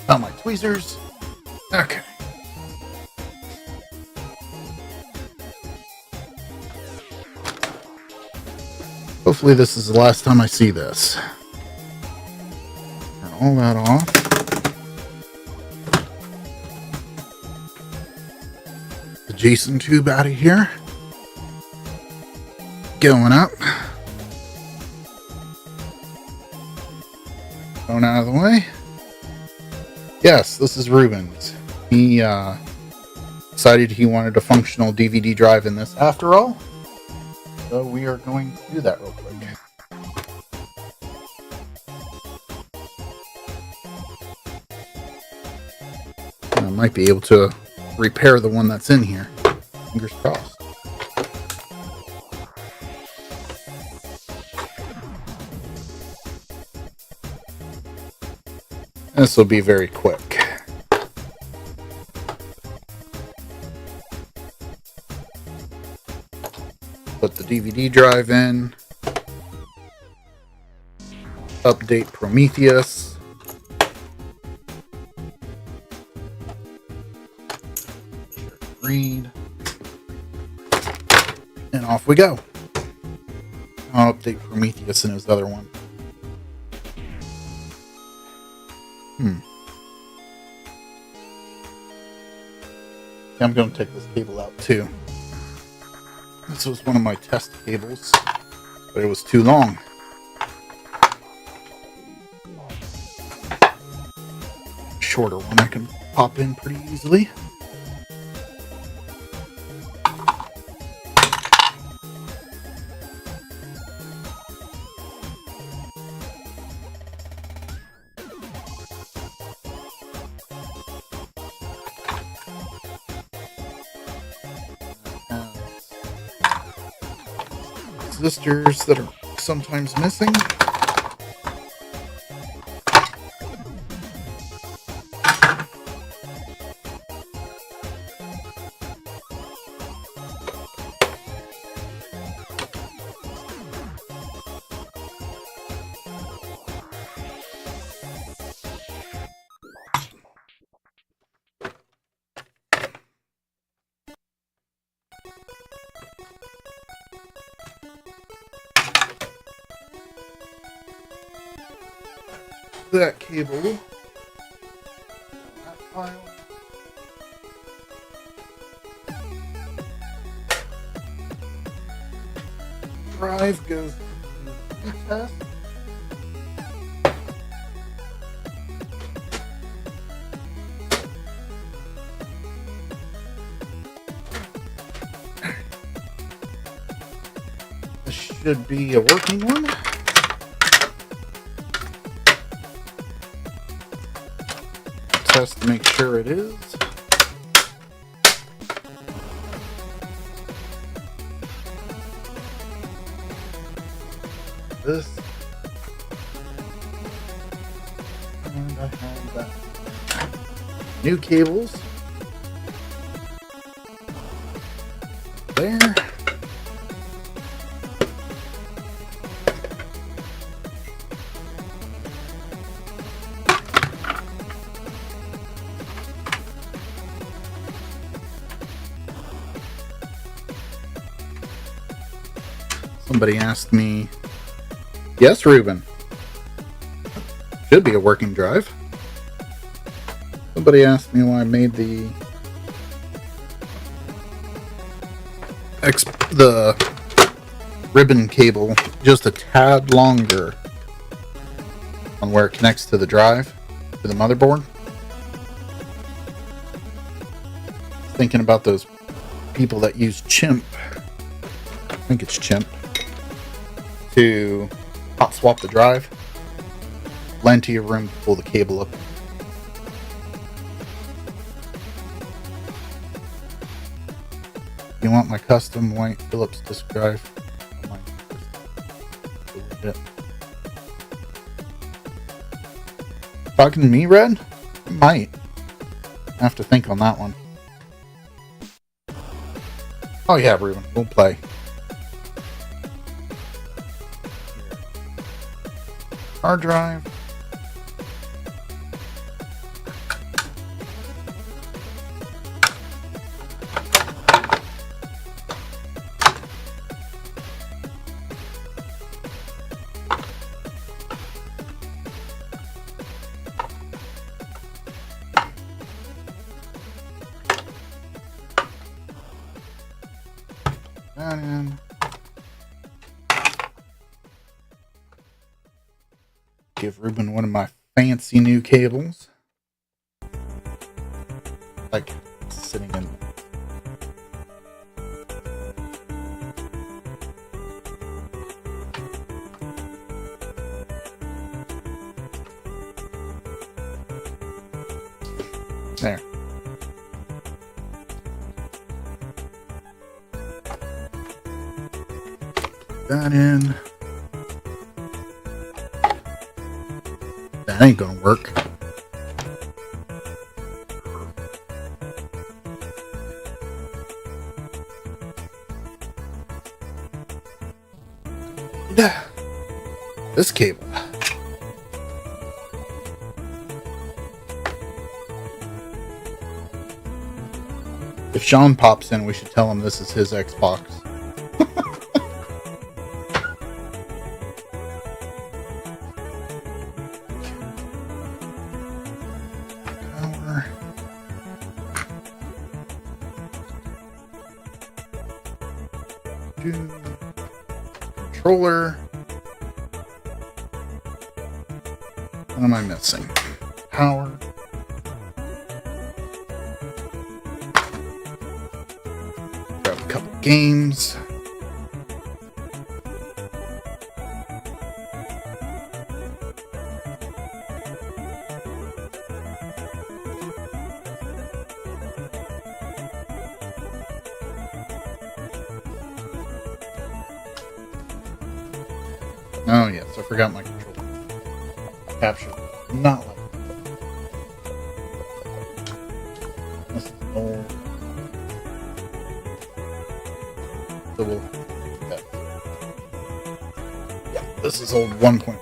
Found my tweezers. Okay. Hopefully this is the last time I see this. Turn all that off. The Jason tube out of here. Going up. Phone out of the way. Yes, this is Rubens. He decided he wanted a functional DVD drive in this after all. So we are going to do that real quick. I might be able to repair the one that's in here. Fingers crossed. This will be very quick. Put the DVD drive in. Update Prometheus. Read. And off we go. I'll update Prometheus in his other one. I'm going to take this cable out too. This was one of my test cables, but it was too long. Shorter one I can pop in pretty easily. Resistors that are sometimes missing. That cable. That file. Drive goes to test. This should be a working one. Test to make sure it is. This. And I have that. New cables. There. Somebody asked me, yes, Ruben, should be a working drive. Somebody asked me why I made the ribbon cable just a tad longer on where it connects to the drive, to the motherboard. Thinking about those people that use Chimp, I think it's Chimp, to hot swap the drive. Plenty of room to pull the cable up. You want my custom white Phillips disk drive? Talking to me, Red? I might have to think on that one. Oh yeah, Ruben, we'll play. Hard drive. That in. Give Ruben one of my fancy new cables. Like sitting in. There. That in. That ain't gonna work. This cable. If Sean pops in, we should tell him this is his Xbox. Controller. What am I missing? Power. Grab a couple games. Oh yes, I forgot my controller. Capture. Not like that. This is old. So we'll, yeah, this is old 1.0.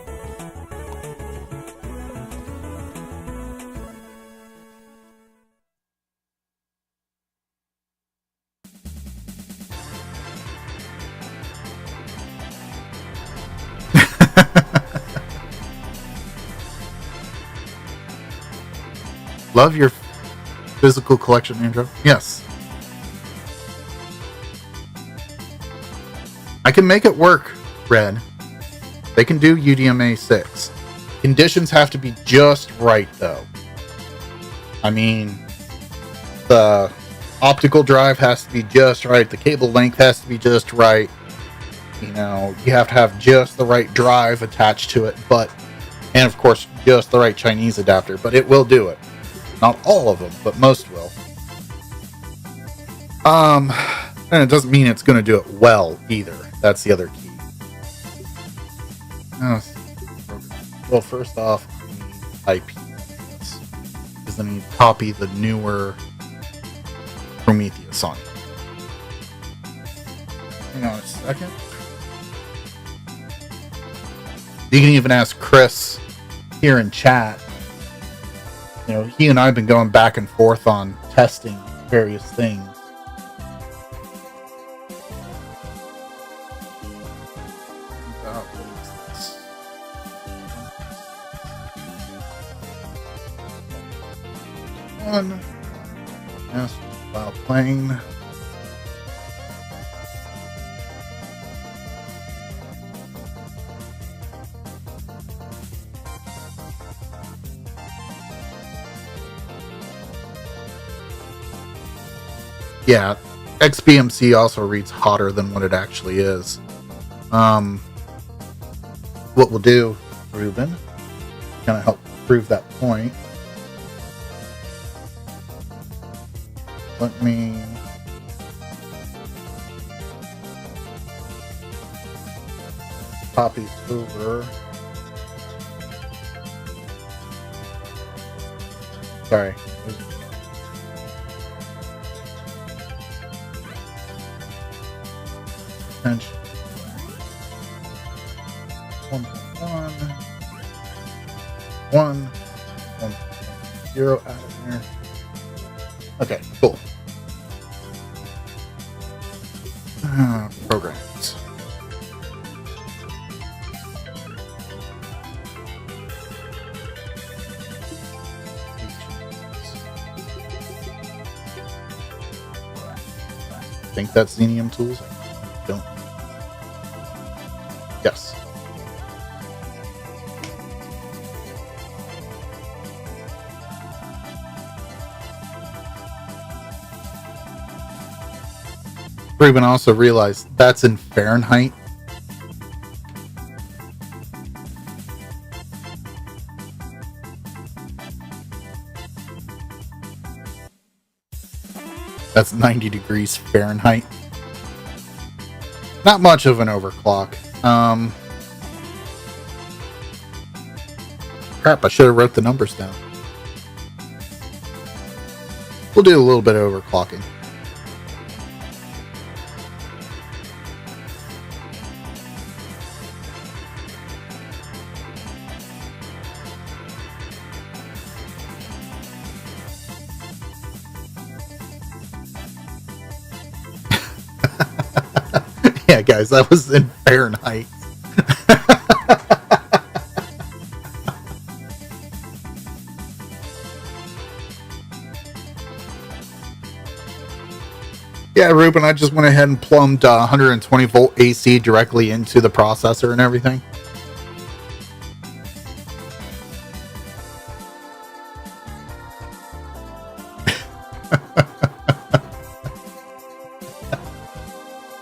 Love your physical collection, Andrew. Yes. I can make it work, Red. They can do UDMA 6. Conditions have to be just right, though. I mean, the optical drive has to be just right. The cable length has to be just right. You know, you have to have just the right drive attached to it, and of course, just the right Chinese adapter, but it will do it. Not all of them, but most will. And it doesn't mean it's going to do it well either. That's the other key. Well, first off, I need IP. Because then you copy the newer Prometheus on it. Hang on a second. You can even ask Chris here in chat. You know, he and I have been going back and forth on testing various things. One. Yes, while playing. Yeah, XBMC also reads hotter than what it actually is. What we'll do, Ruben, kind of help prove that point. Let me copy over. Sorry. Bench 1.1 1.0 out of here. Okay, cool. Programs. I think that's Xenium Tools. I don't. Yes. Ruben also realized that's in Fahrenheit. That's 90 degrees Fahrenheit. Not much of an overclock. Crap, I should have wrote the numbers down. We'll do a little bit of overclocking. Yeah, guys, that was in Fahrenheit. Yeah, Ruben, I just went ahead and plumbed 120 volt AC directly into the processor and everything.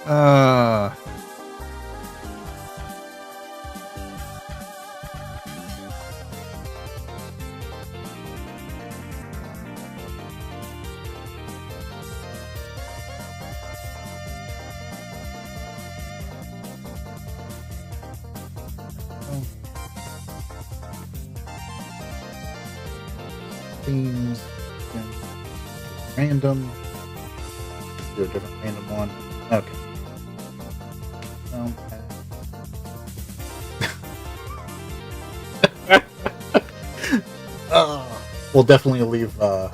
uh, themes, random. Let's do a different random one. Okay. We'll definitely leave flat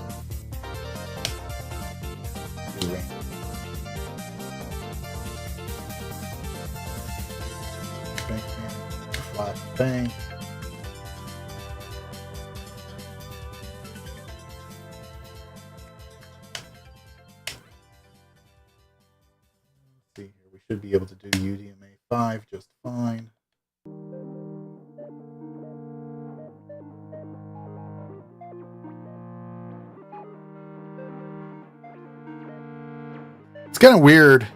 thing. Let's see here. We should be able to do UDMA 5 just fine. It's kind of weird,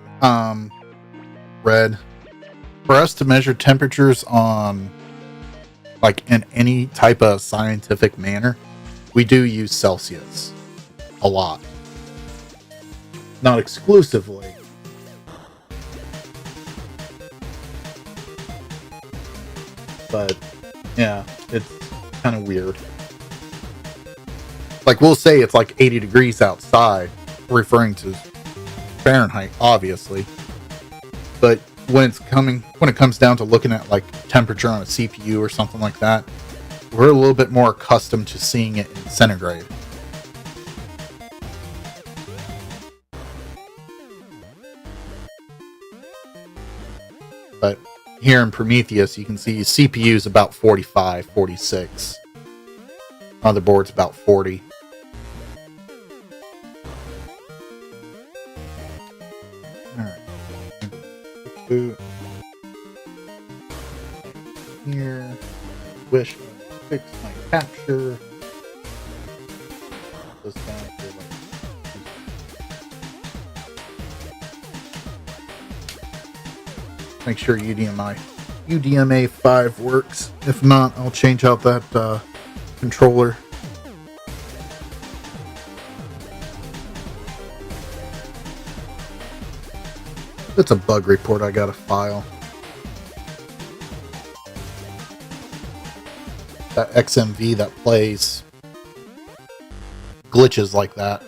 Red, for us to measure temperatures on, like, in any type of scientific manner. We do use Celsius a lot. Not exclusively. But, yeah, it's kind of weird. Like, we'll say it's like 80 degrees outside, referring to Fahrenheit, obviously. But when it comes down to looking at like temperature on a CPU or something like that, we're a little bit more accustomed to seeing it in centigrade. But here in Prometheus, you can see CPU is about 45, 46. Motherboard's about 40. Here, wish fix my capture. This down here. Make sure UDMA 5 works. If not, I'll change out that controller. It's a bug report I gotta file. That XMV that plays glitches like that,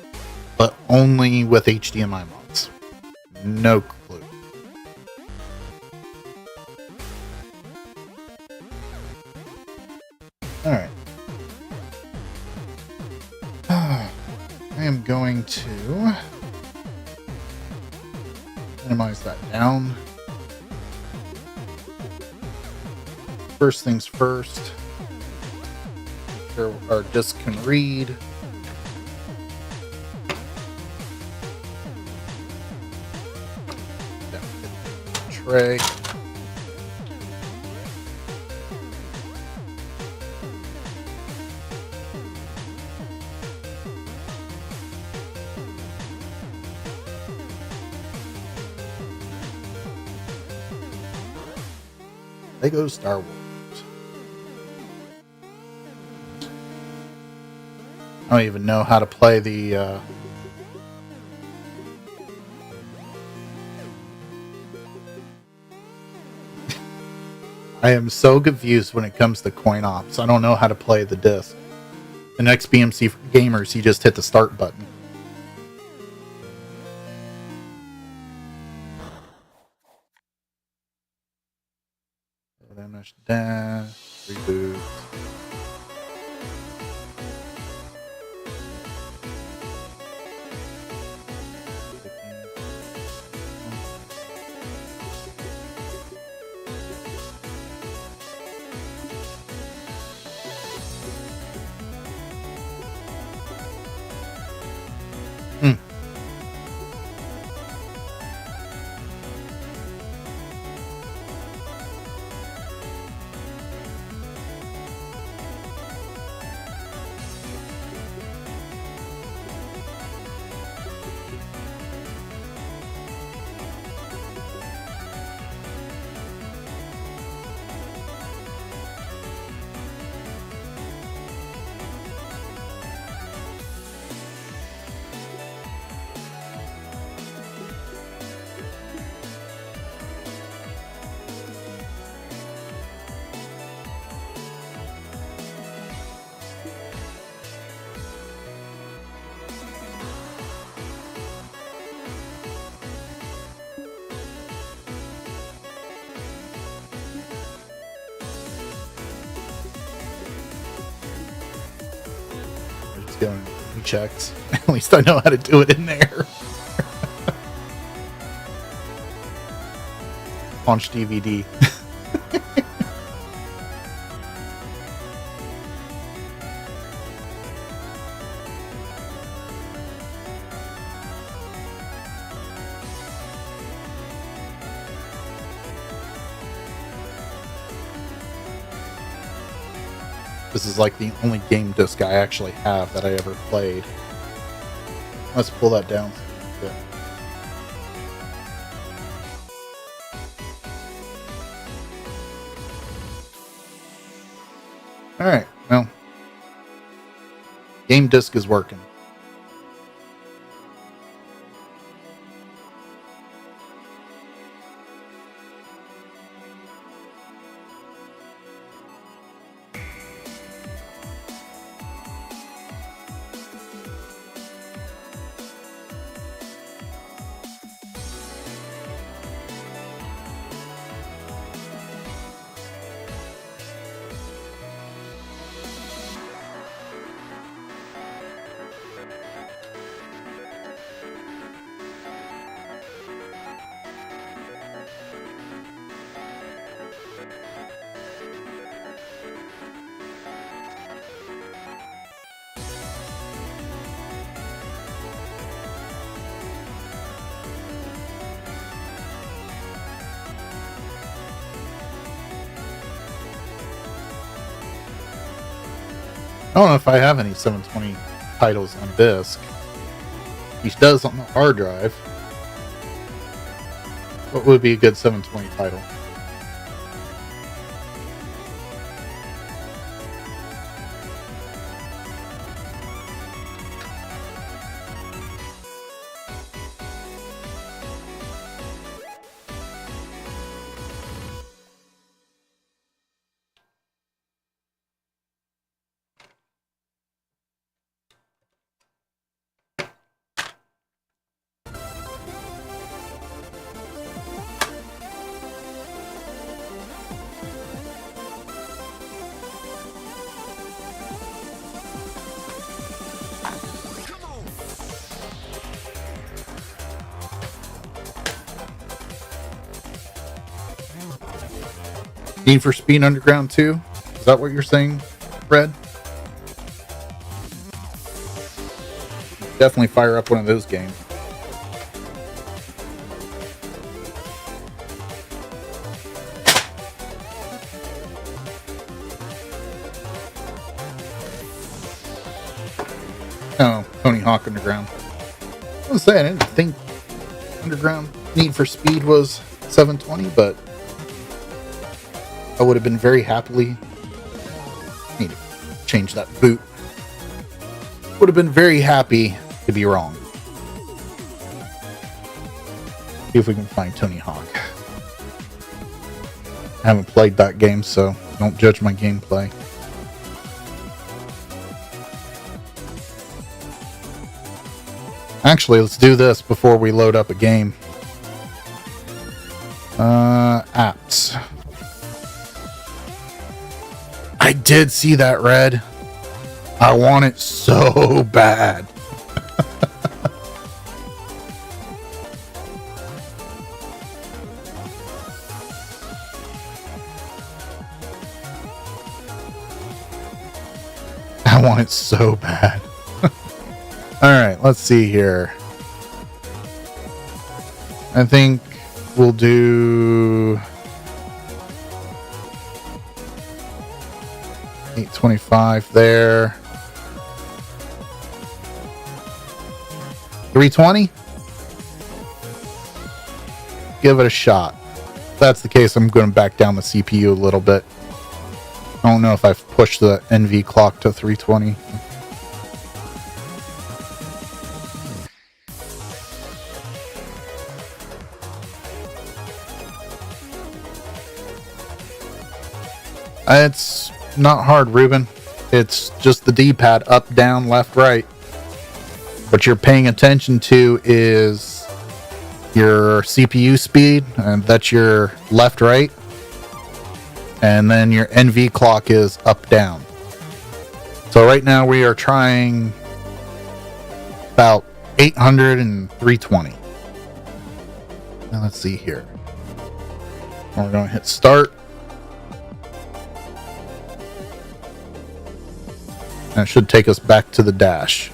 but only with HDMI mods. No clue. Alright. I am going to minimize that down. First things first. Make sure our disk can read. Tray. Lego Star Wars. I don't even know how to play the I am so confused when it comes to coin ops. I don't know how to play the disc. In XBMC for gamers, you just hit the start button. Dash, reboot. Let's go and checked. At least I know how to do it in there. Launch DVD. This is like the only game disc I actually have that I ever played. Let's pull that down. Yeah. Alright, well. Game disc is working. I don't know if I have any 720 titles on disc. He does on the hard drive. What would be a good 720 title? Need for Speed Underground 2? Is that what you're saying, Fred? Definitely fire up one of those games. Oh, Tony Hawk Underground. I was saying, I didn't think Underground Need for Speed was 720, but I would have been very happily. Need to change that boot. Would have been very happy to be wrong. See if we can find Tony Hawk. I haven't played that game, so don't judge my gameplay. Actually, let's do this before we load up a game. Apps. I did see that, Red. I want it so bad. I want it so bad. Alright, let's see here. I think we'll do 825 there. 320? Give it a shot. If that's the case, I'm going to back down the CPU a little bit. I don't know if I've pushed the NV clock to 320. It's not hard, Ruben. It's just the D-pad, up, down, left, right. What you're paying attention to is your CPU speed, and that's your left, right. And then your NV clock is up, down. So right now we are trying About 800 and 320. Now let's see here. We're going to hit start. And it should take us back to the dash.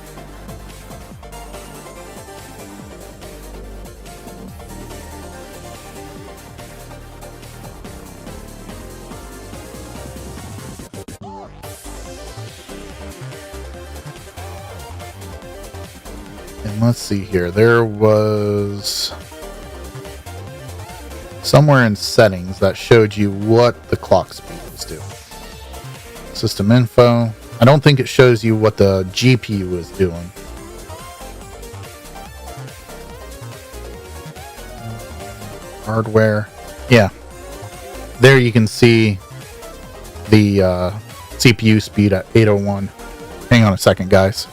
And let's see here. There was somewhere in settings that showed you what the clock speed was doing. System info. I don't think it shows you what the GPU is doing. Hardware. Yeah. There you can see the CPU speed at 801. Hang on a second, guys.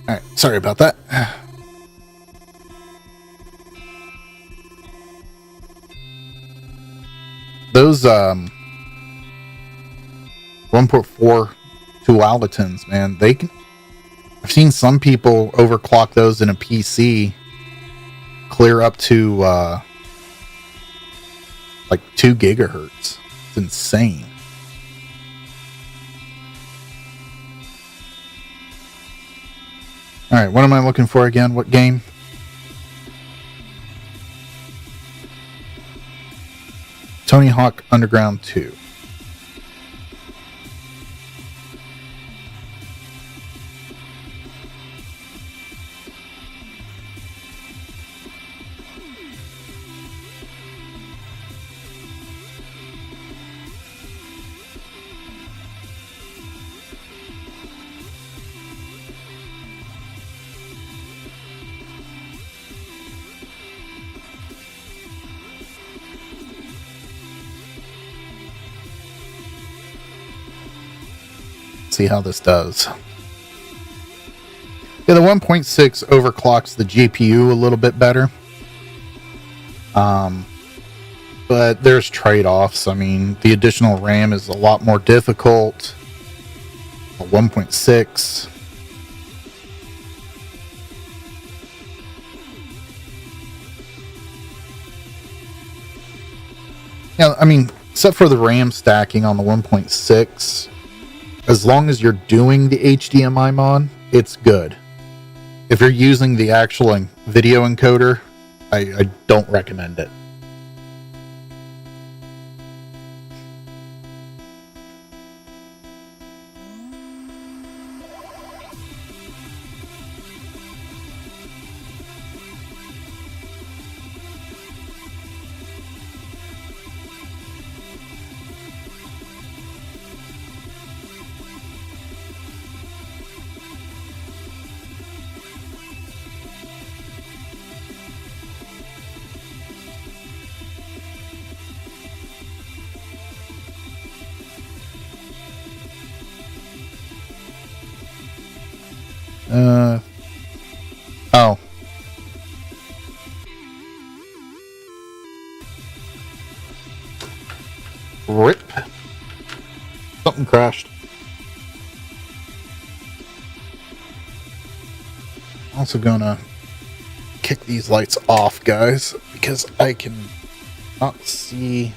Alright, sorry about that. Those 1.4 dualitins, man, they can. I've seen some people overclock those in a PC, clear up to like 2 gigahertz. It's insane. All right, what am I looking for again? What game? Tony Hawk Underground 2. See how this does. Yeah, the 1.6 overclocks the GPU a little bit better. But there's trade-offs. I mean, the additional RAM is a lot more difficult. A 1.6. Yeah, I mean, except for the RAM stacking on the 1.6, as long as you're doing the HDMI mod, it's good. If you're using the actual video encoder, I don't recommend it. Oh. RIP. Something crashed. Also gonna kick these lights off, guys, because I can not see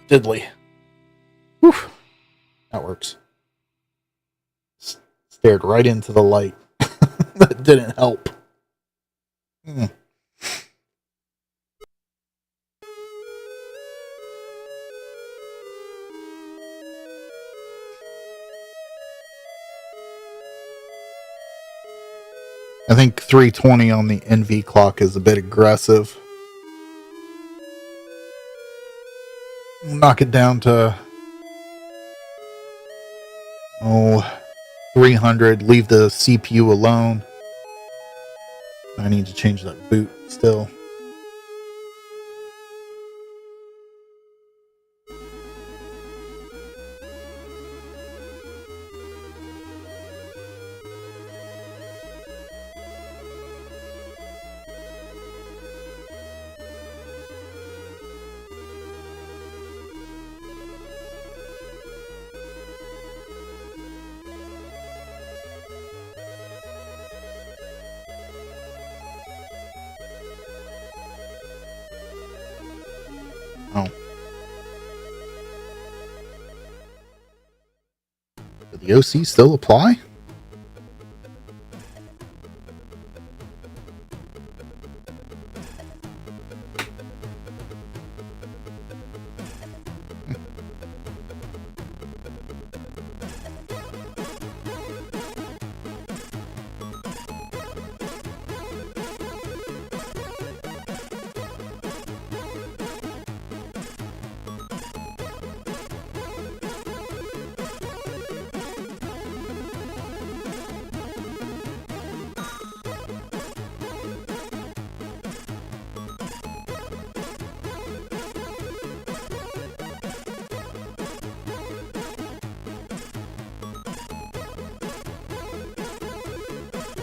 diddly. Whew. That works. Stared right into the light. That didn't help. I think 320 on the NV clock is a bit aggressive. We'll knock it down to 300. Leave the CPU alone. I need to change that boot still. Oh. Did the OC still apply?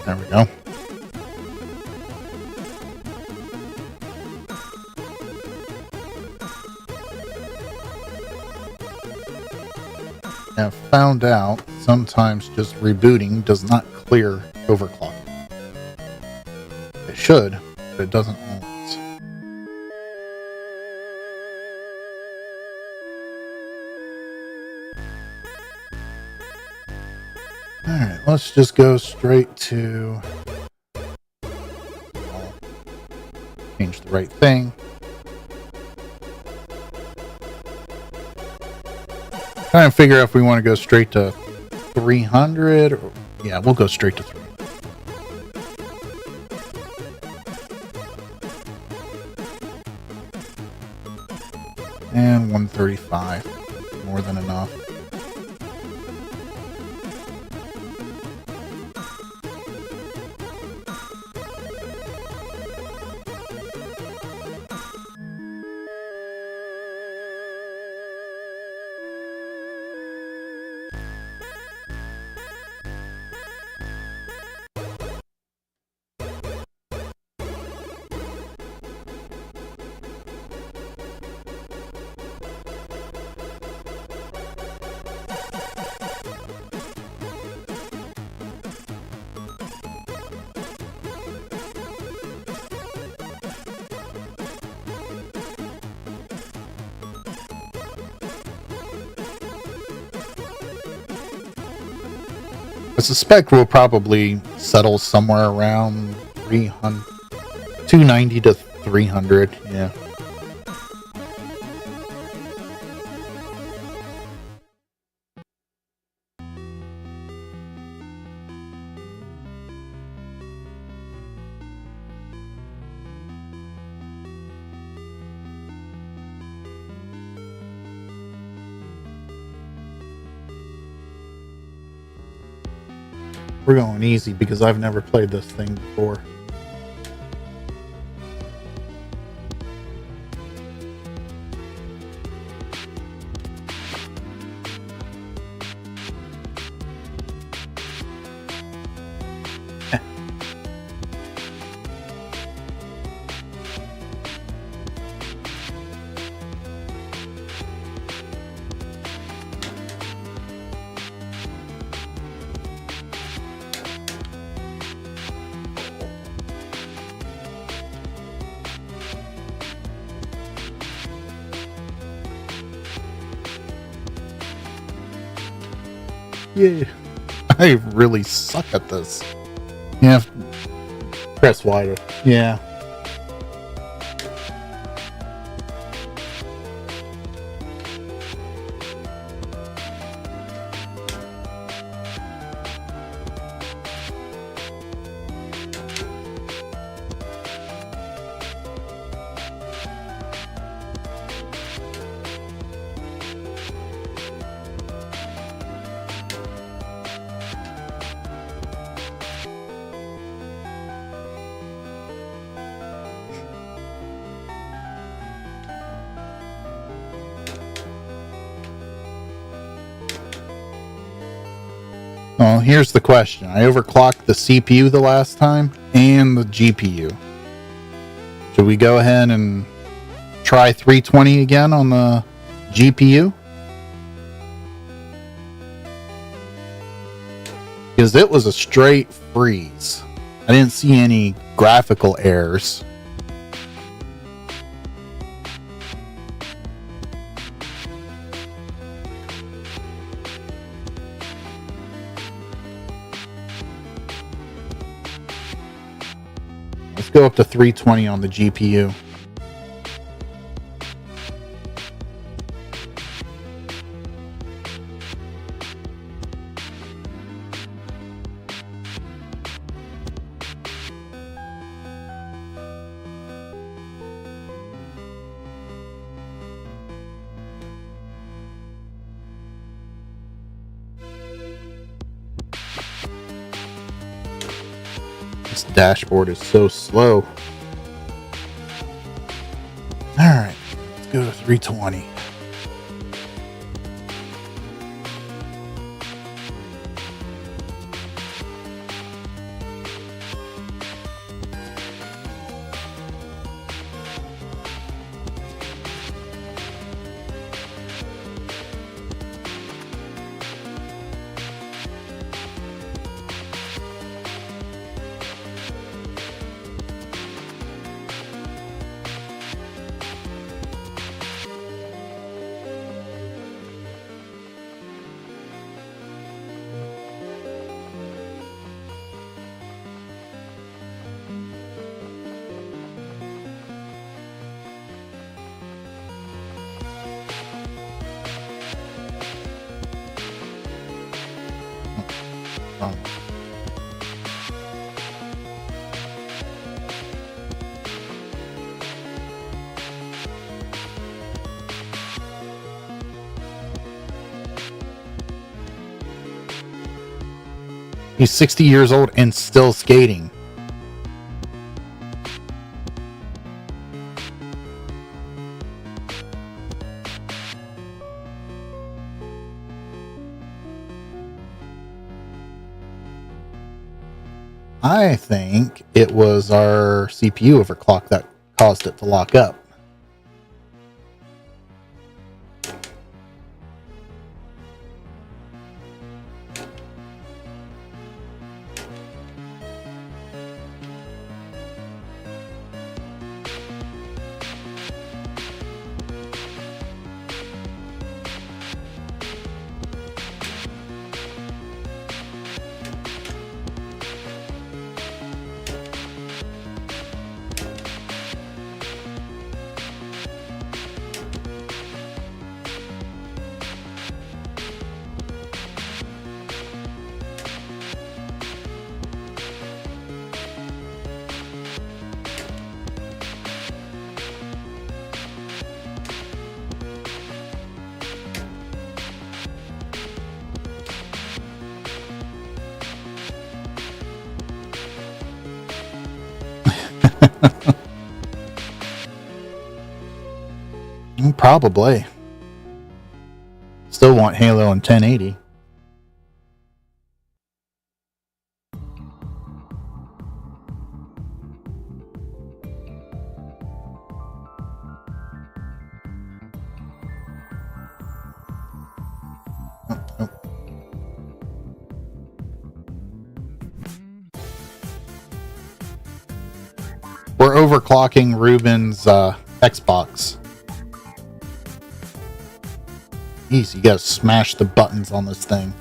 There we go. I've found out sometimes just rebooting does not clear overclocking. It should, but it doesn't always. Alright, let's just go straight to... I'll change the right thing. Trying to figure out if we want to go straight to 300 or, yeah, we'll go straight to 300. And 135, more than enough. I suspect we'll probably settle somewhere around 300, 290 to 300, yeah. We're going easy because I've never played this thing before. Yeah, I really suck at this. Yeah, press wider. Yeah. Well, here's the question. I overclocked the CPU the last time and the GPU. Should we go ahead and try 320 again on the GPU? Because it was a straight freeze. I didn't see any graphical errors. Let's go up to 320 on the GPU. This dashboard is so slow. Alright, let's go to 320. Oh. He's 60 years old and still skating. I think it was our CPU overclock that caused it to lock up. Probably. Still want Halo in 1080. We're overclocking Ruben's Xbox. Jeez, you gotta smash the buttons on this thing.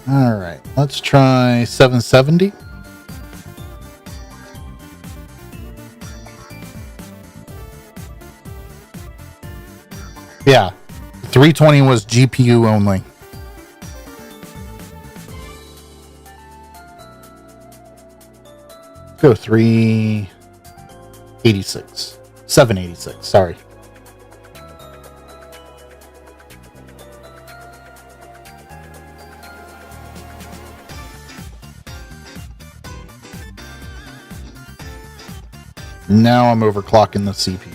Alright, let's try 770. Yeah, 320 was GPU only. Go 386. 786, sorry. Now I'm overclocking the CPU.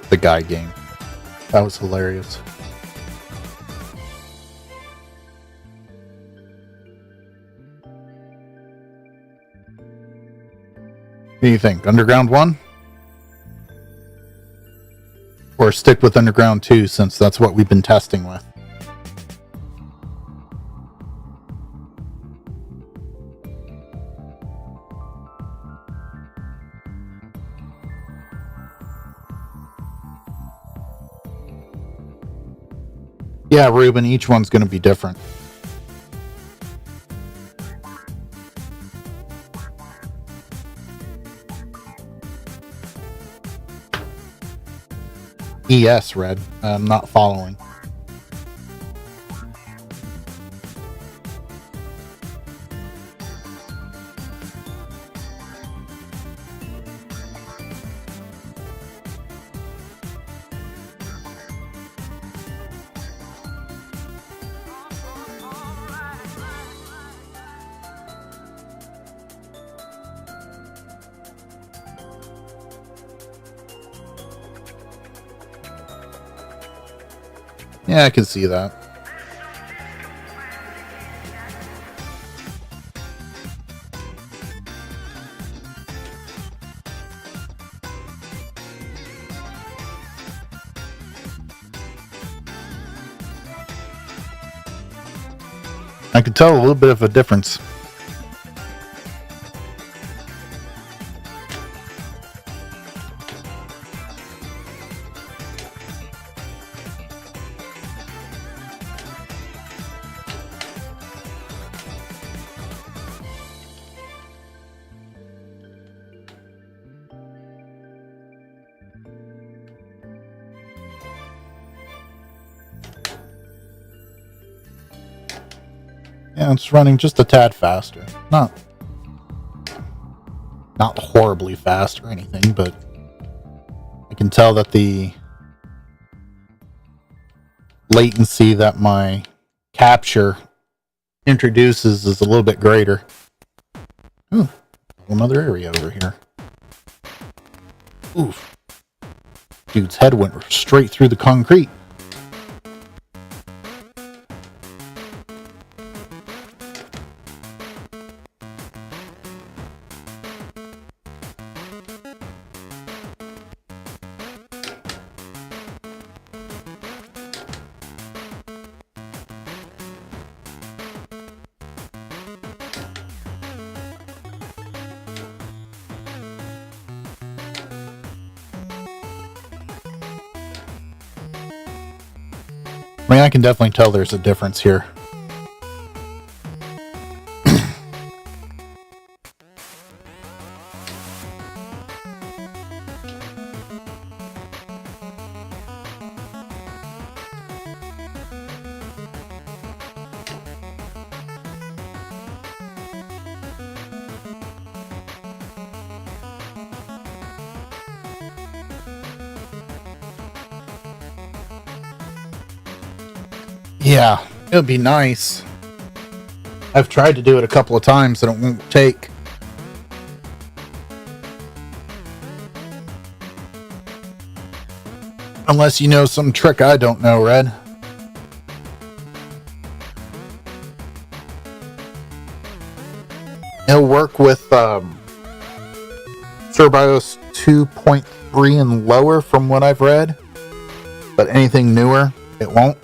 The guy game. That was hilarious. What do you think? Underground 1? Or stick with Underground 2 since that's what we've been testing with? Yeah, Ruben, each one's going to be different. ES, Red. I'm not following. Yeah, I can see that. I can tell a little bit of a difference. Yeah, it's running just a tad faster. Not horribly fast or anything, but I can tell that the latency that my capture introduces is a little bit greater. Ooh, another area over here. Oof. Dude's head went straight through the concrete. I mean, I can definitely tell there's a difference here. Yeah, it would be nice. I've tried to do it a couple of times and it won't take. Unless you know some trick I don't know, Red. It'll work with SirBIOS 2.3 and lower from what I've read. But anything newer, it won't.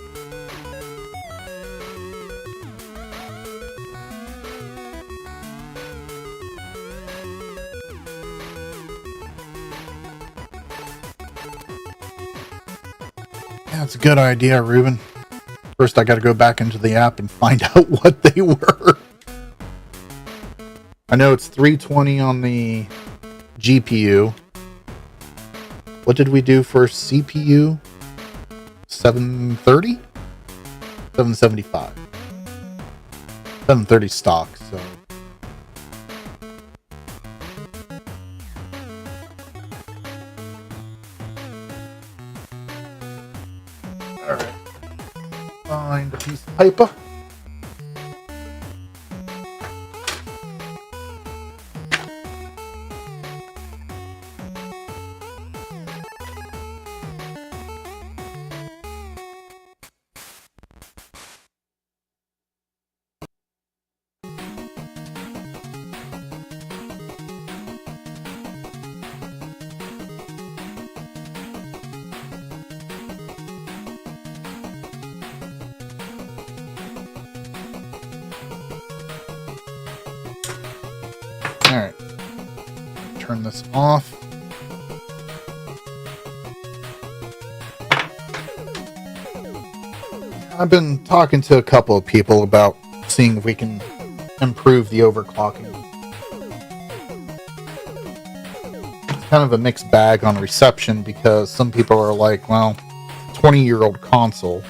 That's a good idea, Ruben. First, I got to go back into the app and find out what they were. I know it's 320 on the GPU. What did we do for CPU? 730? 775. 730 stock, so. Alright. Find a piece of paper. Alright. Turn this off. I've been talking to a couple of people about seeing if we can improve the overclocking. It's kind of a mixed bag on reception because some people are like, well, 20-year-old console,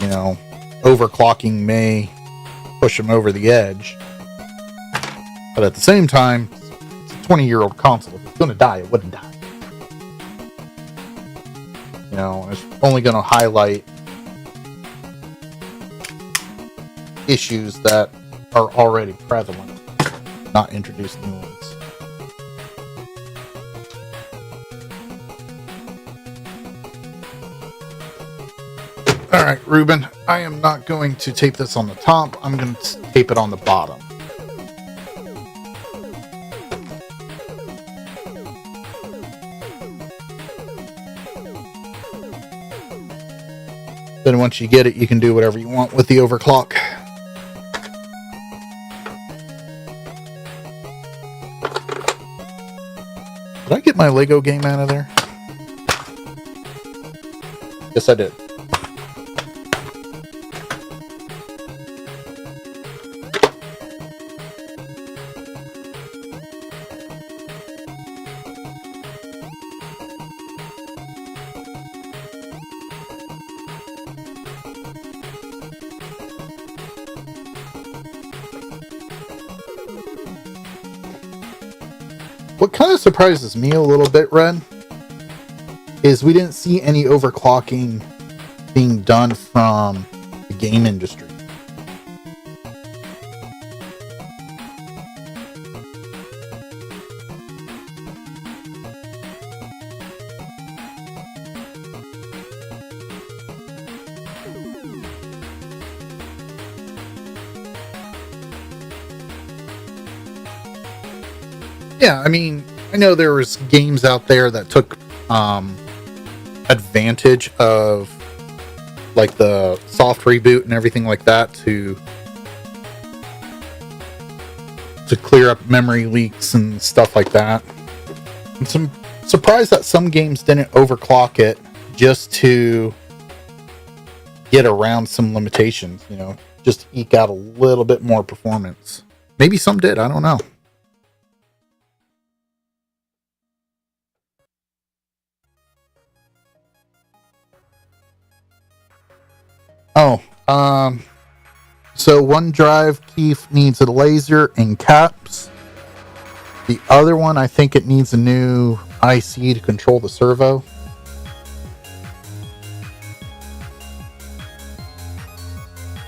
you know, overclocking may push them over the edge. But at the same time, it's a 20-year-old console. If it's going to die, it wouldn't die. You know, it's only going to highlight issues that are already prevalent, not introduce new ones. Alright, Ruben, I am not going to tape this on the top. I'm going to tape it on the bottom. Then once you get it, you can do whatever you want with the overclock. Did I get my Lego game out of there? Yes, I did. What kind of surprises me a little bit, Red, is we didn't see any overclocking being done from the game industry. Yeah, I mean, I know there was games out there that took advantage of like the soft reboot and everything like that to clear up memory leaks and stuff like that. I'm surprised that some games didn't overclock it just to get around some limitations, you know, just eke out a little bit more performance. Maybe some did, I don't know. Oh, so one drive, Keith, needs a laser and caps. The other one, I think it needs a new IC to control the servo.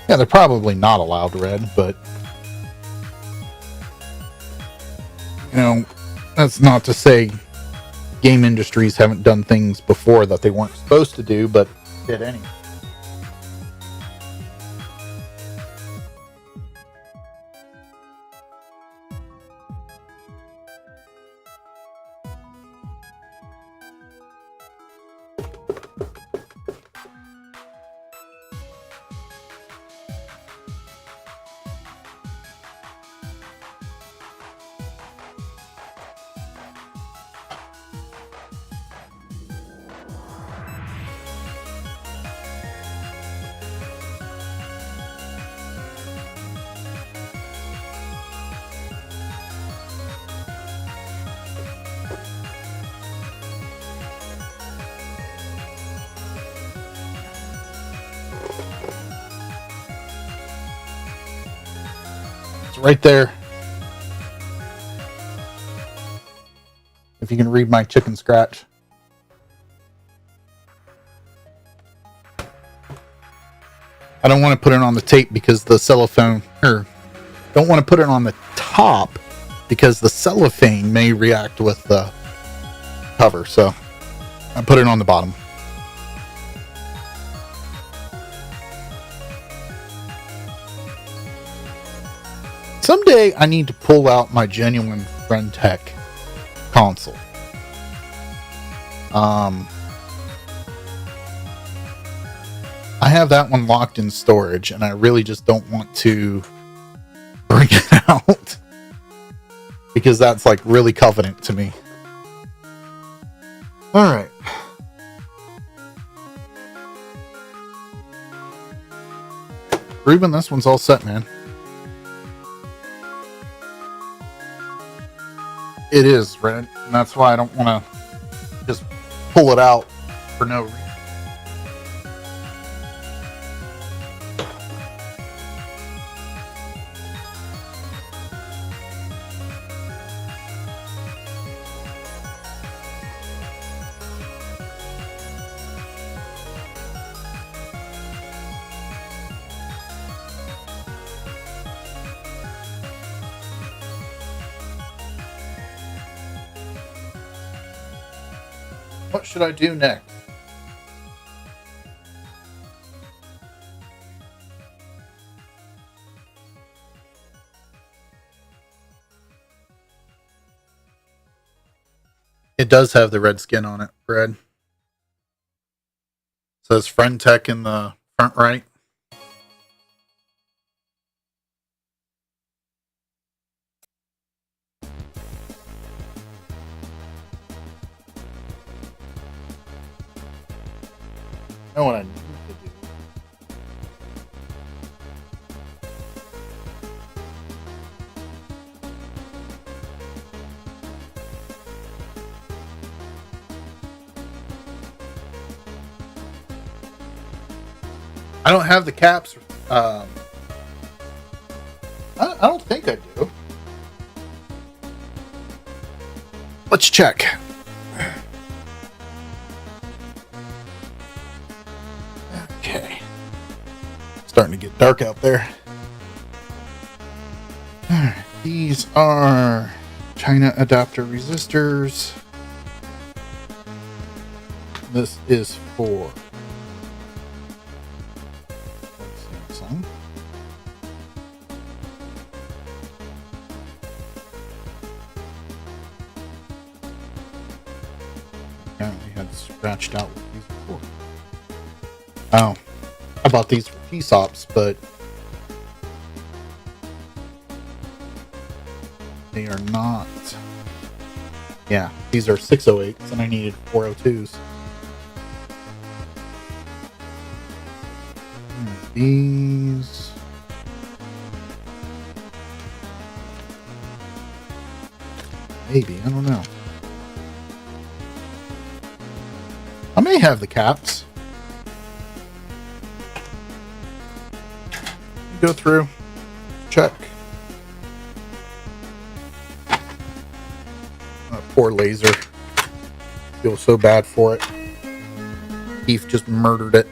Yeah, they're probably not allowed, Red, but you know, that's not to say game industries haven't done things before that they weren't supposed to do, but did anyway. Right there. If you can read my chicken scratch. I don't want to put it on the tape because the cellophane, or don't want to put it on the top because the cellophane may react with the cover. So I put it on the bottom. Someday I need to pull out my genuine Friendtech console. I have that one locked in storage, and I really just don't want to bring it out. because that's like really covenant to me. All right. Ruben, this one's all set, man. It is, Red, and that's why I don't want to just pull it out for no reason. What should I do next? It does have the red skin on it, Fred. Says Friend Tech in the front right. Know what I need to do. I don't have the caps. I don't think I do. Let's check. Okay. Starting to get dark out there. Alright, these are China adapter resistors. This is for Samsung. Apparently had scratched out with these before. Oh, I bought these for PSOPs, but they are not. Yeah, these are 608s, and I needed 402s. These. Maybe, I don't know. I may have the caps. Go through, check. Poor laser. Feel so bad for it. Keith just murdered it.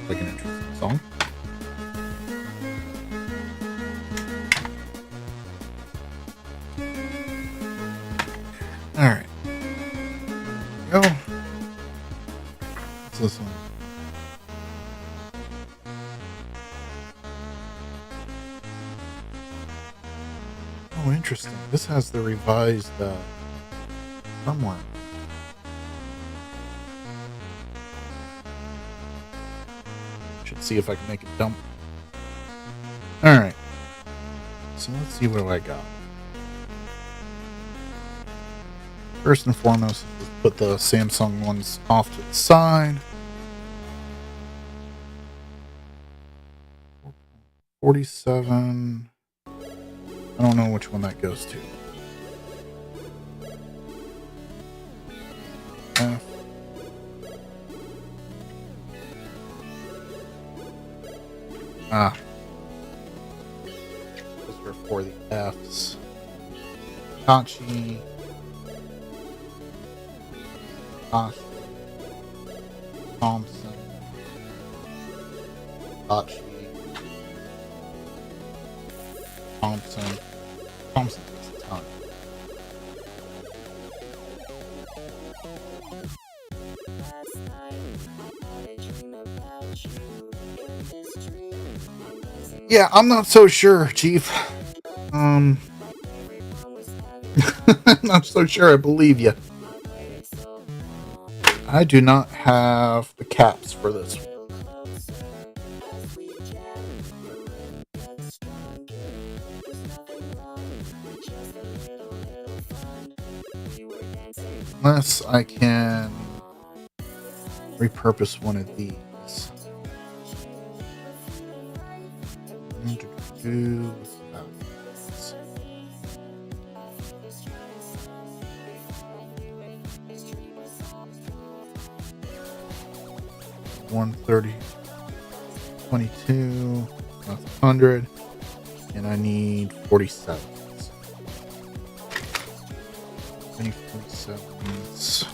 Like an interesting song. Alright. Go. What's this one? Oh, interesting. This has the revised firmware. Should see if I can make it dump. Alright. So let's see what I got. First and foremost, let's put the Samsung ones off to the side. 47. I don't know which one that goes to. F. Ah. Those are for the Fs. Hitachi. Hitachi. Thompson. Hitachi. Thompson. Thompson takes a ton. Yeah, I'm not so sure, Chief. I'm not so sure I believe you. I do not have the caps for this one. Unless I can repurpose one of these. Do 130, 22, 100, and I need 47. 47s.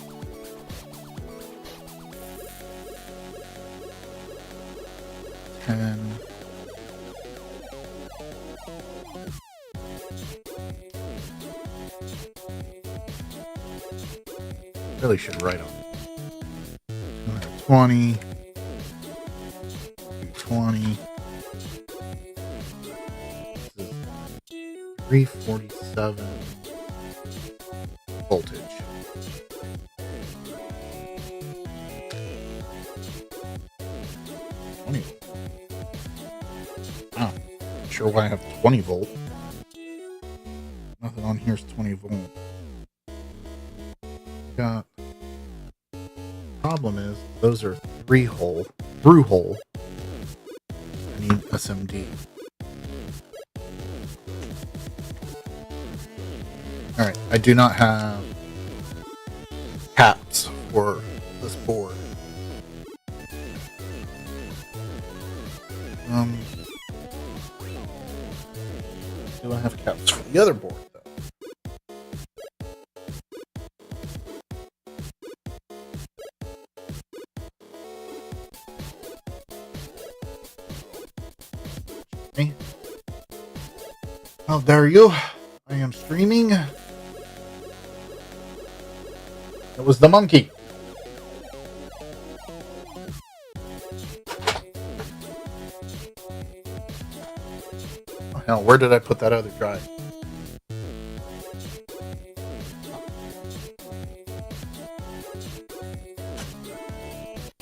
Really should write on 20, 220. This is 347 voltage. Oh, not sure why I have 20 volt. Nothing on here is 20 volt. Got. Problem is, those are through hole. I need SMD. Alright, I do not have caps for this board. Do I have caps for the other board, though? Okay. How dare you? I am streaming. It was the monkey. Oh, hell, where did I put that other guy?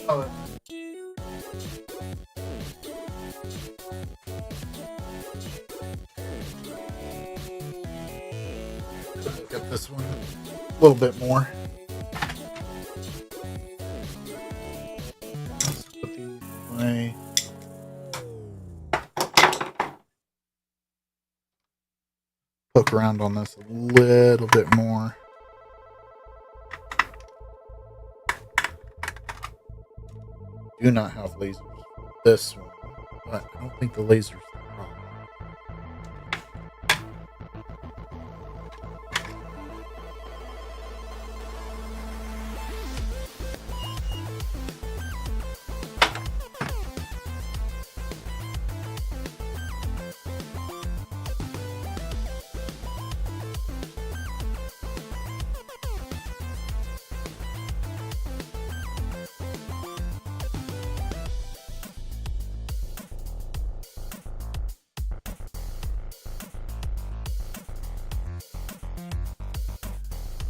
Oh. Get this one a little bit more. Let's put these away. Poke around on this a little bit more. Do not have lasers for this one, but I don't think the lasers are the problem.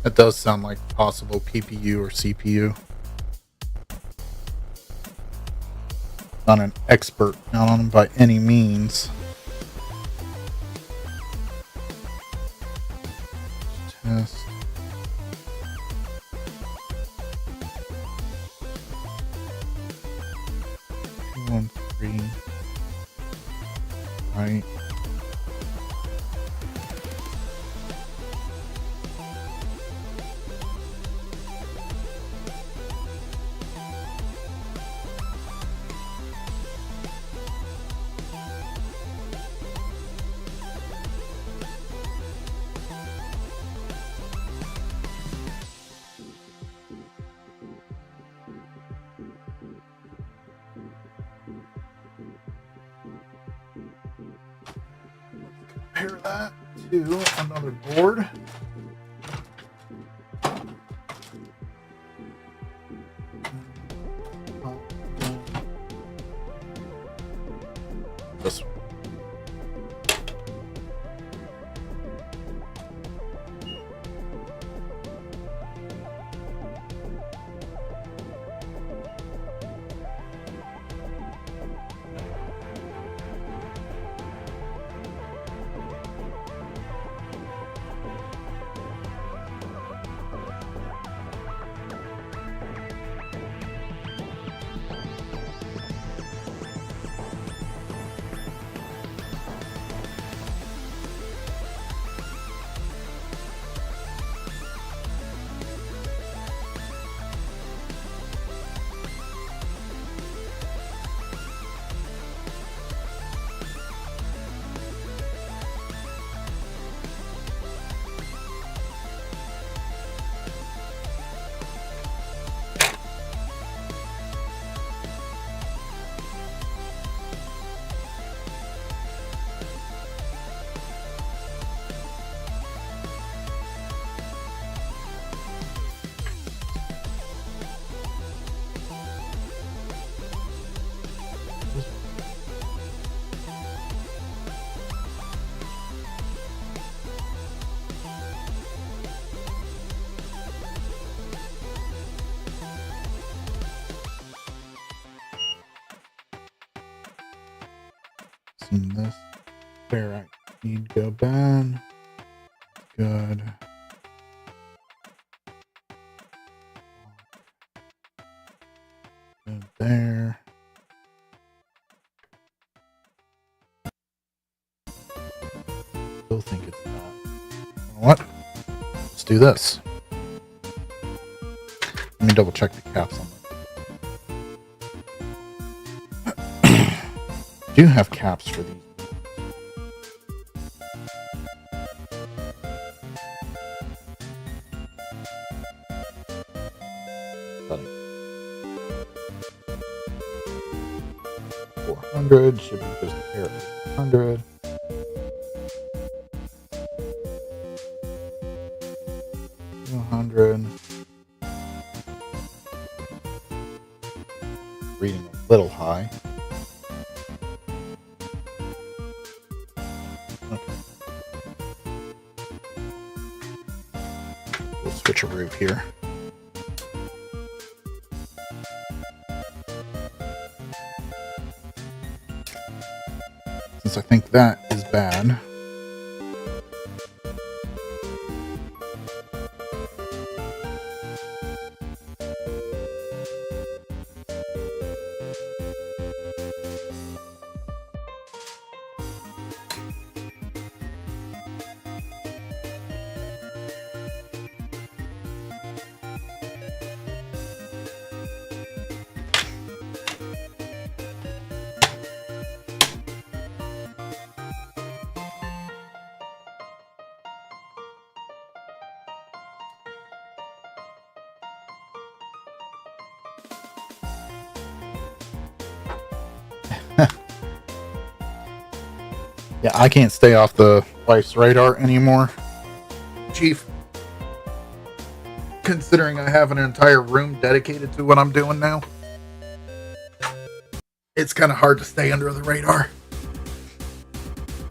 That does sound like possible PPU or CPU. Not an expert out on them by any means. Test. One, three. Right. Compare that to another board. This one. And this pair need to go bad. Good. Good there. Still think it's not. You know what? Let's do this. Let me double check the caps on that. Do have caps for these. Setting 400 should be just a pair of 100. 200. Reading a little high. Okay. We'll switch a route here. Since I think that is bad. Yeah, I can't stay off the wife's radar anymore, Chief. Considering I have an entire room dedicated to what I'm doing now, it's kind of hard to stay under the radar.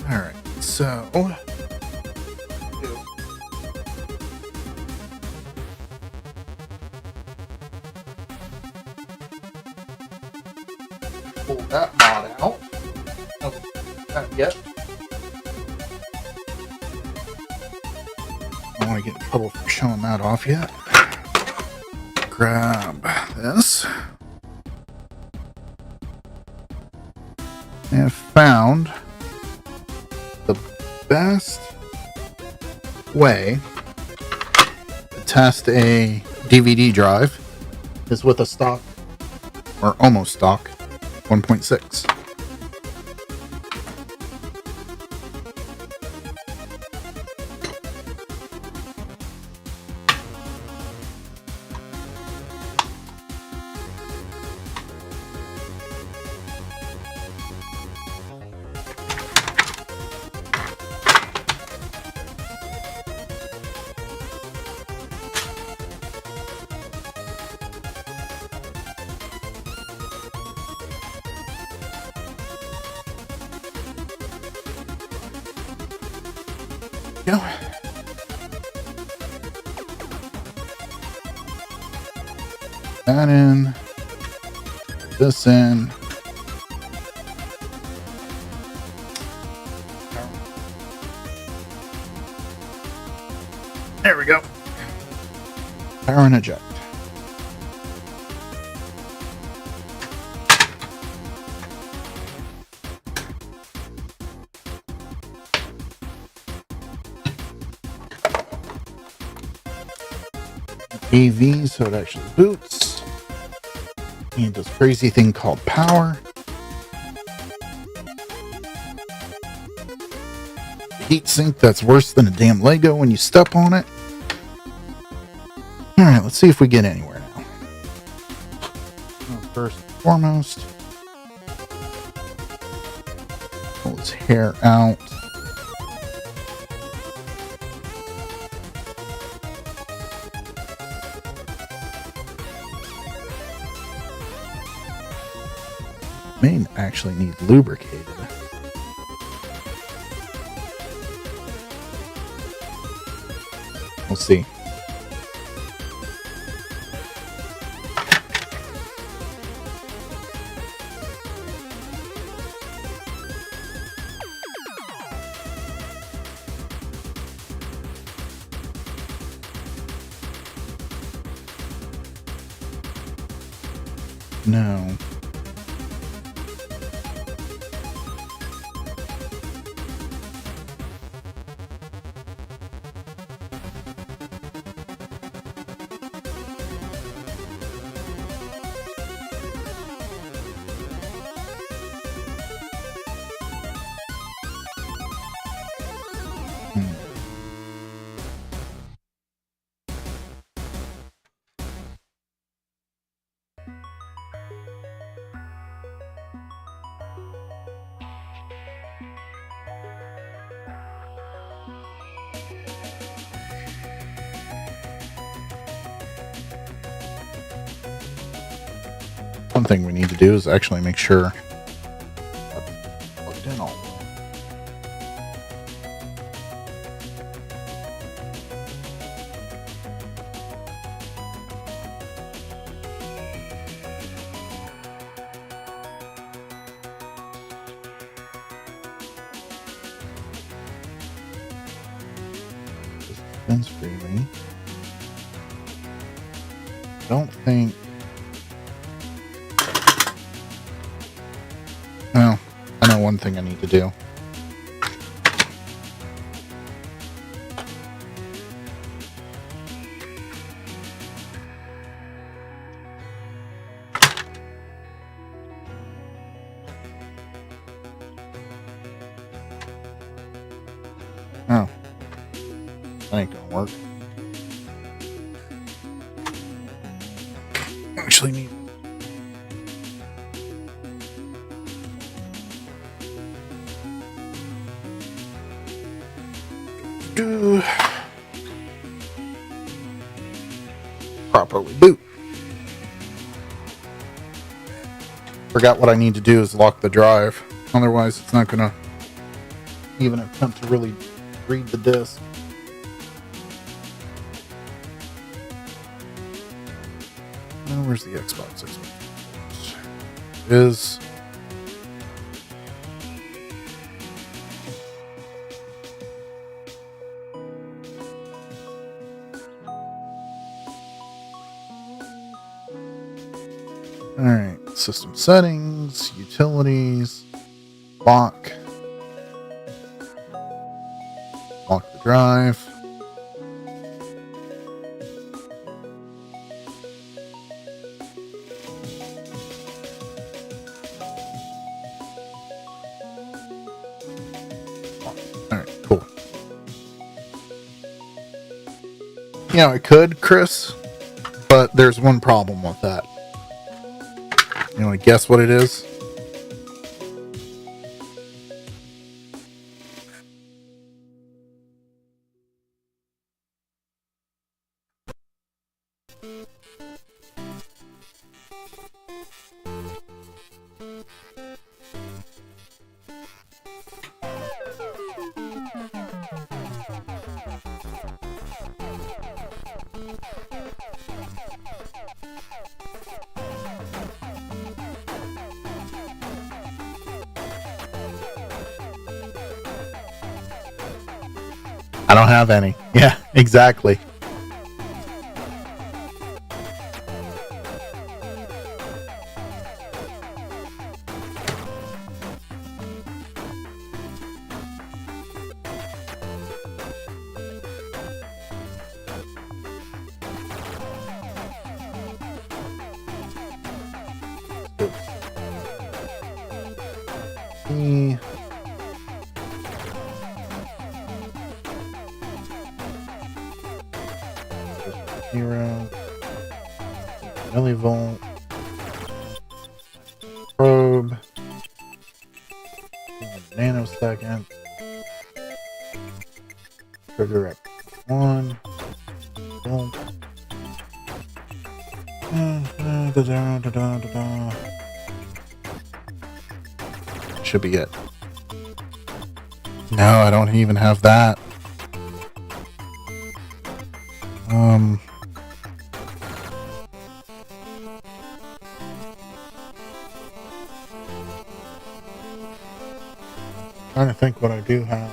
Alright, so... pull that mod out. Nope, not yet. I don't want to get in trouble for showing that off yet. Grab this. I have found the best way to test a DVD drive is with a stock, or almost stock, 1.6. Go. That in. This in. There we go. Power and eject. AV, so it actually boots. And this crazy thing called power. Heatsink that's worse than a damn Lego when you step on it. Alright, let's see if we get anywhere now. First and foremost, pull his hair out. May actually need lubricated. We'll see. No. One thing we need to do is actually make sure that's plugged in all the way. Just spins freely. Don't think. Well, I know one thing I need to do. Oh, that ain't gonna work. Actually need. Do properly boot. Forgot what I need to do is lock the drive. Otherwise, it's not gonna even attempt to really read the disk. Where's the Xbox? Is all right. System settings, utilities, lock the drive. Cool. Yeah, I could, Chris, but there's one problem with that. You want to guess what it is? I don't have any. Yeah, exactly. Zero millivolt probe, nanosecond, trigger at 1. Should be it. No, I don't even have that. Trying to think what I do have.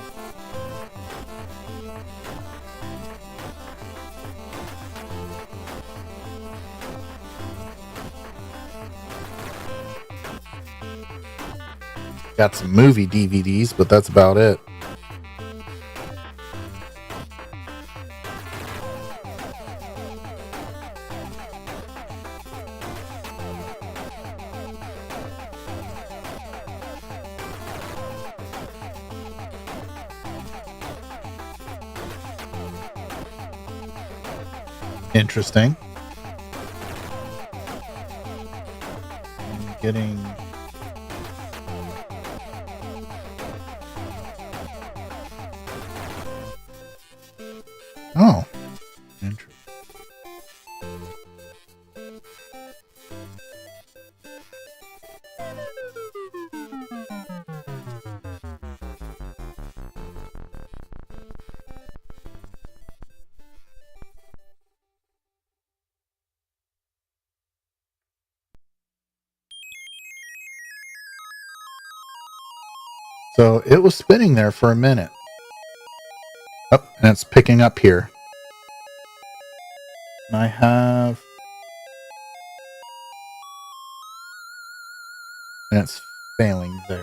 Got some movie DVDs, but that's about it. Interesting. I'm getting... Oh, interesting. So it was spinning there for a minute. Oh, and it's picking up here. And I have... And it's failing there.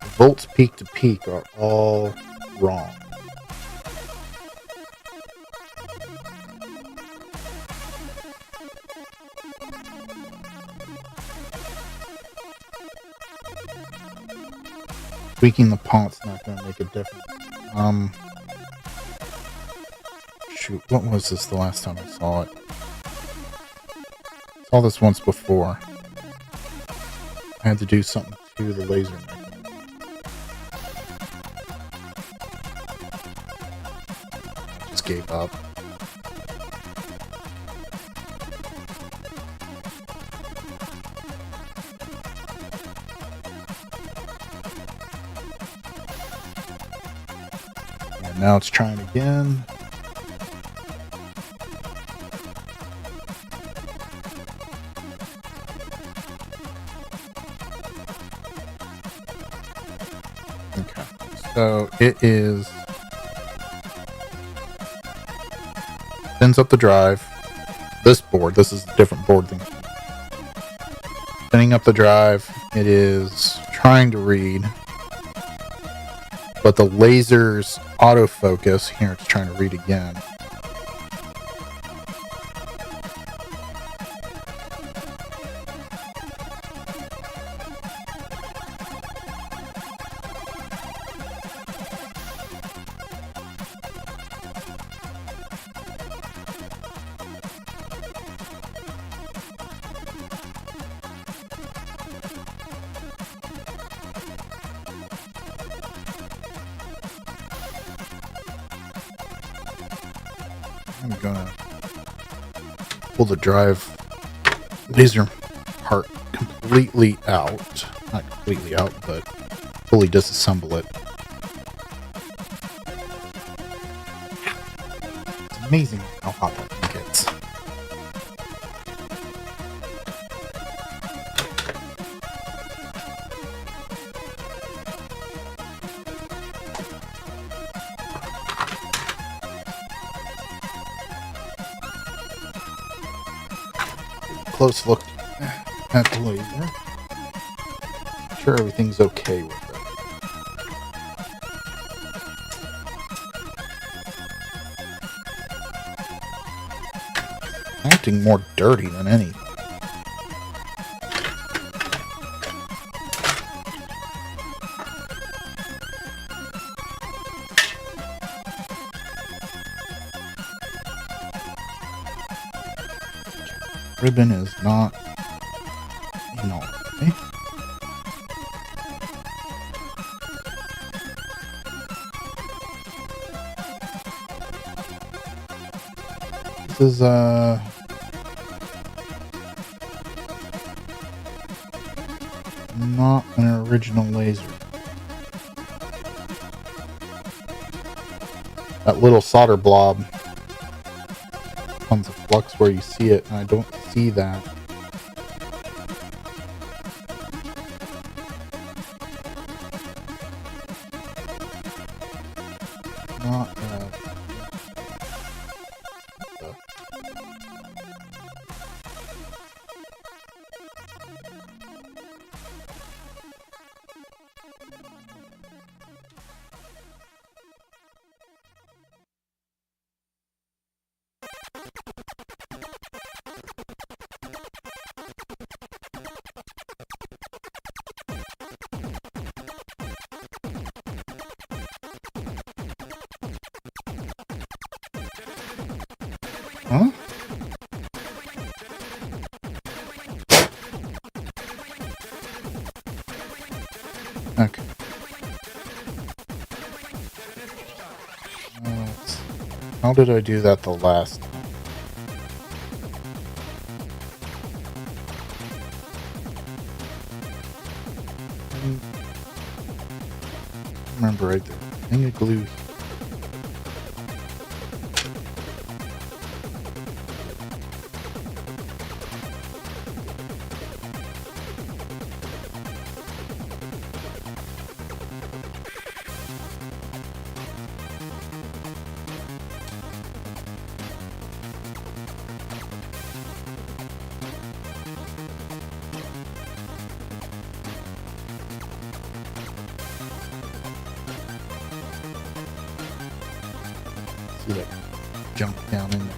The volts peak to peak are all wrong. Tweaking the pont's not going to make a difference. Shoot, what was this the last time I saw it? I saw this once before. I had to do something to the laser mechanism. Just gave up. And now it's trying again. Okay, so it is... Spins up the drive. This board, this is a different board than... Spinning up the drive, it is trying to read. But the laser's autofocus, here it's trying to read again. I'm gonna pull the drive laser part completely out. Not completely out, but fully disassemble it. It's amazing how hot that thing gets. Close look at the laser. Sure everything's okay with it. Acting more dirty than anything. Ribbon is not in all. Okay. This is not an original laser. That little solder blob tons of flux where you see it, and I don't see that. Not that. Huh? Okay. How did I do that the last time? Remember right there. Hang a glue. See that junk down in there.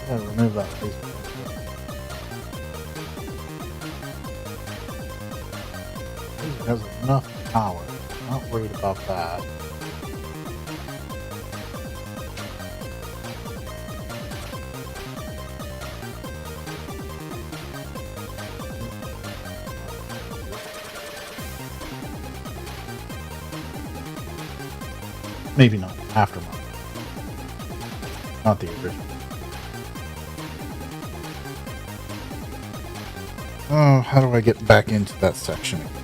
Gotta remove that piece. It has enough power. Not worried about that. Maybe not. Aftermarket. Not the original. Oh, how do I get back into that section again?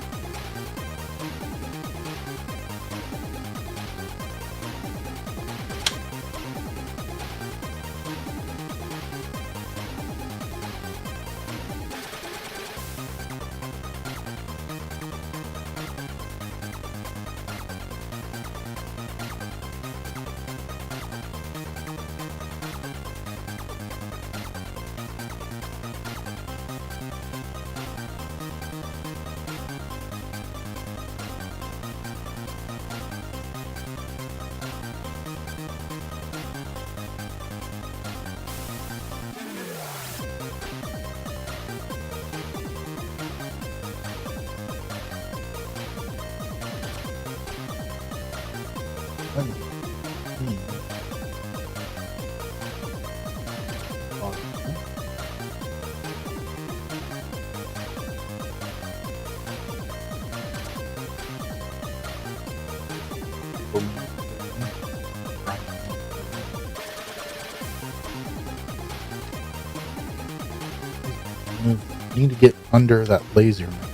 Need to get under that laser mechanism.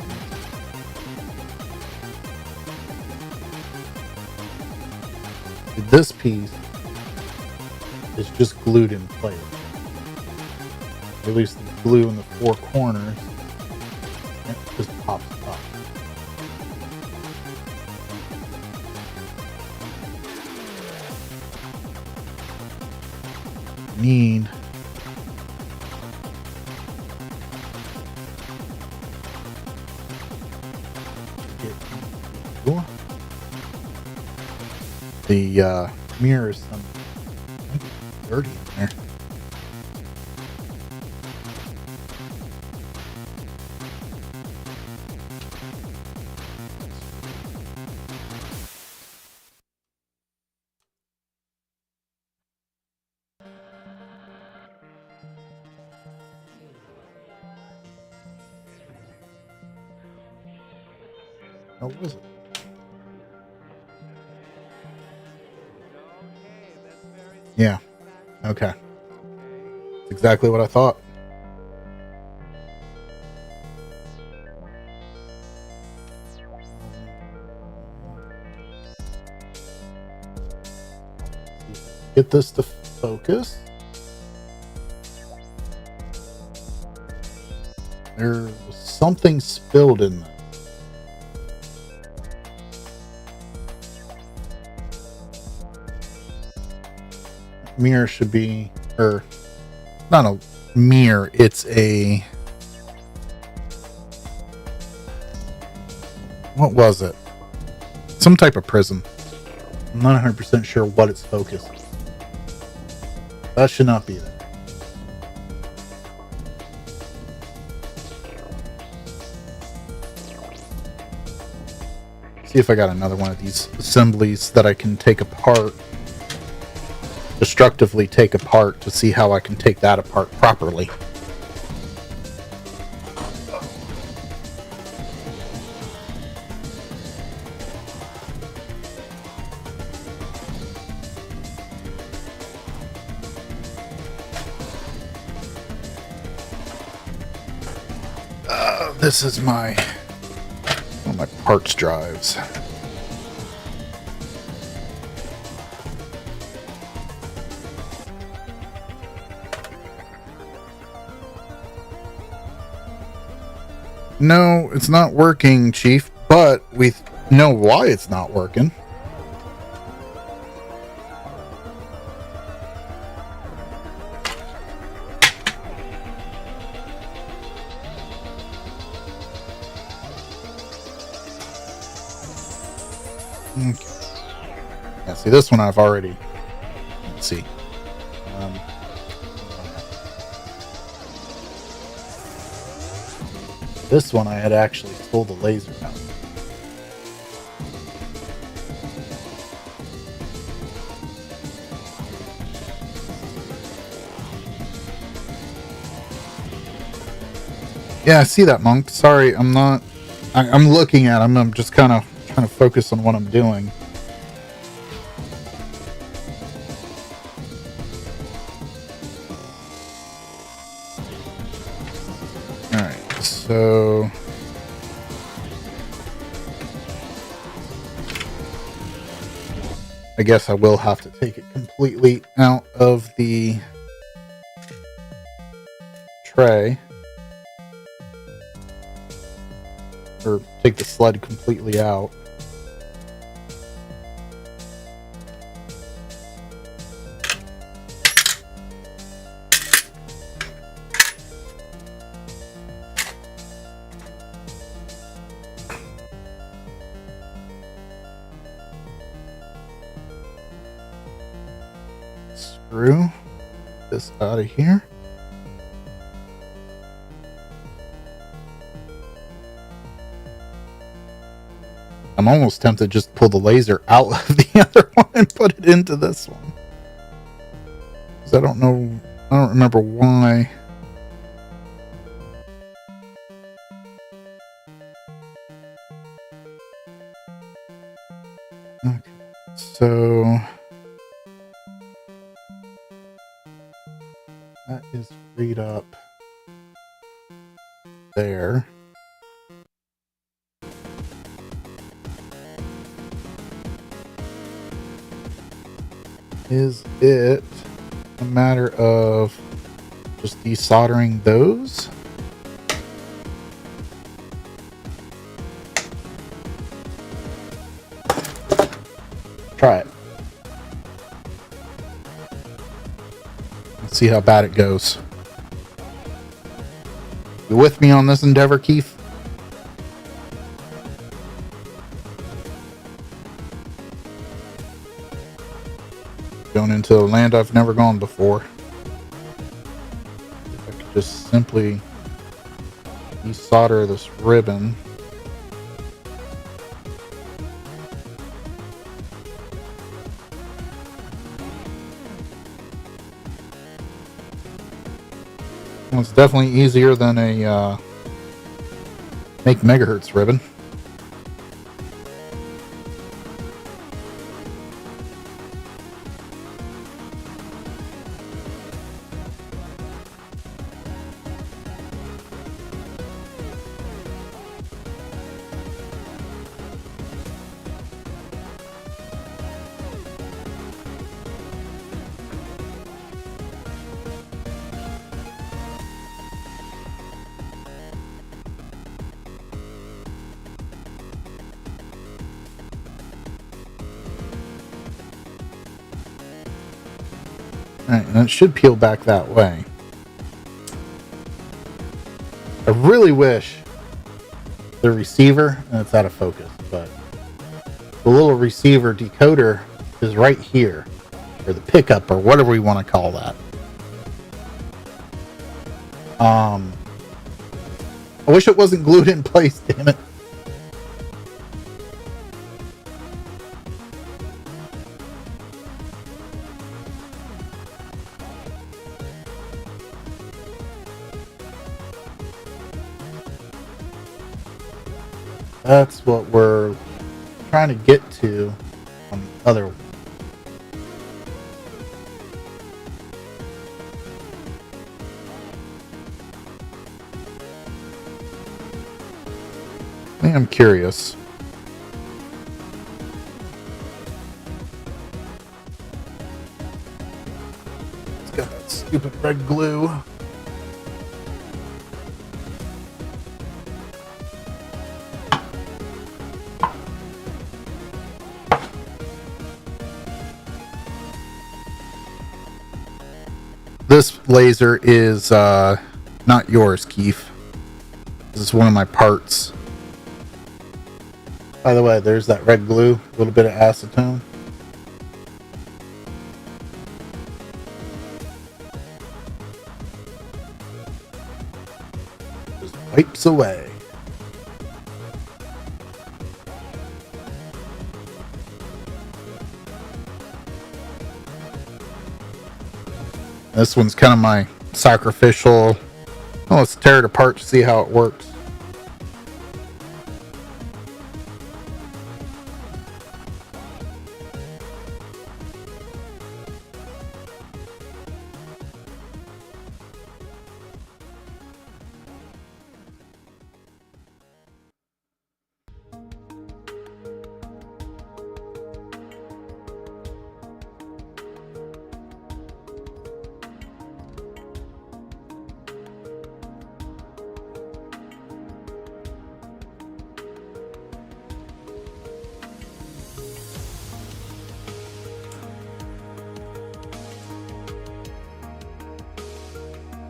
This piece is just glued in place. At least the glue in the four corners. It just pops up. Need the mirror is some dirty in there. What was it? Yeah. Okay. That's exactly what I thought. Get this to focus. There was something spilled in there. Mirror should be, or not a mirror. It's a... What was it? Some type of prism. I'm not 100% sure what its focus is. That should not be there. See if I got another one of these assemblies that I can take apart. Destructively take apart to see how I can take that apart properly. This is one of my parts drives. No, it's not working, Chief, but we know why it's not working. Okay. Yeah, see, this one I've already... Let's see. This one I had actually pulled the laser out. Yeah, I see that, Monk. Sorry, I'm not... I'm looking at him. I'm just kind of trying to focus on what I'm doing. Alright, so... I guess I will have to take it completely out of the tray. Or take the sled completely out. Screw this out of here. I'm almost tempted to just pull the laser out of the other one and put it into this one. Because I don't remember why. Okay, so that is freed up there. Is it a matter of just desoldering those? Try it. Let's see how bad it goes. You with me on this endeavor, Keith? Going into a land I've never gone before. If I could just simply desolder this ribbon. Well, it's definitely easier than a make megahertz ribbon. Alright, and it should peel back that way. I really wish the receiver, and it's out of focus, but the little receiver decoder is right here, or the pickup, or whatever we want to call that. I wish it wasn't glued in place, damn it. That's what we're trying to get to on the other one. I'm curious. It's got that stupid red glue. This laser is not yours, Keith. This is one of my parts. By the way, there's that red glue, a little bit of acetone. Just wipes away. This one's kind of my sacrificial. Oh, let's tear it apart to see how it works.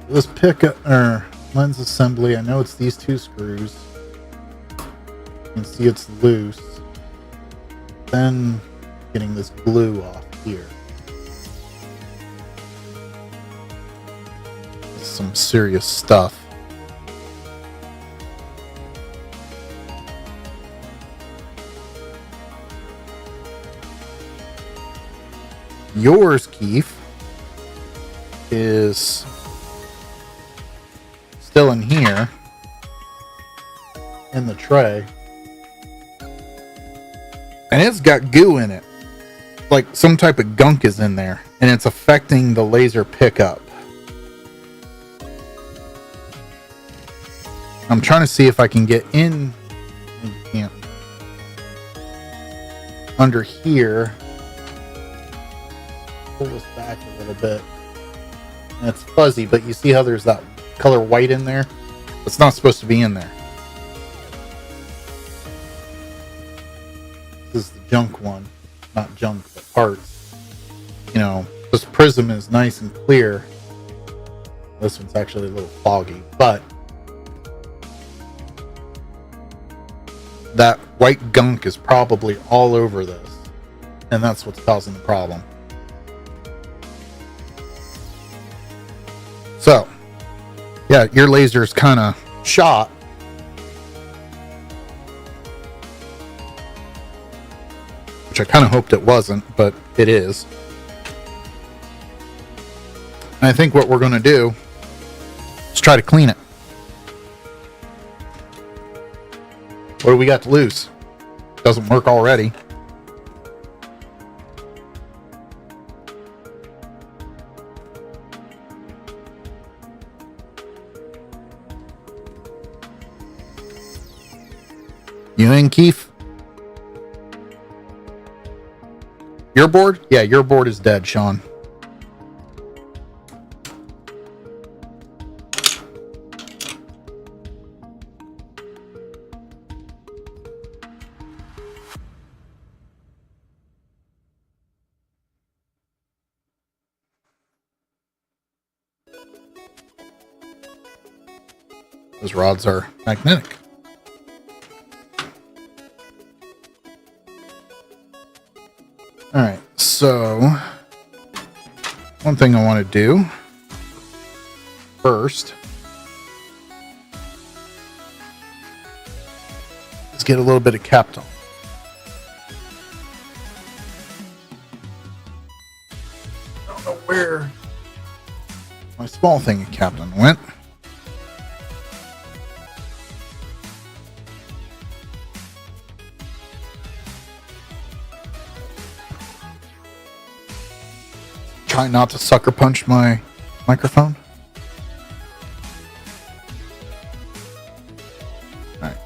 This pickup or lens assembly, I know it's these two screws. You can see it's loose. Then getting this glue off here. Some serious stuff. Yours, Keith, is still in here in the tray, and it's got goo in it, like some type of gunk is in there, and it's affecting the laser pickup. I'm trying to see if I can get in. You can't. Under here, pull this back a little bit, and it's fuzzy, but you see how there's that color white in there? It's not supposed to be in there. This is the junk one. Not junk, but parts. You know, this prism is nice and clear. This one's actually a little foggy, but that white gunk is probably all over this, and that's what's causing the problem. So, yeah, your laser is kind of shot. Which I kind of hoped it wasn't, but it is. And I think what we're going to do is try to clean it. What do we got to lose? Doesn't work already. You in, Keith? Your board? Yeah, your board is dead, Sean. Those rods are magnetic. All right, so one thing I want to do first is get a little bit of Kapton. I don't know where my small thing of Kapton went. Try not to sucker punch my microphone. All right.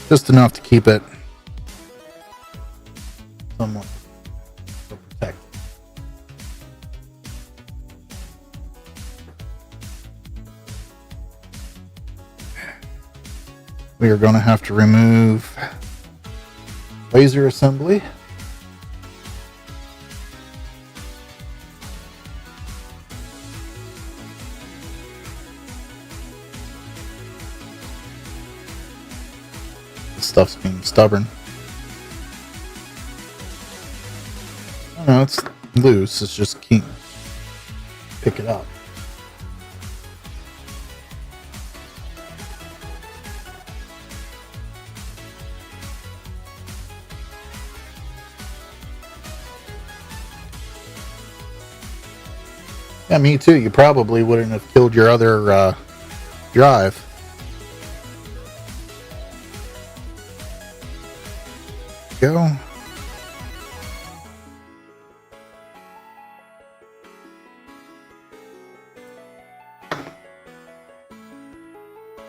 Just enough to keep it somewhat protected. We are going to have to remove laser assembly. Stuff's being stubborn. I don't know, it's loose, it's just can't pick it up. Yeah, me too. You probably wouldn't have killed your other drive. Go.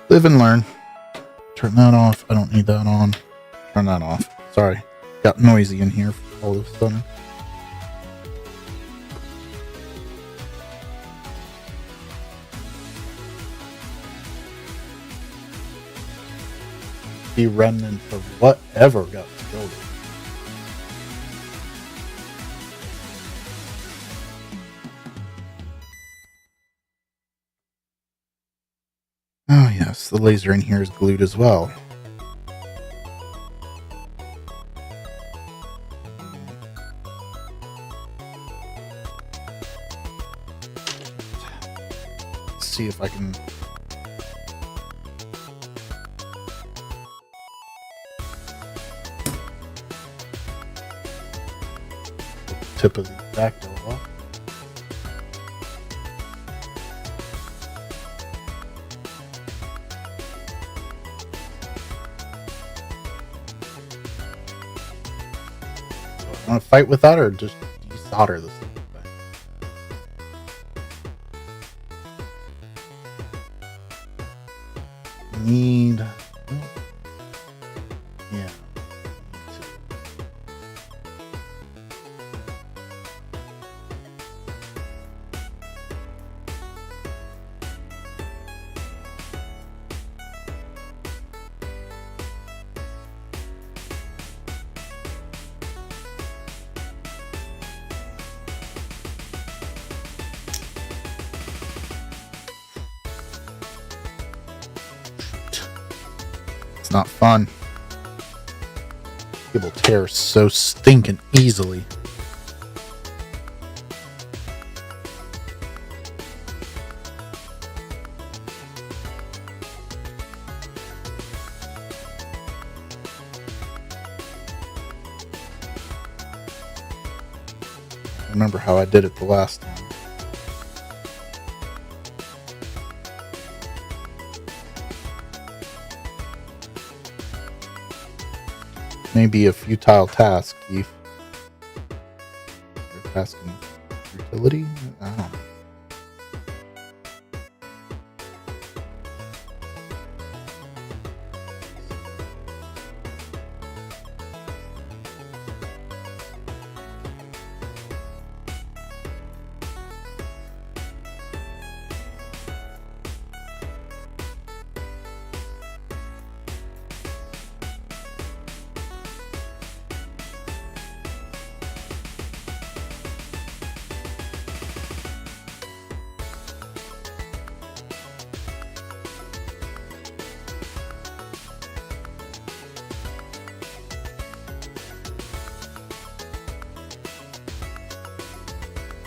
Live and learn. Turn that off. I don't need that on. Turn that off. Sorry. Got noisy in here all of a sudden. The remnants of whatever got spilled. Oh yes, the laser in here is glued as well. Let's see if I can tip of the back door off. Want to fight with that or just desolder this thing? Need. Yeah. It's not fun. People tear so stinking easily. I remember how I did it the last time. Maybe a futile task, Keith. You're tasking utility? I don't know.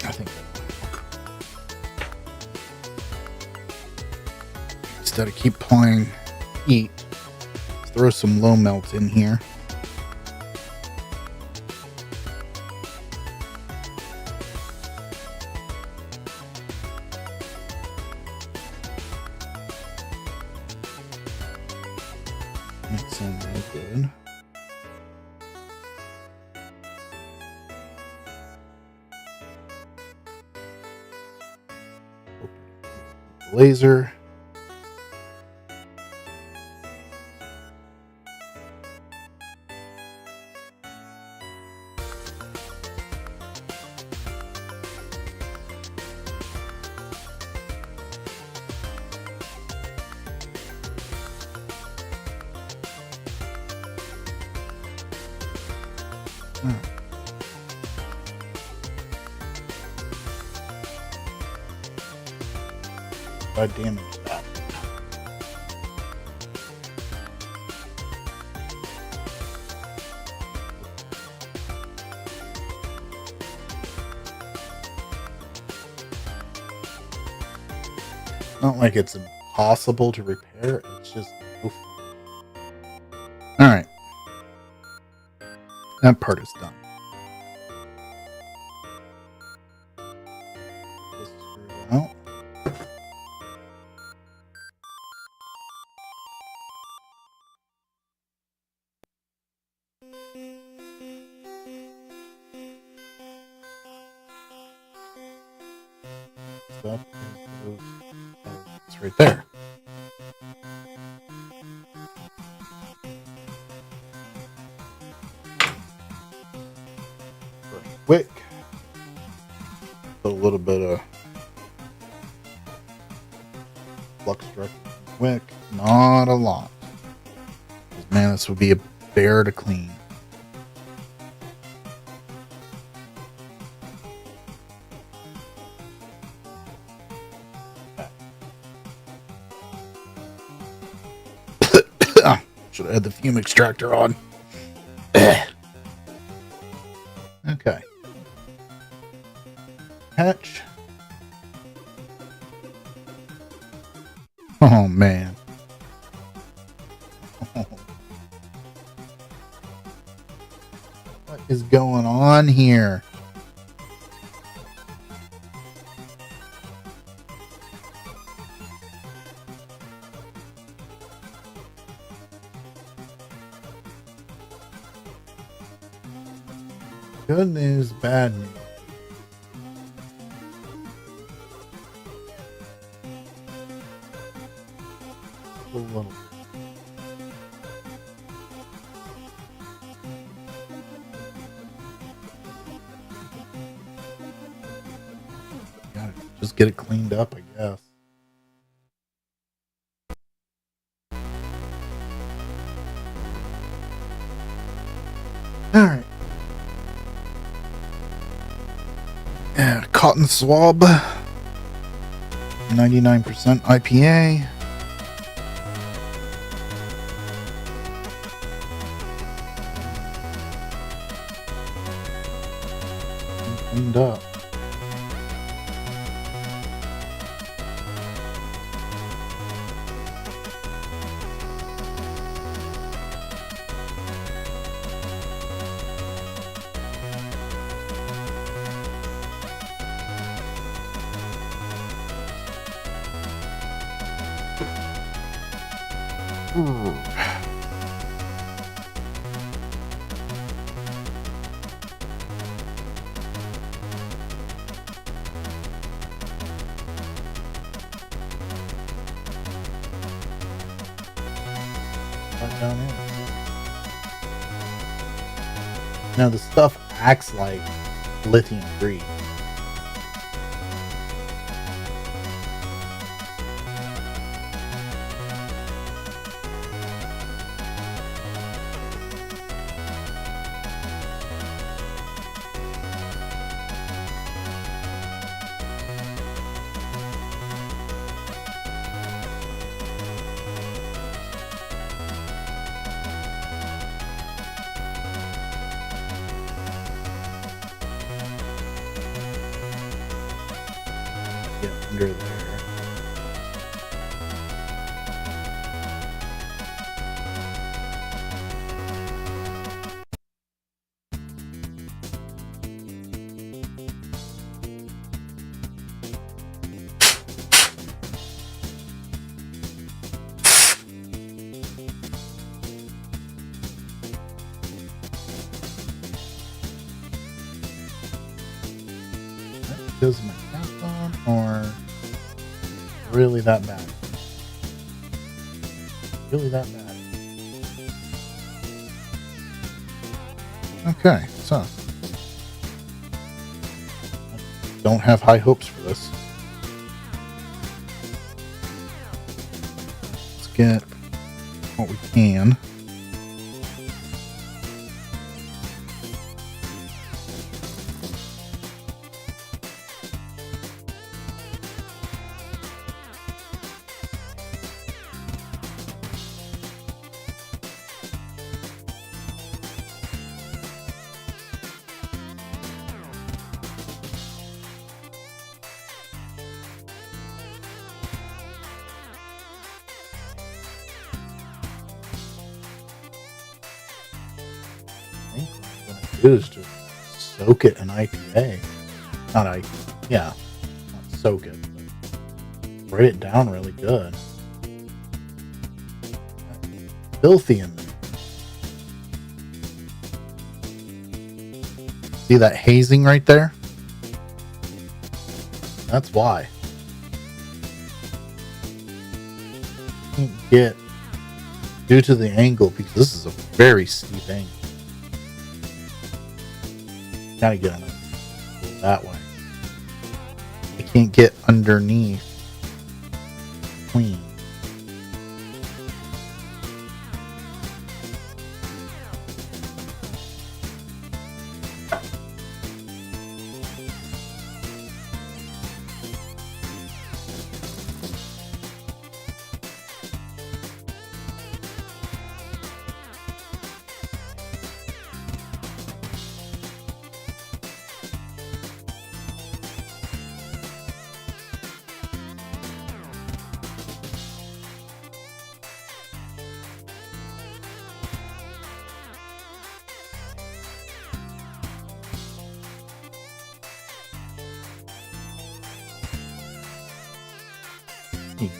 I think instead of keep applying heat, let's throw some low melt in here. Mix in real good. Laser. I damaged that. Not like it's impossible to repair, it's just oof. Alright. That part is done. This screw out. Stuff it's right there. Quick. Put a little bit of flux direct quick, not a lot. Man, this would be a bear to clean. Should have had the fume extractor on. Okay. Hatch. Oh, man. What is going on here? Good news, bad news. A little. Gotta just get it cleaned up, I guess. All right. Cotton swab, 99% IPA. Cleaned up. Down here. Now the stuff acts like lithium free. under there. Is my cap on, or really that bad? Really that bad? Okay, so don't have high hopes for this. Let's get what we can. I think what I do is just soak it in IPA. Not IPA. Yeah, not soak it, but write it down really good. Filthy in there. See that hazing right there? That's why. Can't get due to the angle, because this is a very steep angle. Gotta get enough that way. I can't get underneath clean.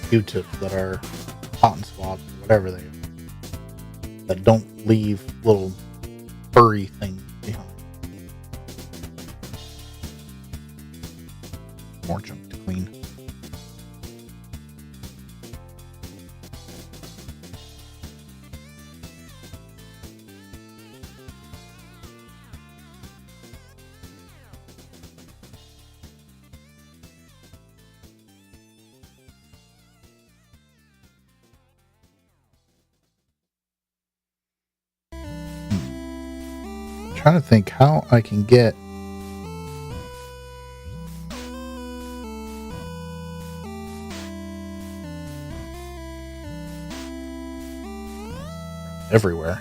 Q-tips that are cotton swabs or whatever they are, that don't leave little furry things behind. More junk to clean. Trying to think how I can get everywhere.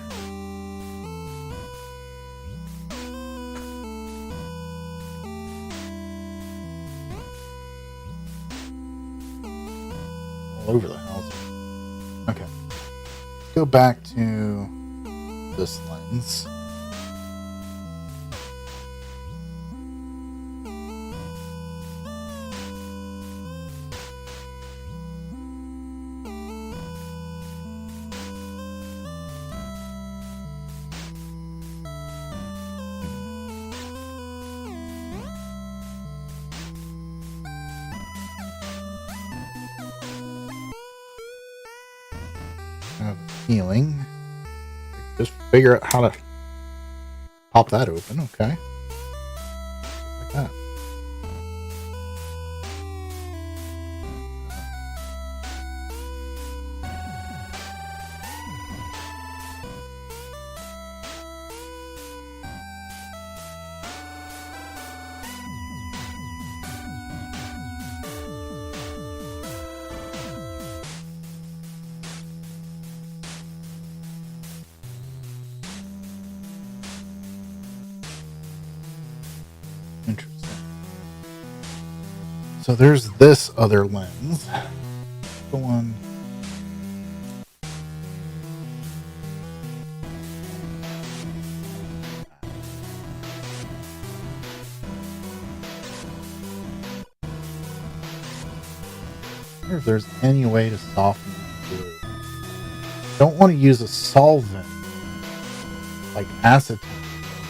All over the house. Okay. Let's go back to this lens. I have a feeling. Just figure out how to pop that open. Okay. Like that. Interesting. So there's this other lens. The one. I wonder if there's any way to soften the glue. Don't want to use a solvent like acetone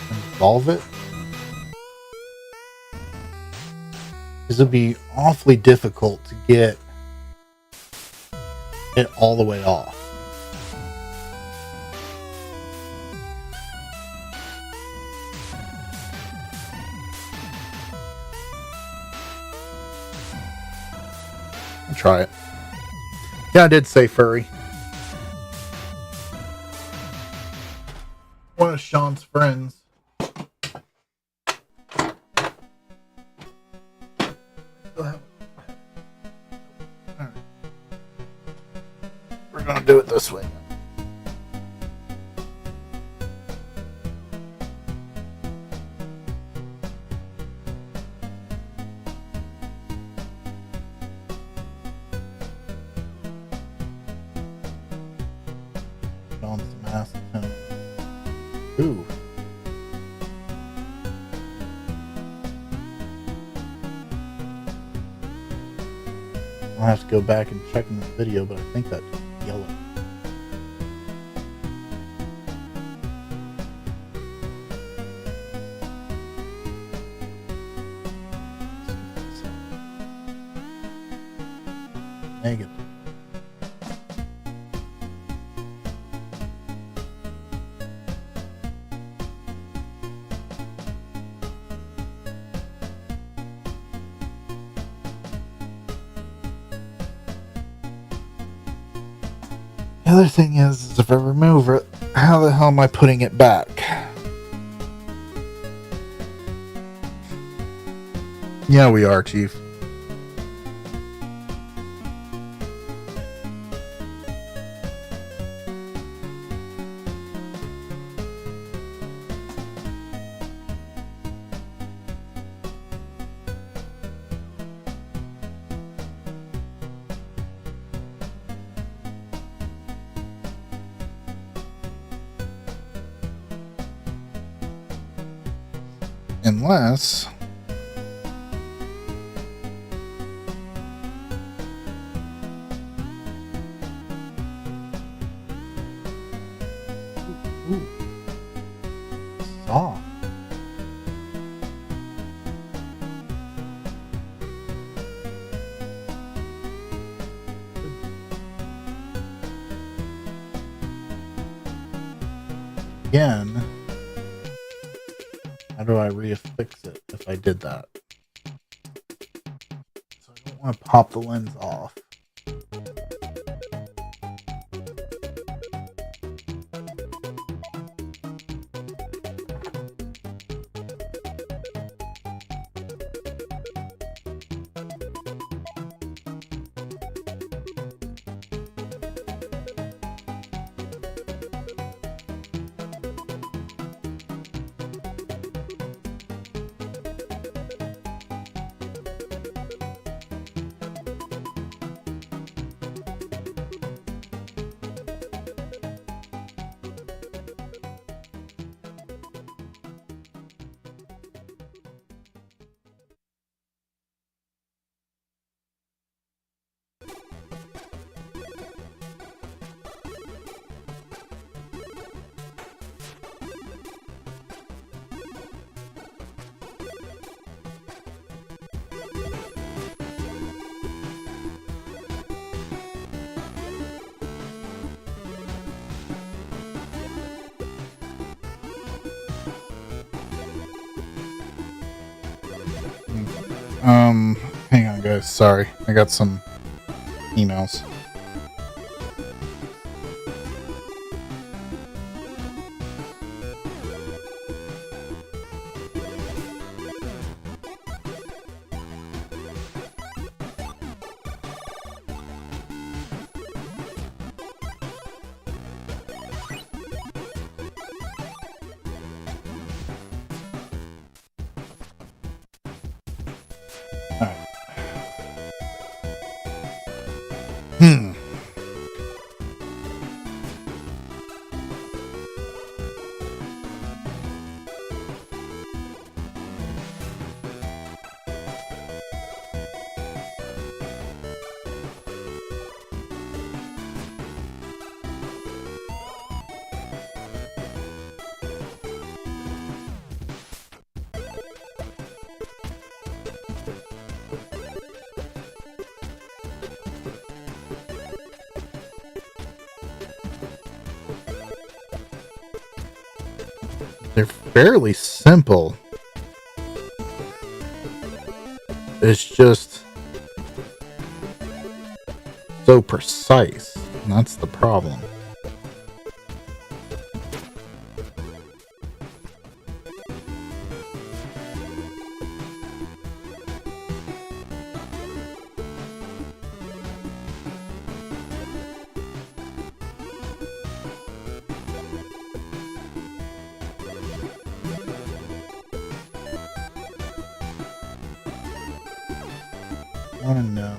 and dissolve it, because it'd be awfully difficult to get it all the way off. I'll try it. Yeah, I did say furry. One of Sean's friends. Alright. We're gonna do it this way. On some acetone. Ooh. I'll have to go back and check in the video, but I think that's yellow. Negative. The other thing is if I remove it, how the hell am I putting it back? Yeah, we are, Chief. Unless soft. Again, how do I reaffix it if I did that? So I don't want to pop the lens off. Hang on, guys. Sorry, I got some emails. They're fairly simple. It's just so precise. And that's the problem. I want to know.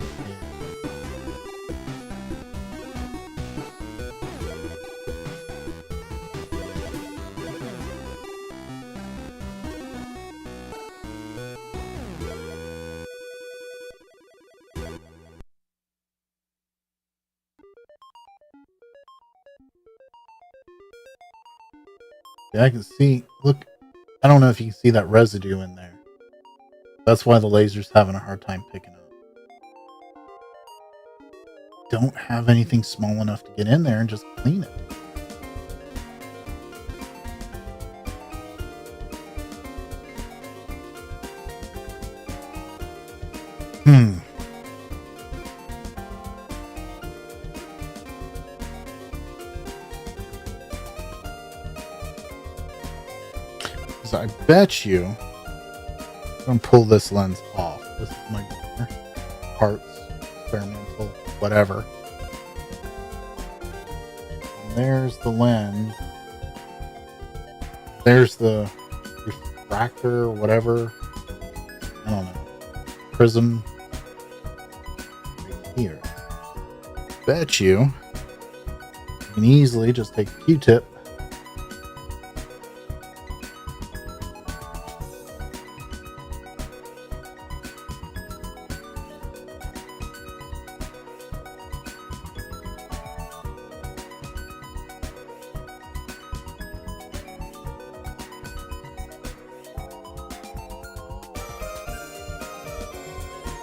Yeah, I can see. Look, I don't know if you can see that residue in there. That's why the laser's having a hard time picking up. Don't have anything small enough to get in there and just clean it. So I bet you I'm gonna pull this lens off. This is my parts, experimental, whatever. And there's the lens. There's the refractor, whatever. I don't know. Prism. Right here. Bet you can easily just take a Q-tip.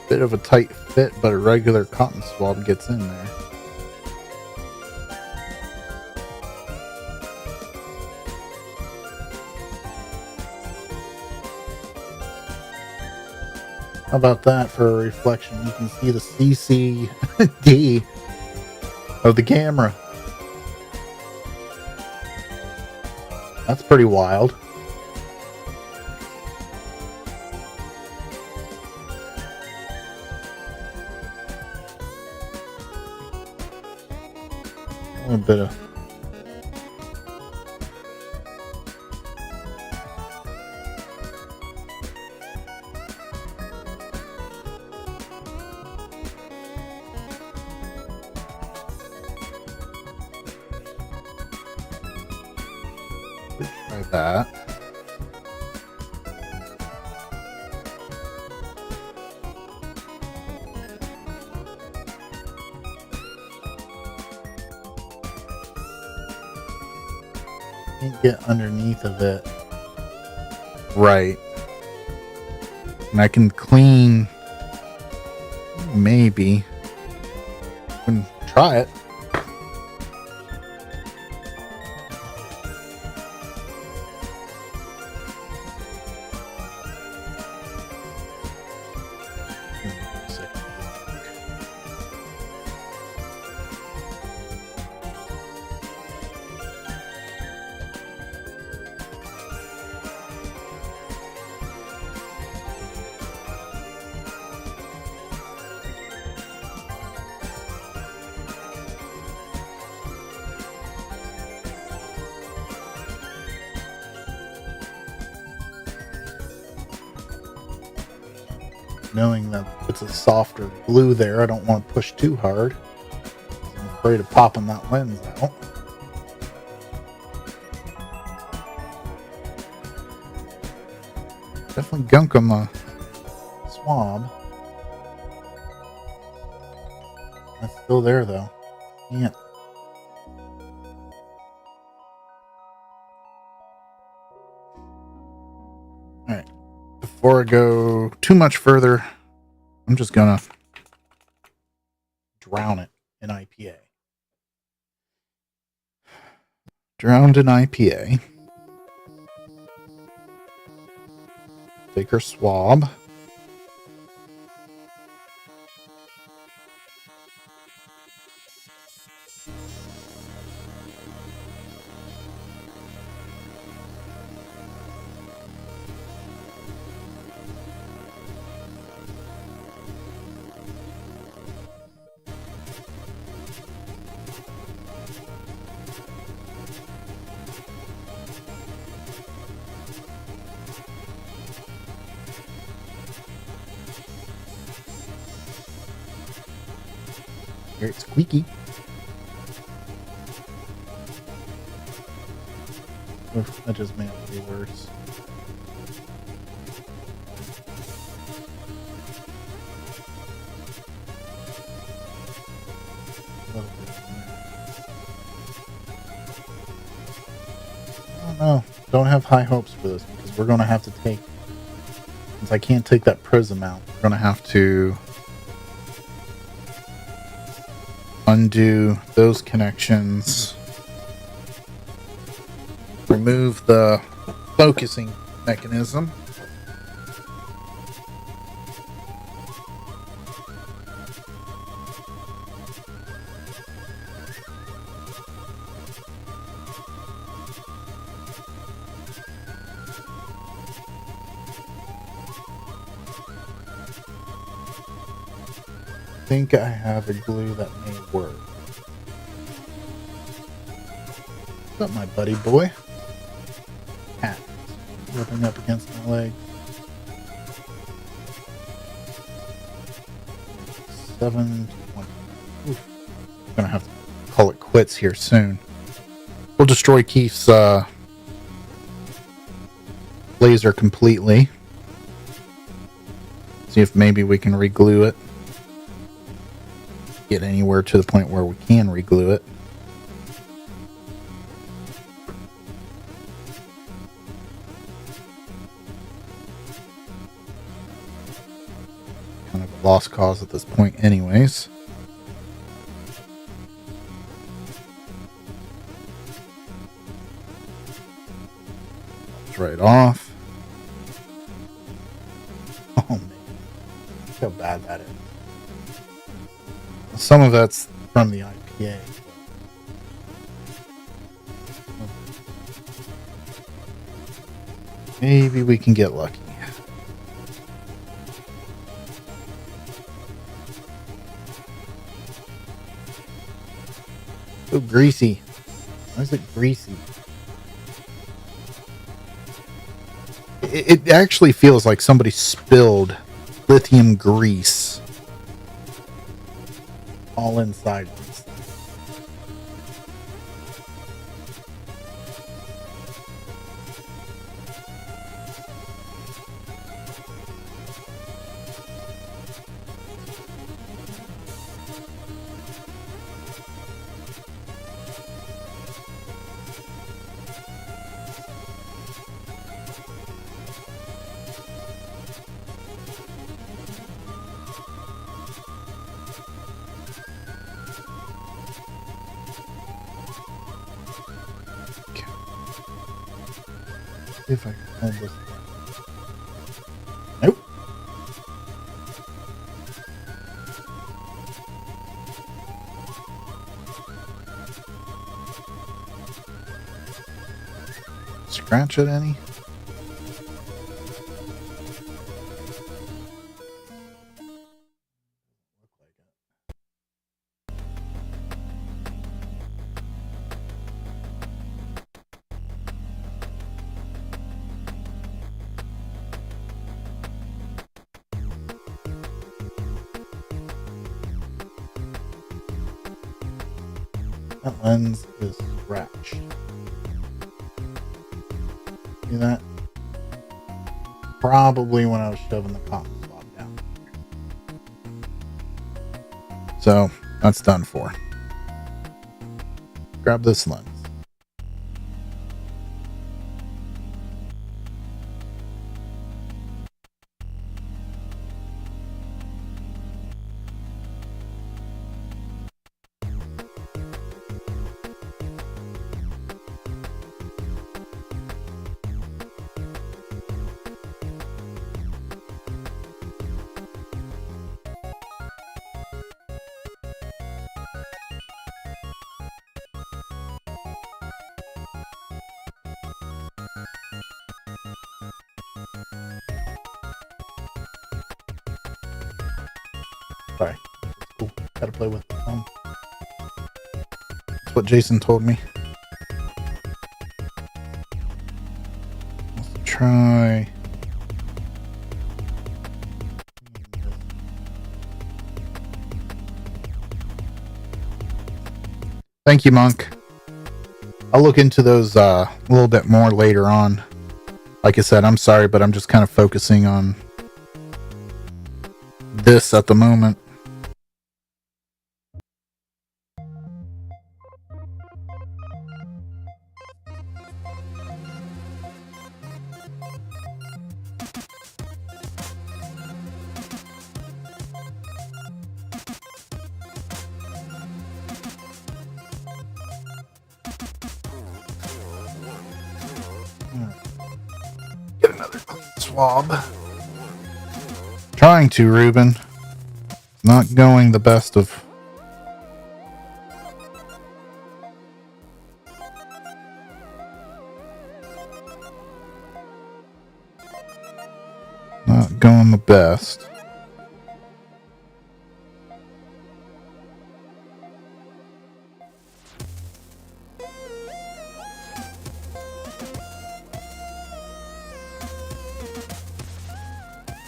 Bit of a tight fit, but a regular cotton swab gets in there. How about that for a reflection? You can see the CCD of the camera. That's pretty wild. A bit of try that. Can't get underneath of it. Right. And I can clean. Maybe. I can try it. Knowing that it's a softer glue there, I don't want to push too hard. I'm afraid of popping that lens out. Definitely gunk on the swab. That's still there though. Can't. Alright. Before I go too much further, I'm just gonna drown it in IPA. Drowned in IPA. Take our swab. Here it's squeaky. Oof, that just made it way worse. I don't know. Don't have high hopes for this because we're going to have to take, since I can't take that prism out, we're going to have to undo those connections, remove the focusing mechanism, I think I have a glue that may work. What's up, my buddy boy? Cat rubbing up against my leg. 720. Oof. I'm gonna have to call it quits here soon. We'll destroy Keith's laser completely. See if maybe we can reglue it. Get anywhere to the point where we can reglue it. Kind of a lost cause at this point anyways. It's right off. Oh man, look how bad that is. Some of that's from the IPA. Maybe we can get lucky. So greasy. Why is it greasy? It actually feels like somebody spilled lithium grease all inside this. If I can hold this. Nope. Scratch it any? That lens is scratched. See that? Probably when I was shoving the cotton swab down. So that's done for. Grab this lens. Gotta play with them. That's what Jason told me. Let's try. Thank you, Monk. I'll look into those a little bit more later on. Like I said, I'm sorry, but I'm just kind of focusing on this at the moment. Get another clean swab. Trying to, Ruben. Not going the best of. Not going the best.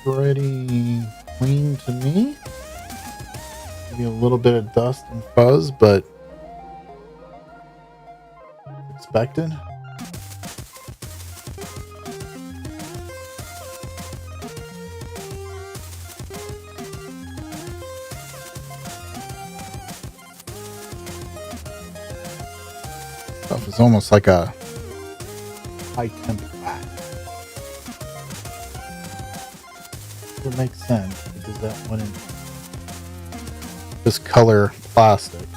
Pretty clean to me. Maybe a little bit of dust and fuzz, but expected. Stuff is almost like a high temp wax. Would make sense because that went in this color plastic.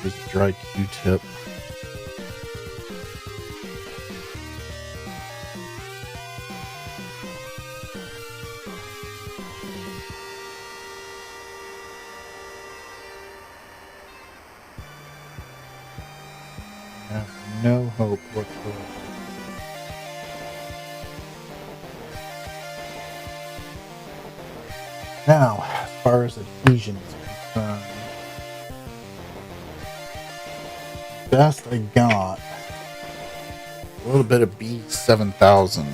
Just dry Q-tip. I have no hope whatsoever. Now, as far as adhesion is concerned, best I got a little bit of B7000.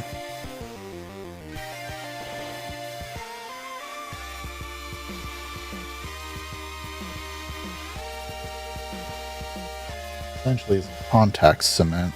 Essentially, it's contact cement.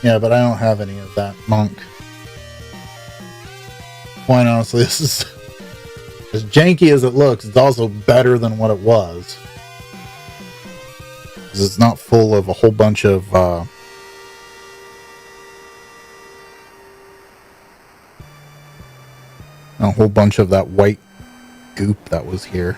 Yeah, but I don't have any of that, Monk. Quite honestly, this is as janky as it looks. It's also better than what it was. Because it's not full of a whole bunch of a whole bunch of that white goop that was here.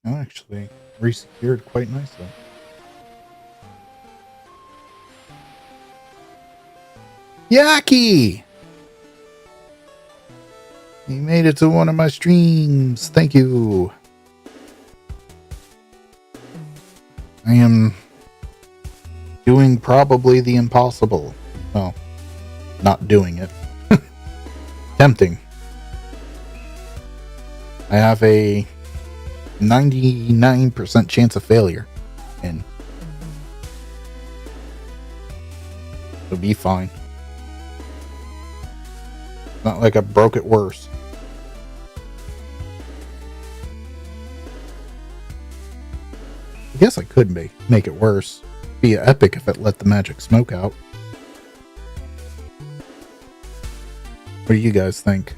Actually resecured quite nicely. Yaki! You made it to one of my streams. Thank you. I am doing probably the impossible. Well, not doing it. Tempting. I have a 99% chance of failure. And it'll be fine. Not like I broke it worse. I guess I could make it worse. Be epic if it let the magic smoke out. What do you guys think?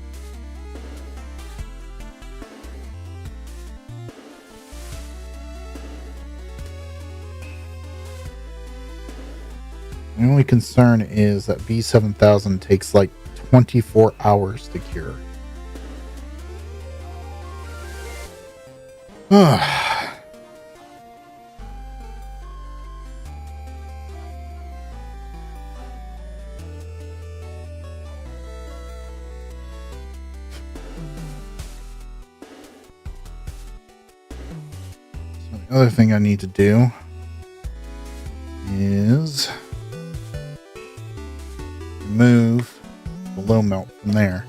The only concern is that B7000 takes like 24 hours to cure. The other thing I need to do is remove the low melt from there.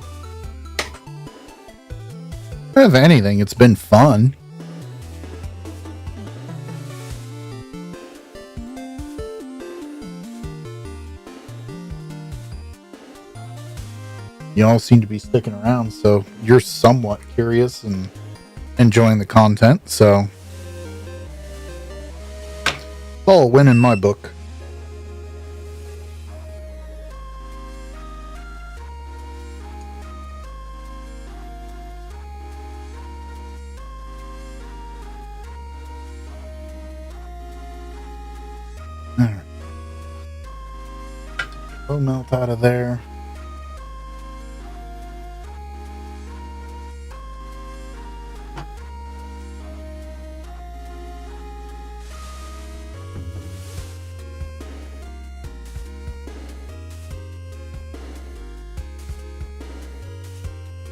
If anything, it's been fun. You all seem to be sticking around, so you're somewhat curious and enjoying the content, so it's all a win in my book. Alright. Low melt out of there.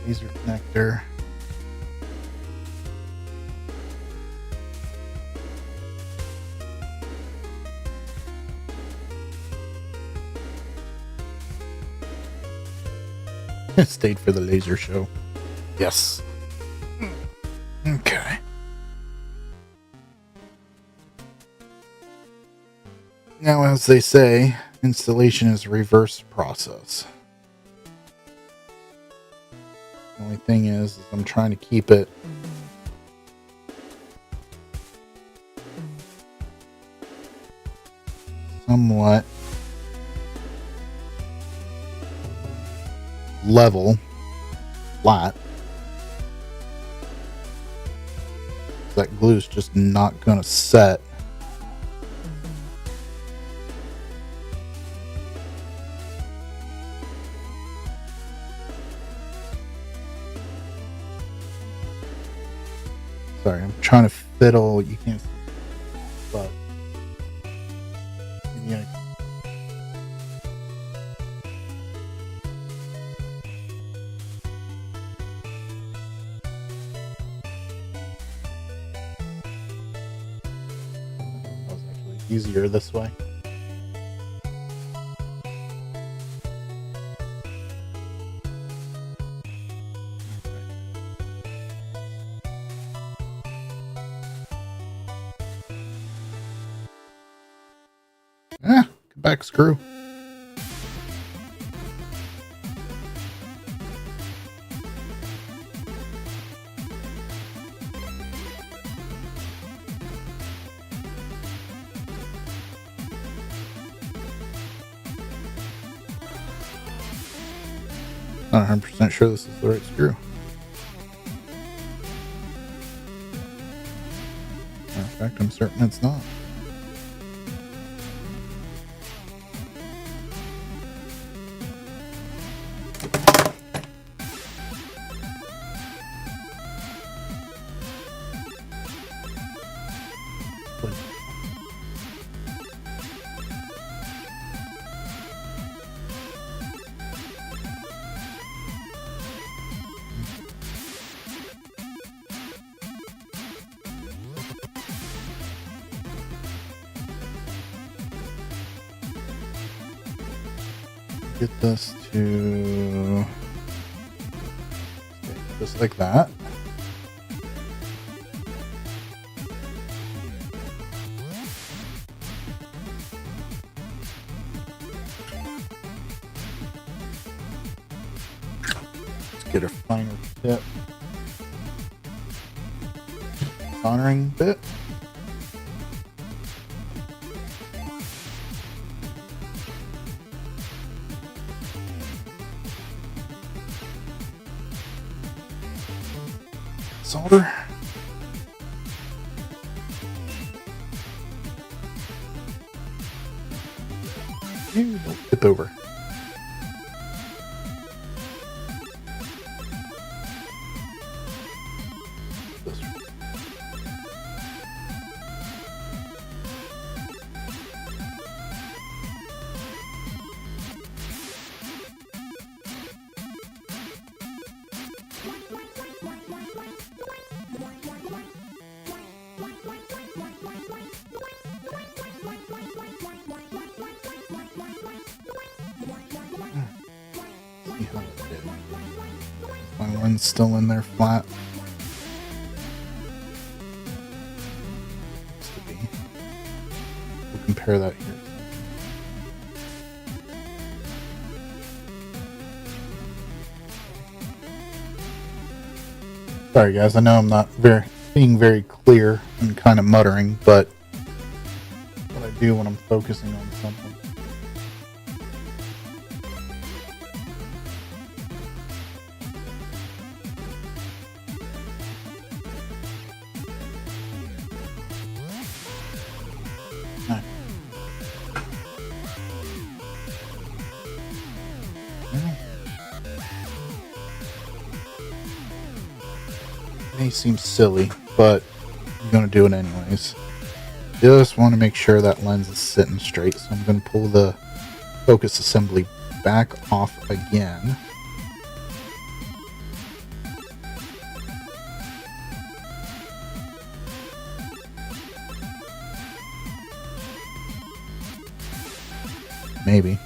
Laser connector. Stayed for the laser show. Yes. Okay. Now, as they say, installation is a reverse process. The only thing is I'm trying to keep it somewhat level, flat. That glue's just not gonna set. Sorry, I'm trying to fiddle. You can't see, but yeah. That was actually easier this way. Back screw. Not 100% sure this is the right screw. Matter of fact, I'm certain it's not. Get this to just like that. Let's get a finer tip. Soldering bit. Solder. Ew, don't tip over. This. See how it did. My one's still in there flat. Used to be. We'll compare that here. Sorry guys, I know I'm not being very clear and kind of muttering, but what I do when I'm focusing on something. Alright. May seem silly, but I'm gonna do it anyways. Just want to make sure that lens is sitting straight, so I'm gonna pull the focus assembly back off again. Maybe.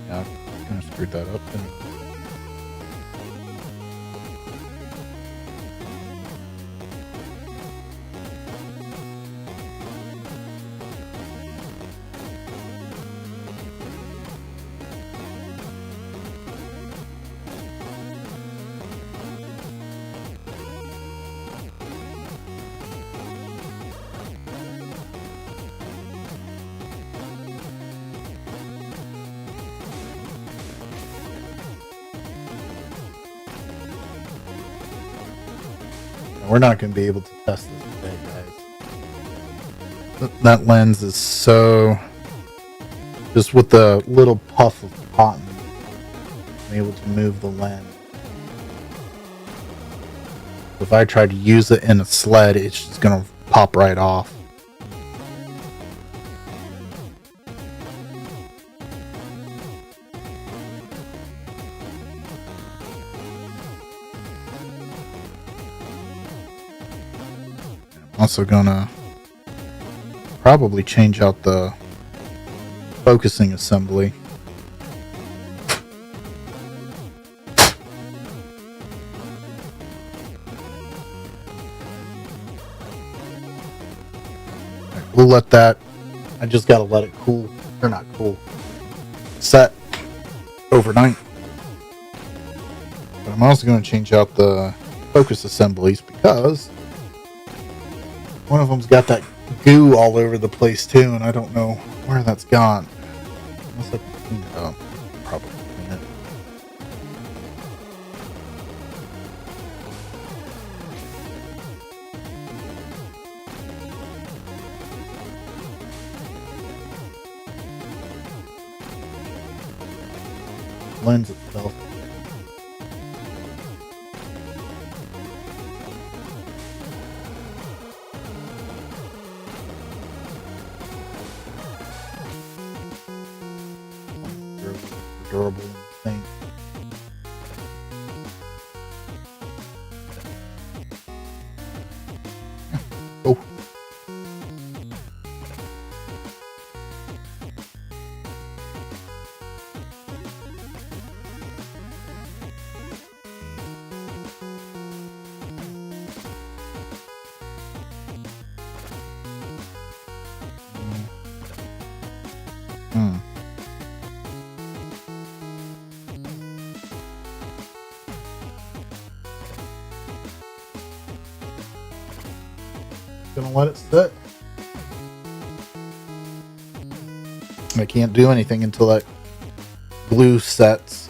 Yeah, I kind of screwed that up. We're not going to be able to test this today, guys. That lens is so... just with the little puff of cotton, I'm able to move the lens. If I try to use it in a sled, it's just going to pop right off. Also gonna probably change out the focusing assembly. we'll let that. I just gotta let it cool, or not cool, set overnight. But I'm also going to change out the focus assemblies because one of them's got that goo all over the place too, and I don't know where that's gone. Unless I can clean it up. Probably clean it. Lends itself. Durable thing. Oh. Gonna let it sit. I can't do anything until that glue sets.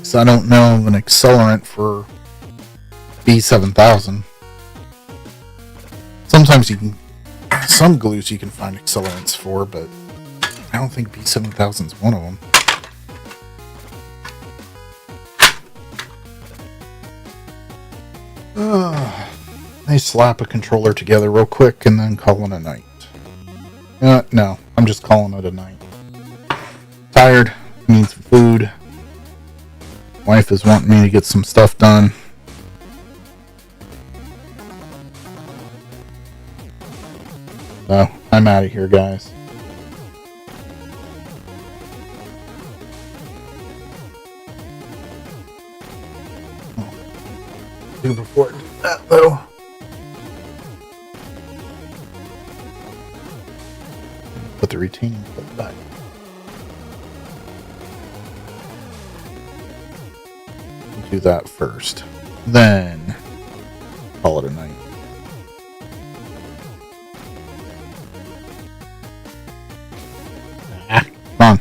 So I don't know of an accelerant for B7000. Sometimes you can, some glues you can find accelerants for, but I don't think B7000 is one of them. They slap a controller together real quick and then call it a night. No, I'm just calling it a night. Tired, need some food. Wife is wanting me to get some stuff done. So, I'm out of here, guys. Before I do that, though. Put the retaining clip back. Do that first. Then call it a night. Come on.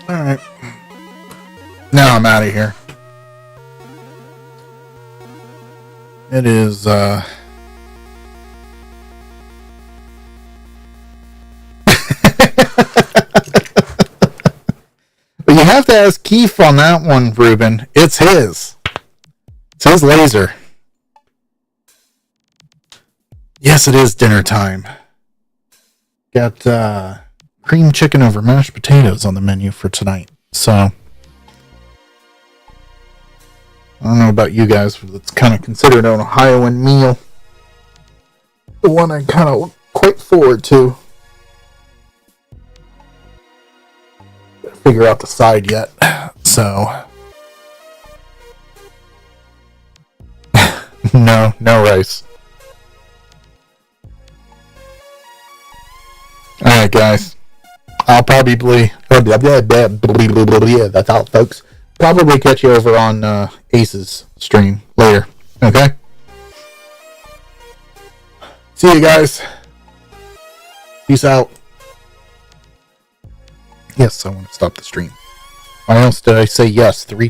Alright. Now I'm out of here. It is, But you have to ask Keith on that one, Ruben. It's his. It's his laser. Yes, it is dinner time. Got, cream chicken over mashed potatoes on the menu for tonight. So, I don't know about you guys, but it's kind of considered an Ohioan meal. The one I kind of look quite forward to. Gotta figure out the side yet. So, no rice. Alright, guys. I'll probably, that's all, folks. Probably catch you over on Ace's stream later. Okay? See you guys. Peace out. Yes, I want to stop the stream. Why else did I say yes 3 times?